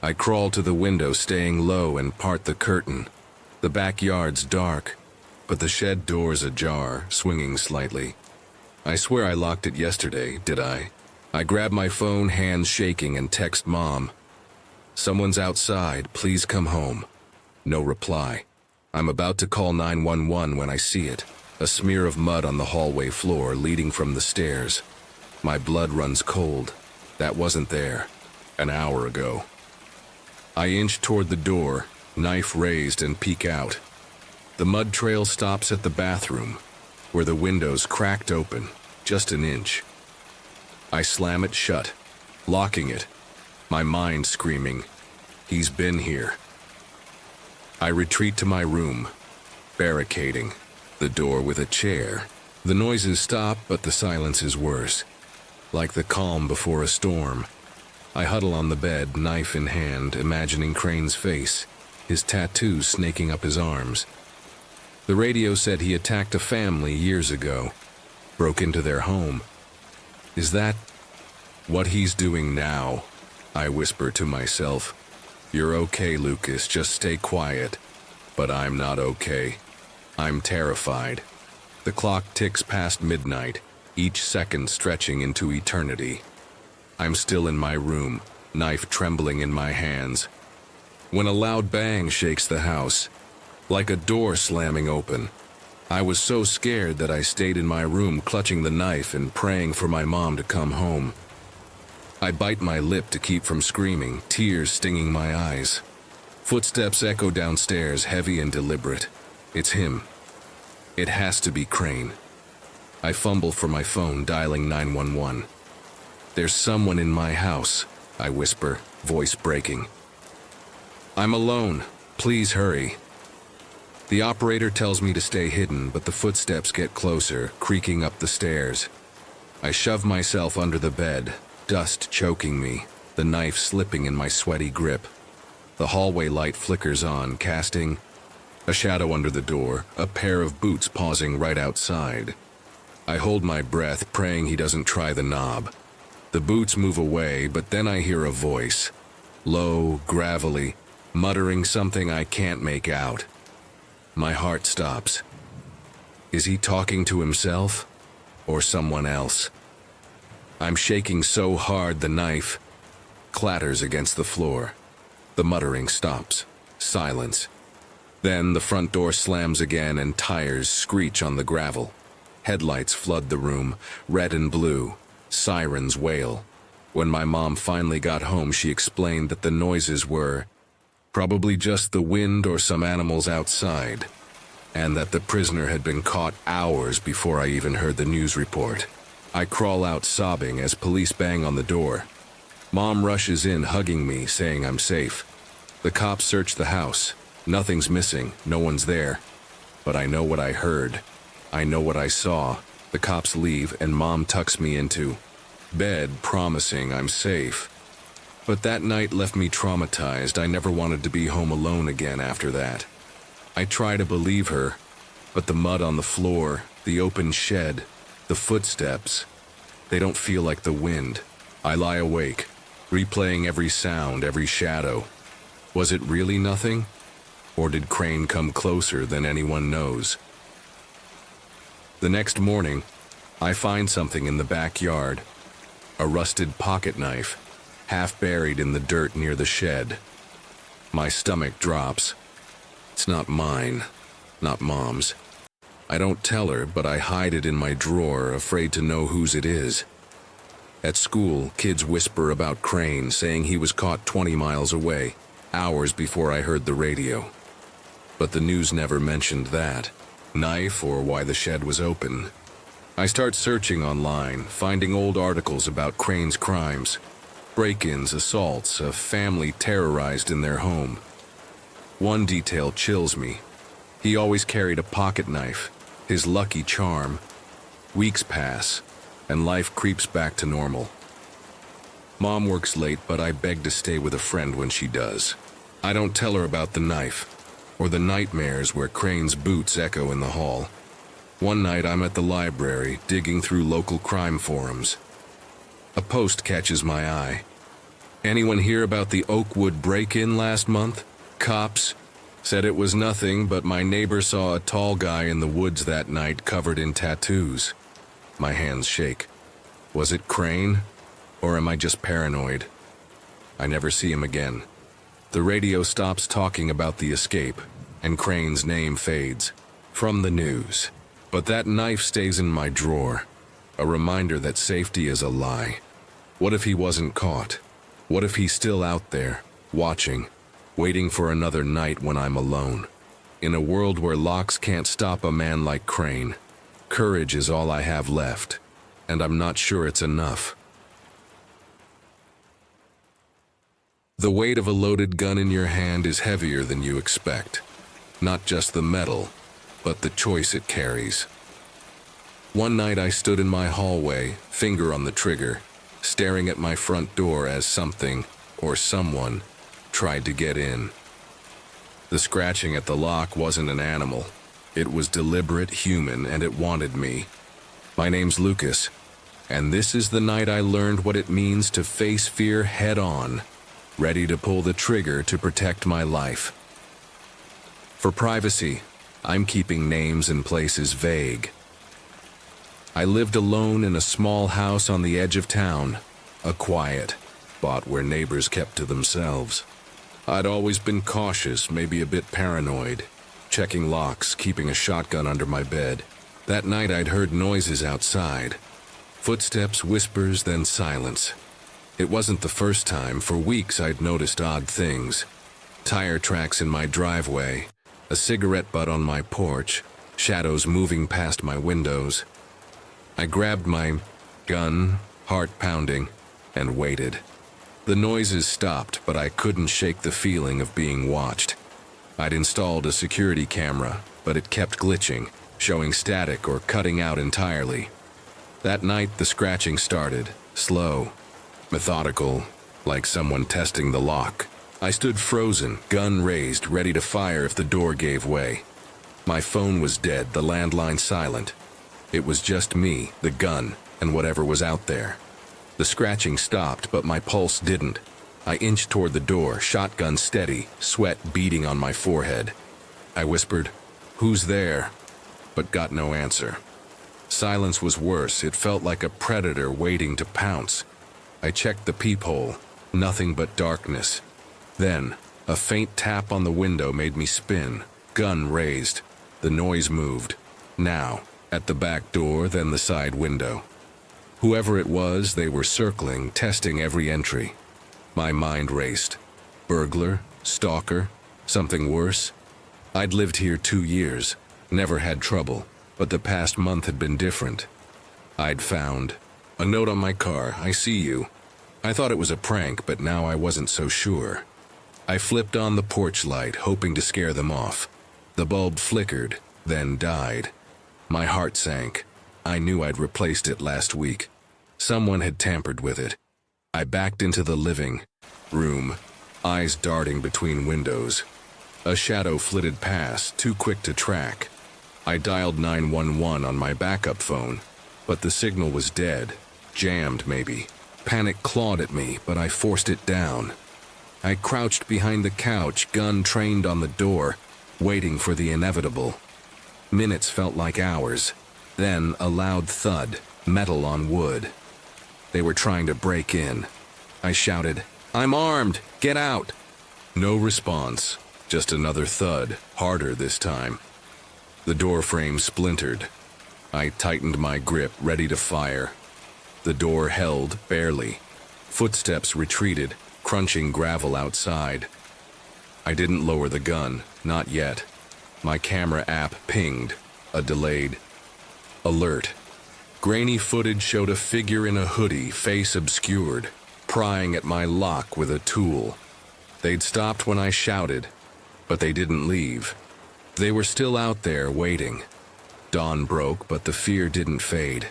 Speaker 1: I crawl to the window, staying low, and part the curtain. The backyard's dark, but the shed door's ajar, swinging slightly. I swear I locked it yesterday, did I? I grab my phone, hands shaking, and text Mom. Someone's outside, please come home. No reply. I'm about to call 911 when I see it, a smear of mud on the hallway floor leading from the stairs. My blood runs cold. That wasn't there. An hour ago. I inch toward the door, knife raised, and peek out. The mud trail stops at the bathroom, where the window's cracked open, just an inch. I slam it shut, locking it, my mind screaming, he's been here. I retreat to my room, barricading the door with a chair. The noises stop, but the silence is worse, like the calm before a storm. I huddle on the bed, knife in hand, imagining Crane's face, his tattoos snaking up his arms. The radio said he attacked a family years ago, broke into their home. Is that what he's doing now? I whisper to myself. You're okay, Lucas, just stay quiet. But I'm not okay. I'm terrified. The clock ticks past midnight, each second stretching into eternity. I'm still in my room, knife trembling in my hands, when a loud bang shakes the house, like a door slamming open. I was so scared that I stayed in my room, clutching the knife and praying for my mom to come home. I bite my lip to keep from screaming, tears stinging my eyes. Footsteps echo downstairs, heavy and deliberate. It's him. It has to be Crane. I fumble for my phone, dialing 911. There's someone in my house, I whisper, voice breaking. I'm alone. Please hurry. The operator tells me to stay hidden, but the footsteps get closer, creaking up the stairs. I shove myself under the bed, dust choking me, the knife slipping in my sweaty grip. The hallway light flickers on, casting a shadow under the door, a pair of boots pausing right outside. I hold my breath, praying he doesn't try the knob. The boots move away, but then I hear a voice, low, gravelly, muttering something I can't make out. My heart stops. Is he talking to himself or someone else? I'm shaking so hard the knife clatters against the floor. The muttering stops. Silence. Then the front door slams again and tires screech on the gravel. Headlights flood the room, red and blue. Sirens wail. When my mom finally got home, she explained that the noises were probably just the wind or some animals outside, and that the prisoner had been caught hours before I even heard the news report. I crawl out sobbing as police bang on the door. Mom rushes in, hugging me, saying I'm safe. The cops search the house. Nothing's missing, no one's there. But I know what I heard. I know what I saw. The cops leave and Mom tucks me into bed, promising I'm safe. But that night left me traumatized. I never wanted to be home alone again after that. I try to believe her, But the mud on the floor, the open shed, the footsteps, they don't feel like the wind. I lie awake, replaying every sound, every shadow. Was it really nothing? Or did Crane come closer than anyone knows? The next morning, I find something in the backyard. A rusted pocket knife, half buried in the dirt near the shed. My stomach drops. It's not mine, not Mom's. I don't tell her, but I hide it in my drawer, afraid to know whose it is. At school, kids whisper about Crane, saying he was caught 20 miles away, hours before I heard the radio. But the news never mentioned that knife or why the shed was open. I start searching online, finding old articles about Crane's crimes. Break-ins, assaults, a family terrorized in their home. One detail chills me. He always carried a pocket knife, his lucky charm. Weeks pass, and life creeps back to normal. Mom works late, but I beg to stay with a friend when she does. I don't tell her about the knife, or the nightmares where Crane's boots echo in the hall. One night I'm at the library, digging through local crime forums. A post catches my eye. Anyone hear about the Oakwood break-in last month? Cops said it was nothing, but my neighbor saw a tall guy in the woods that night covered in tattoos. My hands shake. Was it Crane? Or am I just paranoid? I never see him again. The radio stops talking about the escape, and Crane's name fades from the news. But that knife stays in my drawer, a reminder that safety is a lie. What if he wasn't caught? What if he's still out there, watching, waiting for another night when I'm alone? In a world where locks can't stop a man like Crane, courage is all I have left, and I'm not sure it's enough. The weight of a loaded gun in your hand is heavier than you expect. Not just the metal, but the choice it carries. One night I stood in my hallway, finger on the trigger, staring at my front door as something, or someone, tried to get in. The scratching at the lock wasn't an animal. It was deliberate, human, and it wanted me. My name's Lucas, and this is the night I learned what it means to face fear head-on, ready to pull the trigger to protect my life. For privacy, I'm keeping names and places vague. I lived alone in a small house on the edge of town, a quiet spot where neighbors kept to themselves. I'd always been cautious, maybe a bit paranoid, checking locks, keeping a shotgun under my bed. That night I'd heard noises outside. Footsteps, whispers, then silence. It wasn't the first time. For weeks I'd noticed odd things. Tire tracks in my driveway, a cigarette butt on my porch, shadows moving past my windows. I grabbed my gun, heart pounding, and waited. The noises stopped, but I couldn't shake the feeling of being watched. I'd installed a security camera, but it kept glitching, showing static or cutting out entirely. That night the scratching started, slow, methodical, like someone testing the lock. I stood frozen, gun raised, ready to fire if the door gave way. My phone was dead, the landline silent. It was just me, the gun, and whatever was out there. The scratching stopped, but my pulse didn't. I inched toward the door, shotgun steady, sweat beading on my forehead. I whispered, "Who's there?" but got no answer. Silence was worse. It felt like a predator waiting to pounce. I checked the peephole. Nothing but darkness. Then, a faint tap on the window made me spin. Gun raised. The noise moved. Now, at the back door, then the side window. Whoever it was, they were circling, testing every entry. My mind raced. Burglar? Stalker? Something worse? I'd lived here 2 years, never had trouble, but the past month had been different. I'd found a note on my car, "I see you." I thought it was a prank, but now I wasn't so sure. I flipped on the porch light, hoping to scare them off. The bulb flickered, then died. My heart sank. I knew I'd replaced it last week. Someone had tampered with it. I backed into the living room, eyes darting between windows. A shadow flitted past, too quick to track. I dialed 911 on my backup phone, but the signal was dead, jammed maybe. Panic clawed at me, but I forced it down. I crouched behind the couch, gun trained on the door, waiting for the inevitable. Minutes felt like hours. Then a loud thud, metal on wood. They were trying to break in. I shouted, "I'm armed! Get out!" No response, just another thud, harder this time. The door frame splintered. I tightened my grip, ready to fire. The door held, barely. Footsteps retreated, crunching gravel outside. I didn't lower the gun, not yet. My camera app pinged, a delayed alert. Grainy footage showed a figure in a hoodie, face obscured, prying at my lock with a tool. They'd stopped when I shouted, but they didn't leave. They were still out there waiting. Dawn broke, but the fear didn't fade.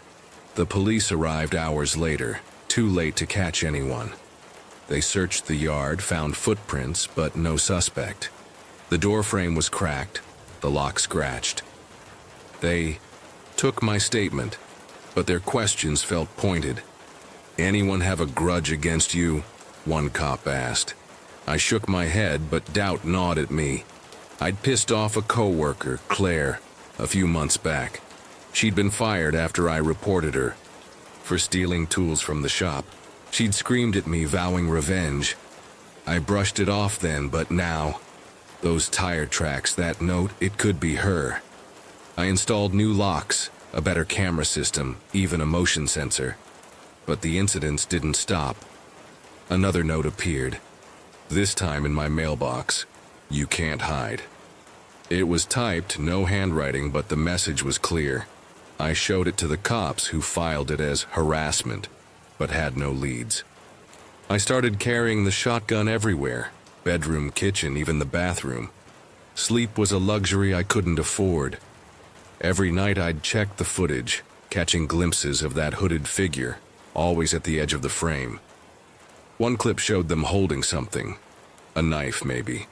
Speaker 1: The police arrived hours later, too late to catch anyone. They searched the yard, found footprints, but no suspect. The door frame was cracked, the lock scratched. They took my statement, but their questions felt pointed. "Anyone have a grudge against you?" one cop asked. I shook my head, but doubt gnawed at me. I'd pissed off a coworker, Claire, a few months back. She'd been fired after I reported her for stealing tools from the shop. She'd screamed at me, vowing revenge. I brushed it off then, but now, those tire tracks, that note, it could be her. I installed new locks, a better camera system, even a motion sensor. But the incidents didn't stop. Another note appeared, this time in my mailbox. "You can't hide." It was typed, no handwriting, but the message was clear. I showed it to the cops, who filed it as harassment, but had no leads. I started carrying the shotgun everywhere, bedroom, kitchen, even the bathroom. Sleep was a luxury I couldn't afford. Every night I'd check the footage, catching glimpses of that hooded figure, always at the edge of the frame. One clip showed them holding something, a knife maybe.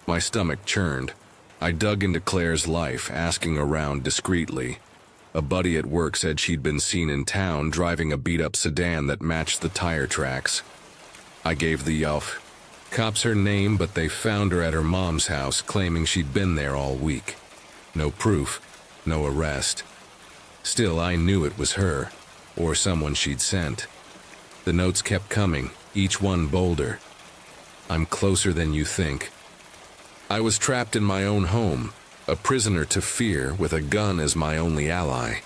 Speaker 1: My stomach churned. I dug into Claire's life, asking around discreetly. A buddy at work said she'd been seen in town driving a beat-up sedan that matched the tire tracks. I gave the yelp. Cops her name, but they found her at her mom's house, claiming she'd been there all week. No proof, no arrest. Still, I knew it was her, or someone she'd sent. The notes kept coming, each one bolder. "I'm closer than you think." I was trapped in my own home, a prisoner to fear with a gun as my only ally.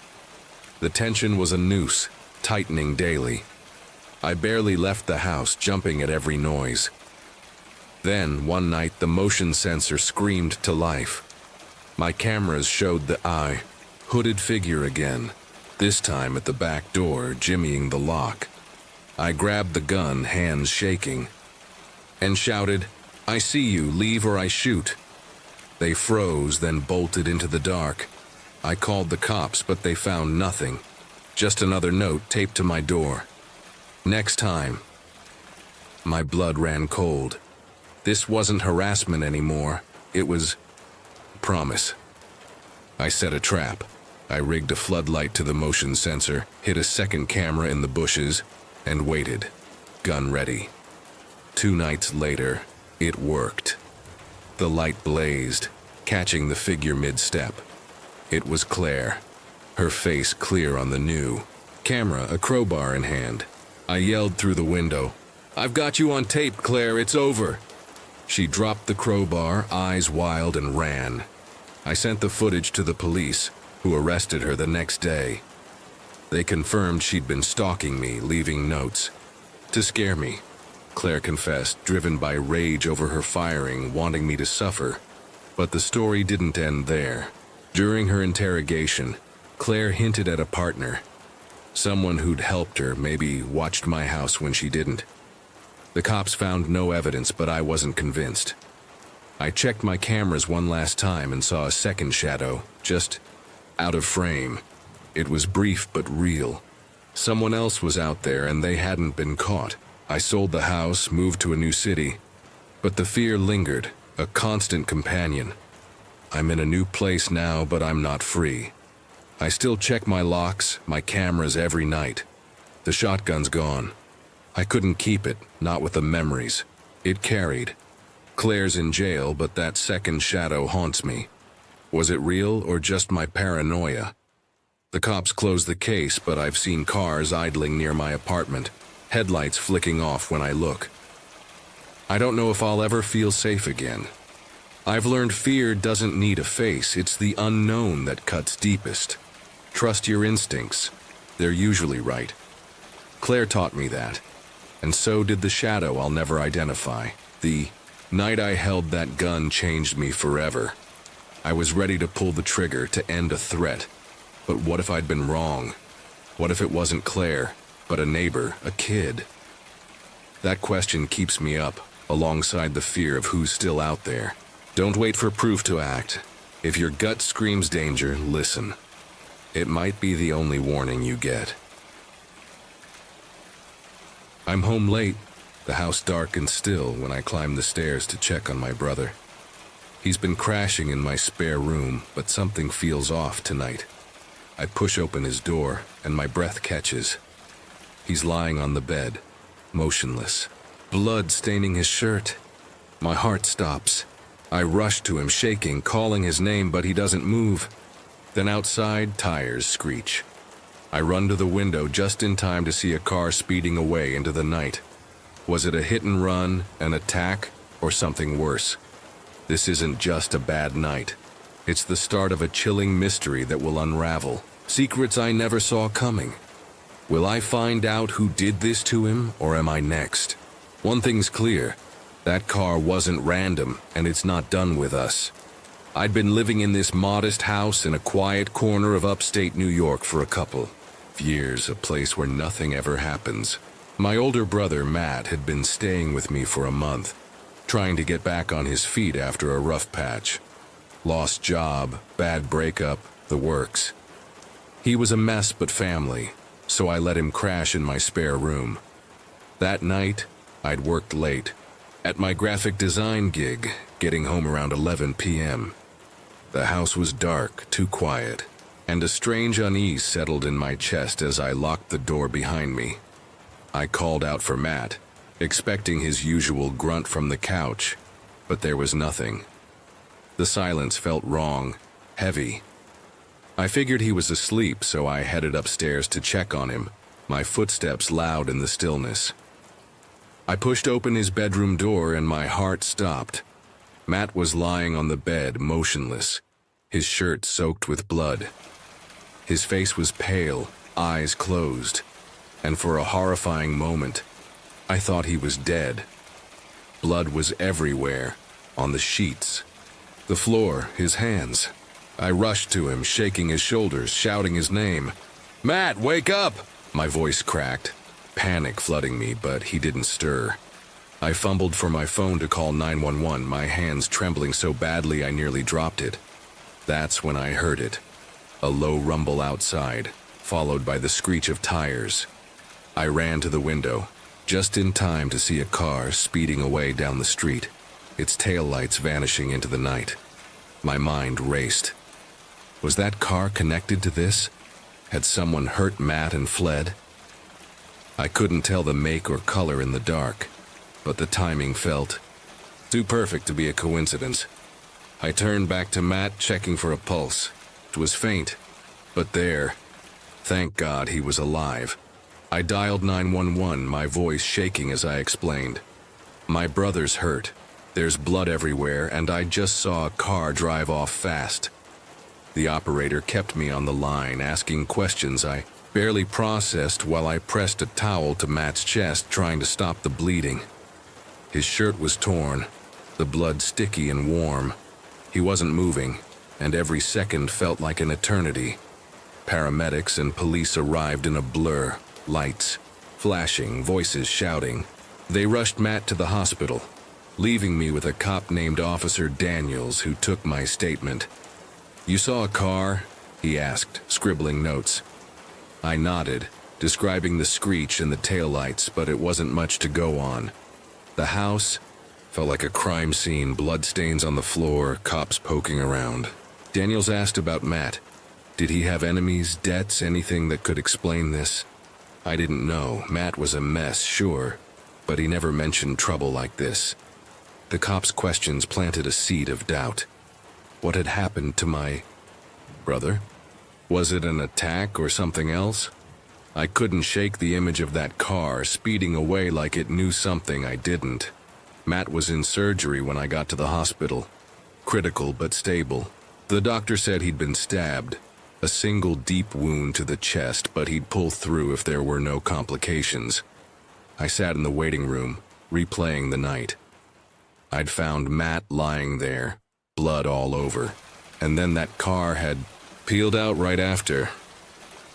Speaker 1: The tension was a noose, tightening daily. I barely left the house, jumping at every noise. Then, one night, the motion sensor screamed to life. My cameras showed the hooded figure again, this time at the back door, jimmying the lock. I grabbed the gun, hands shaking, and shouted, "I see you, leave or I shoot." They froze, then bolted into the dark. I called the cops, but they found nothing. Just another note taped to my door. Next time. My blood ran cold. This wasn't harassment anymore. It was promise. I set a trap. I rigged a floodlight to the motion sensor, hid a second camera in the bushes, and waited, gun ready. 2 nights later, it worked. The light blazed, catching the figure mid-step. It was Claire, her face clear on the new camera, a crowbar in hand. I yelled through the window, "I've got you on tape, Claire, it's over." She dropped the crowbar, eyes wild, and ran. I sent the footage to the police, who arrested her the next day. They confirmed she'd been stalking me, leaving notes to scare me. Claire confessed, driven by rage over her firing, wanting me to suffer. But the story didn't end there. During her interrogation, Claire hinted at a partner, someone who'd helped her, maybe watched my house when she didn't. The cops found no evidence, but I wasn't convinced. I checked my cameras one last time and saw a second shadow, just out of frame. It was brief but real. Someone else was out there and they hadn't been caught. I sold the house, moved to a new city, but the fear lingered, a constant companion. I'm in a new place now, but I'm not free. I still check my locks, my cameras every night. The shotgun's gone. I couldn't keep it, not with the memories. It carried. Claire's in jail, but that second shadow haunts me. Was it real or just my paranoia? The cops closed the case, but I've seen cars idling near my apartment, headlights flicking off when I look. I don't know if I'll ever feel safe again. I've learned fear doesn't need a face, it's the unknown that cuts deepest. Trust your instincts. They're usually right. Claire taught me that, and so did the shadow I'll never identify. The night I held that gun changed me forever. I was ready to pull the trigger to end a threat, but what if I'd been wrong? What if it wasn't Claire, but a neighbor, a kid? That question keeps me up, alongside the fear of who's still out there. Don't wait for proof to act. If your gut screams danger, listen. It might be the only warning you get. I'm home late, the house dark and still when I climb the stairs to check on my brother. He's been crashing in my spare room, but something feels off tonight. I push open his door, and my breath catches. He's lying on the bed, motionless, blood staining his shirt. My heart stops. I rush to him, shaking, calling his name, but he doesn't move. Then outside, tires screech. I run to the window just in time to see a car speeding away into the night. Was it a hit and run, an attack, or something worse? This isn't just a bad night. It's the start of a chilling mystery that will unravel. Secrets I never saw coming. Will I find out who did this to him, or am I next? One thing's clear. That car wasn't random, and it's not done with us. I'd been living in this modest house in a quiet corner of upstate New York for a couple of years, a place where nothing ever happens. My older brother, Matt, had been staying with me for a month, trying to get back on his feet after a rough patch. Lost job, bad breakup, the works. He was a mess but family, so I let him crash in my spare room. That night, I'd worked late. At my graphic design gig, getting home around 11 p.m. The house was dark, too quiet, and a strange unease settled in my chest as I locked the door behind me. I called out for Matt, expecting his usual grunt from the couch, but there was nothing. The silence felt wrong, heavy. I figured he was asleep, so I headed upstairs to check on him, my footsteps loud in the stillness. I pushed open his bedroom door and my heart stopped. Matt was lying on the bed, motionless, his shirt soaked with blood. His face was pale, eyes closed, and for a horrifying moment, I thought he was dead. Blood was everywhere, on the sheets, the floor, his hands. I rushed to him, shaking his shoulders, shouting his name. "Matt, wake up!" My voice cracked. Panic flooding me, but he didn't stir. I fumbled for my phone to call 911, my hands trembling so badly I nearly dropped it. That's when I heard it. A low rumble outside, followed by the screech of tires. I ran to the window, just in time to see a car speeding away down the street, its taillights vanishing into the night. My mind raced. Was that car connected to this? Had someone hurt Matt and fled? I couldn't tell the make or color in the dark, but the timing felt too perfect to be a coincidence. I turned back to Matt, checking for a pulse. It was faint, but there. Thank God he was alive. I dialed 911, my voice shaking as I explained. My brother's hurt. There's blood everywhere, and I just saw a car drive off fast. The operator kept me on the line, asking questions I barely processed while I pressed a towel to Matt's chest, trying to stop the bleeding. His shirt was torn, the blood sticky and warm. He wasn't moving, and every second felt like an eternity. Paramedics and police arrived in a blur, lights flashing, voices shouting. They rushed Matt to the hospital, leaving me with a cop named Officer Daniels who took my statement. "You saw a car?" he asked, scribbling notes. I nodded, describing the screech and the taillights, but it wasn't much to go on. The house Felt like a crime scene, bloodstains on the floor, cops poking around. Daniels asked about Matt. Did he have enemies, debts, anything that could explain this? I didn't know. Matt was a mess, sure, but he never mentioned trouble like this. The cops' questions planted a seed of doubt. What had happened to my brother? Was it an attack or something else? I couldn't shake the image of that car speeding away like it knew something I didn't. Matt was in surgery when I got to the hospital. Critical but stable. The doctor said he'd been stabbed. A single deep wound to the chest, but he'd pull through if there were no complications. I sat in the waiting room, replaying the night. I'd found Matt lying there, blood all over, and then that car had peeled out right after.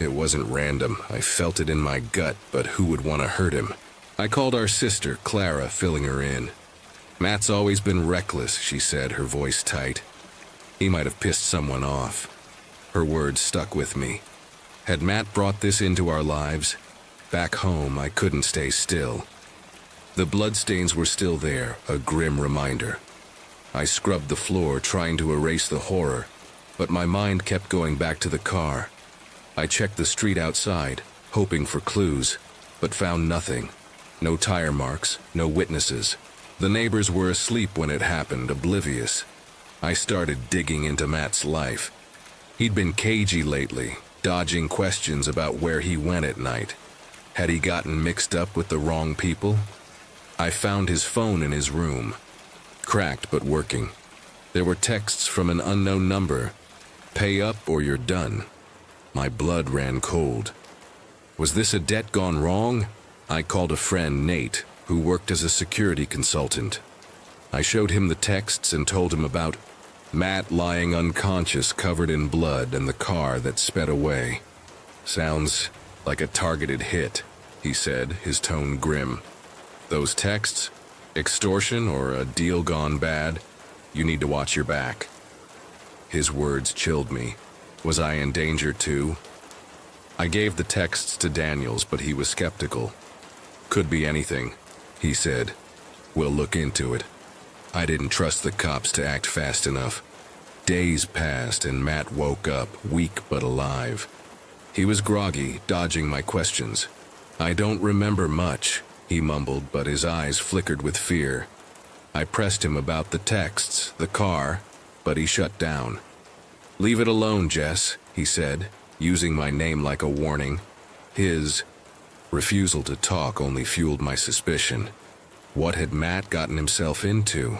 Speaker 1: It wasn't random. I felt it in my gut, but who would want to hurt him? I called our sister, Clara, filling her in. Matt's always been reckless, she said, her voice tight. He might have pissed someone off. Her words stuck with me. Had Matt brought this into our lives? Back home, I couldn't stay still. The bloodstains were still there, a grim reminder. I scrubbed the floor, trying to erase the horror, but my mind kept going back to the car. I checked the street outside, hoping for clues, but found nothing. No tire marks, no witnesses. The neighbors were asleep when it happened, oblivious. I started digging into Matt's life. He'd been cagey lately, dodging questions about where he went at night. Had he gotten mixed up with the wrong people? I found his phone in his room. Cracked but working. There were texts from an unknown number. Pay up or you're done. My blood ran cold. Was this a debt gone wrong? I called a friend, Nate, who worked as a security consultant. I showed him the texts and told him about Matt lying unconscious, covered in blood, and the car that sped away. Sounds like a targeted hit, he said, his tone grim. Those texts? Extortion or a deal gone bad? You need to watch your back. His words chilled me. Was I in danger too? I gave the texts to Daniels, but he was skeptical. Could be anything, he said. We'll look into it. I didn't trust the cops to act fast enough. Days passed and Matt woke up, weak but alive. He was groggy, dodging my questions. I don't remember much, he mumbled, but his eyes flickered with fear. I pressed him about the texts, the car, but he shut down. Leave it alone, Jess, he said, using my name like a warning. His refusal to talk only fueled my suspicion. What had Matt gotten himself into?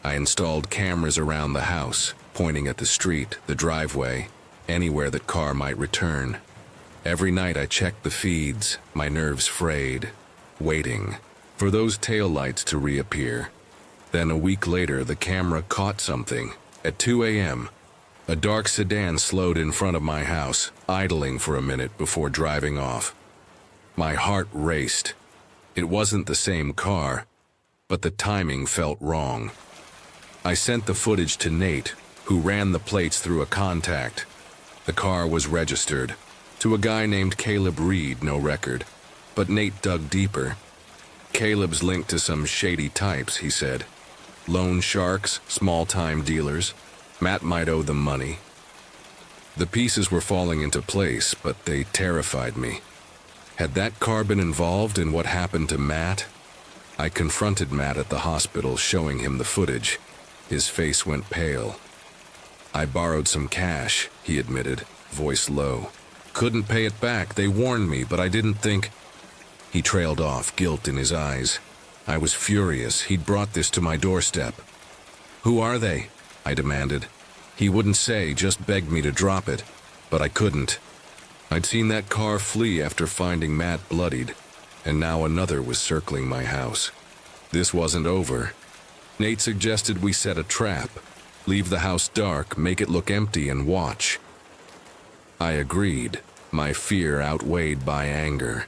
Speaker 1: I installed cameras around the house, pointing at the street, the driveway, anywhere that car might return. Every night I checked the feeds, my nerves frayed, waiting for those taillights to reappear. Then a week later, the camera caught something. At 2 a.m., a dark sedan slowed in front of my house, idling for a minute before driving off. My heart raced. It wasn't the same car, but the timing felt wrong. I sent the footage to Nate, who ran the plates through a contact. The car was registered. To a guy named Caleb Reed, no record. But Nate dug deeper. Caleb's linked to some shady types, he said. Loan sharks, small-time dealers. Matt might owe them money. The pieces were falling into place, but they terrified me. Had that car been involved in what happened to Matt? I confronted Matt at the hospital, showing him the footage. His face went pale. I borrowed some cash, he admitted, voice low. Couldn't pay it back, they warned me, but I didn't think... He trailed off, guilt in his eyes. I was furious. He'd brought this to my doorstep. Who are they? I demanded. He wouldn't say, just begged me to drop it, but I couldn't. I'd seen that car flee after finding Matt bloodied, and now another was circling my house. This wasn't over. Nate suggested we set a trap, leave the house dark, make it look empty, and watch. I agreed, my fear outweighed by anger.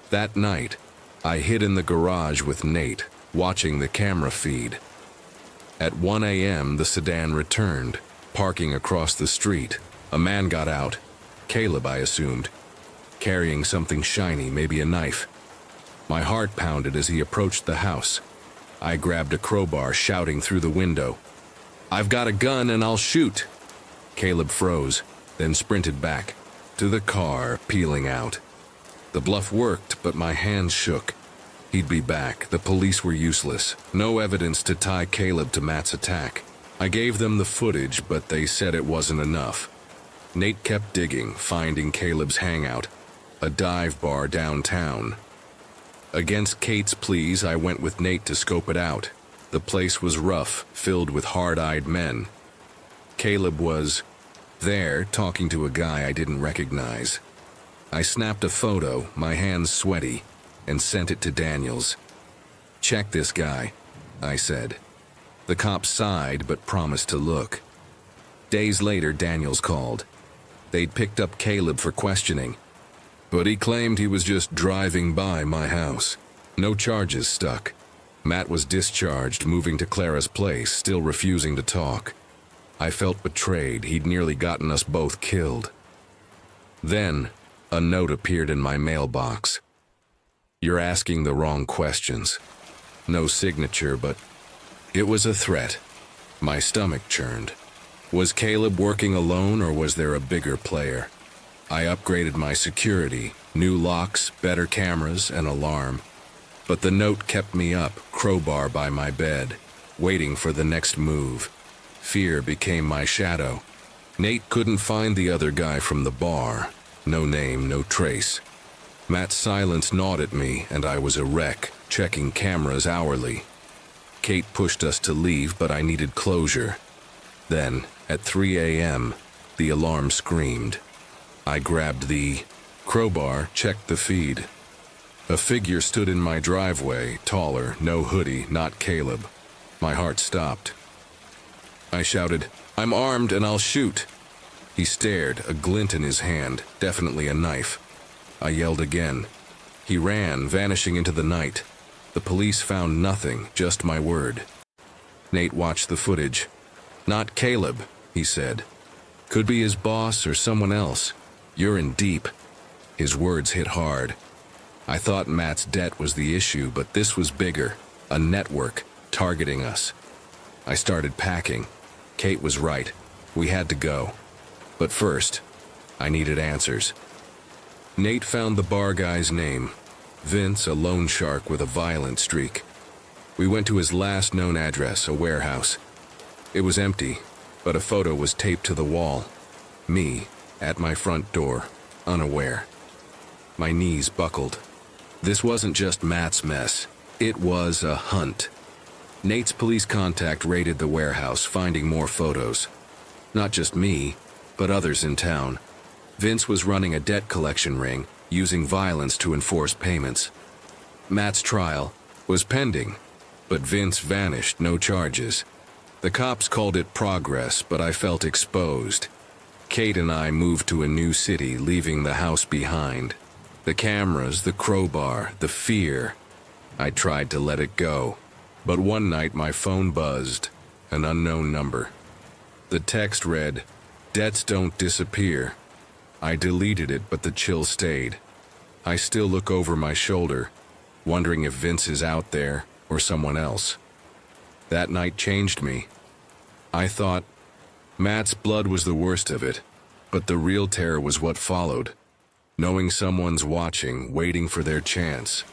Speaker 1: That night, I hid in the garage with Nate, watching the camera feed. At 1 a.m., the sedan returned, parking across the street. A man got out, Caleb, I assumed, carrying something shiny, maybe a knife. My heart pounded as he approached the house. I grabbed a crowbar, shouting through the window, "I've got a gun and I'll shoot." Caleb froze, then sprinted back to the car, peeling out. The bluff worked, but my hands shook. He'd be back. The police were useless. No evidence to tie Caleb to Matt's attack. I gave them the footage, but they said it wasn't enough. Nate kept digging, finding Caleb's hangout, a dive bar downtown. Against Kate's pleas, I went with Nate to scope it out. The place was rough, filled with hard-eyed men. Caleb was there, talking to a guy I didn't recognize. I snapped a photo, my hands sweaty, and sent it to Daniels. "Check this guy," I said. The cop sighed but promised to look. Days later, Daniels called. They'd picked up Caleb for questioning, but he claimed he was just driving by my house. No charges stuck. Matt was discharged, moving to Clara's place, still refusing to talk. I felt betrayed. He'd nearly gotten us both killed. Then, a note appeared in my mailbox. "You're asking the wrong questions." No signature, but it was a threat. My stomach churned. Was Caleb working alone, or was there a bigger player? I upgraded my security, new locks, better cameras, and alarm. But the note kept me up, crowbar by my bed, waiting for the next move. Fear became my shadow. Nate couldn't find the other guy from the bar. No name, no trace. Matt's silence gnawed at me, and I was a wreck, checking cameras hourly. Kate pushed us to leave, but I needed closure. Then, at 3 a.m., the alarm screamed. I grabbed the crowbar, checked the feed. A figure stood in my driveway, taller, no hoodie, not Caleb. My heart stopped. I shouted, "I'm armed and I'll shoot." He stared, a glint in his hand, definitely a knife. I yelled again. He ran, vanishing into the night. The police found nothing, just my word. Nate watched the footage. "Not Caleb," he said. "Could be his boss or someone else. You're in deep." His words hit hard. I thought Matt's debt was the issue, but this was bigger. A network, targeting us. I started packing. Kate was right. We had to go. But first, I needed answers. Nate found the bar guy's name. Vince, a loan shark with a violent streak. We went to his last known address, a warehouse. It was empty, but a photo was taped to the wall. Me, at my front door, unaware. My knees buckled. This wasn't just Matt's mess. It was a hunt. Nate's police contact raided the warehouse, finding more photos. Not just me, but others in town. Vince was running a debt collection ring, using violence to enforce payments. Matt's trial was pending, but Vince vanished, no charges. The cops called it progress, but I felt exposed. Kate and I moved to a new city, leaving the house behind. The cameras, the crowbar, the fear. I tried to let it go, but one night my phone buzzed, an unknown number. The text read, "Debts don't disappear." I deleted it, but the chill stayed. I still look over my shoulder, wondering if Vince is out there or someone else. That night changed me. I thought Matt's blood was the worst of it, but the real terror was what followed. Knowing someone's watching, waiting for their chance.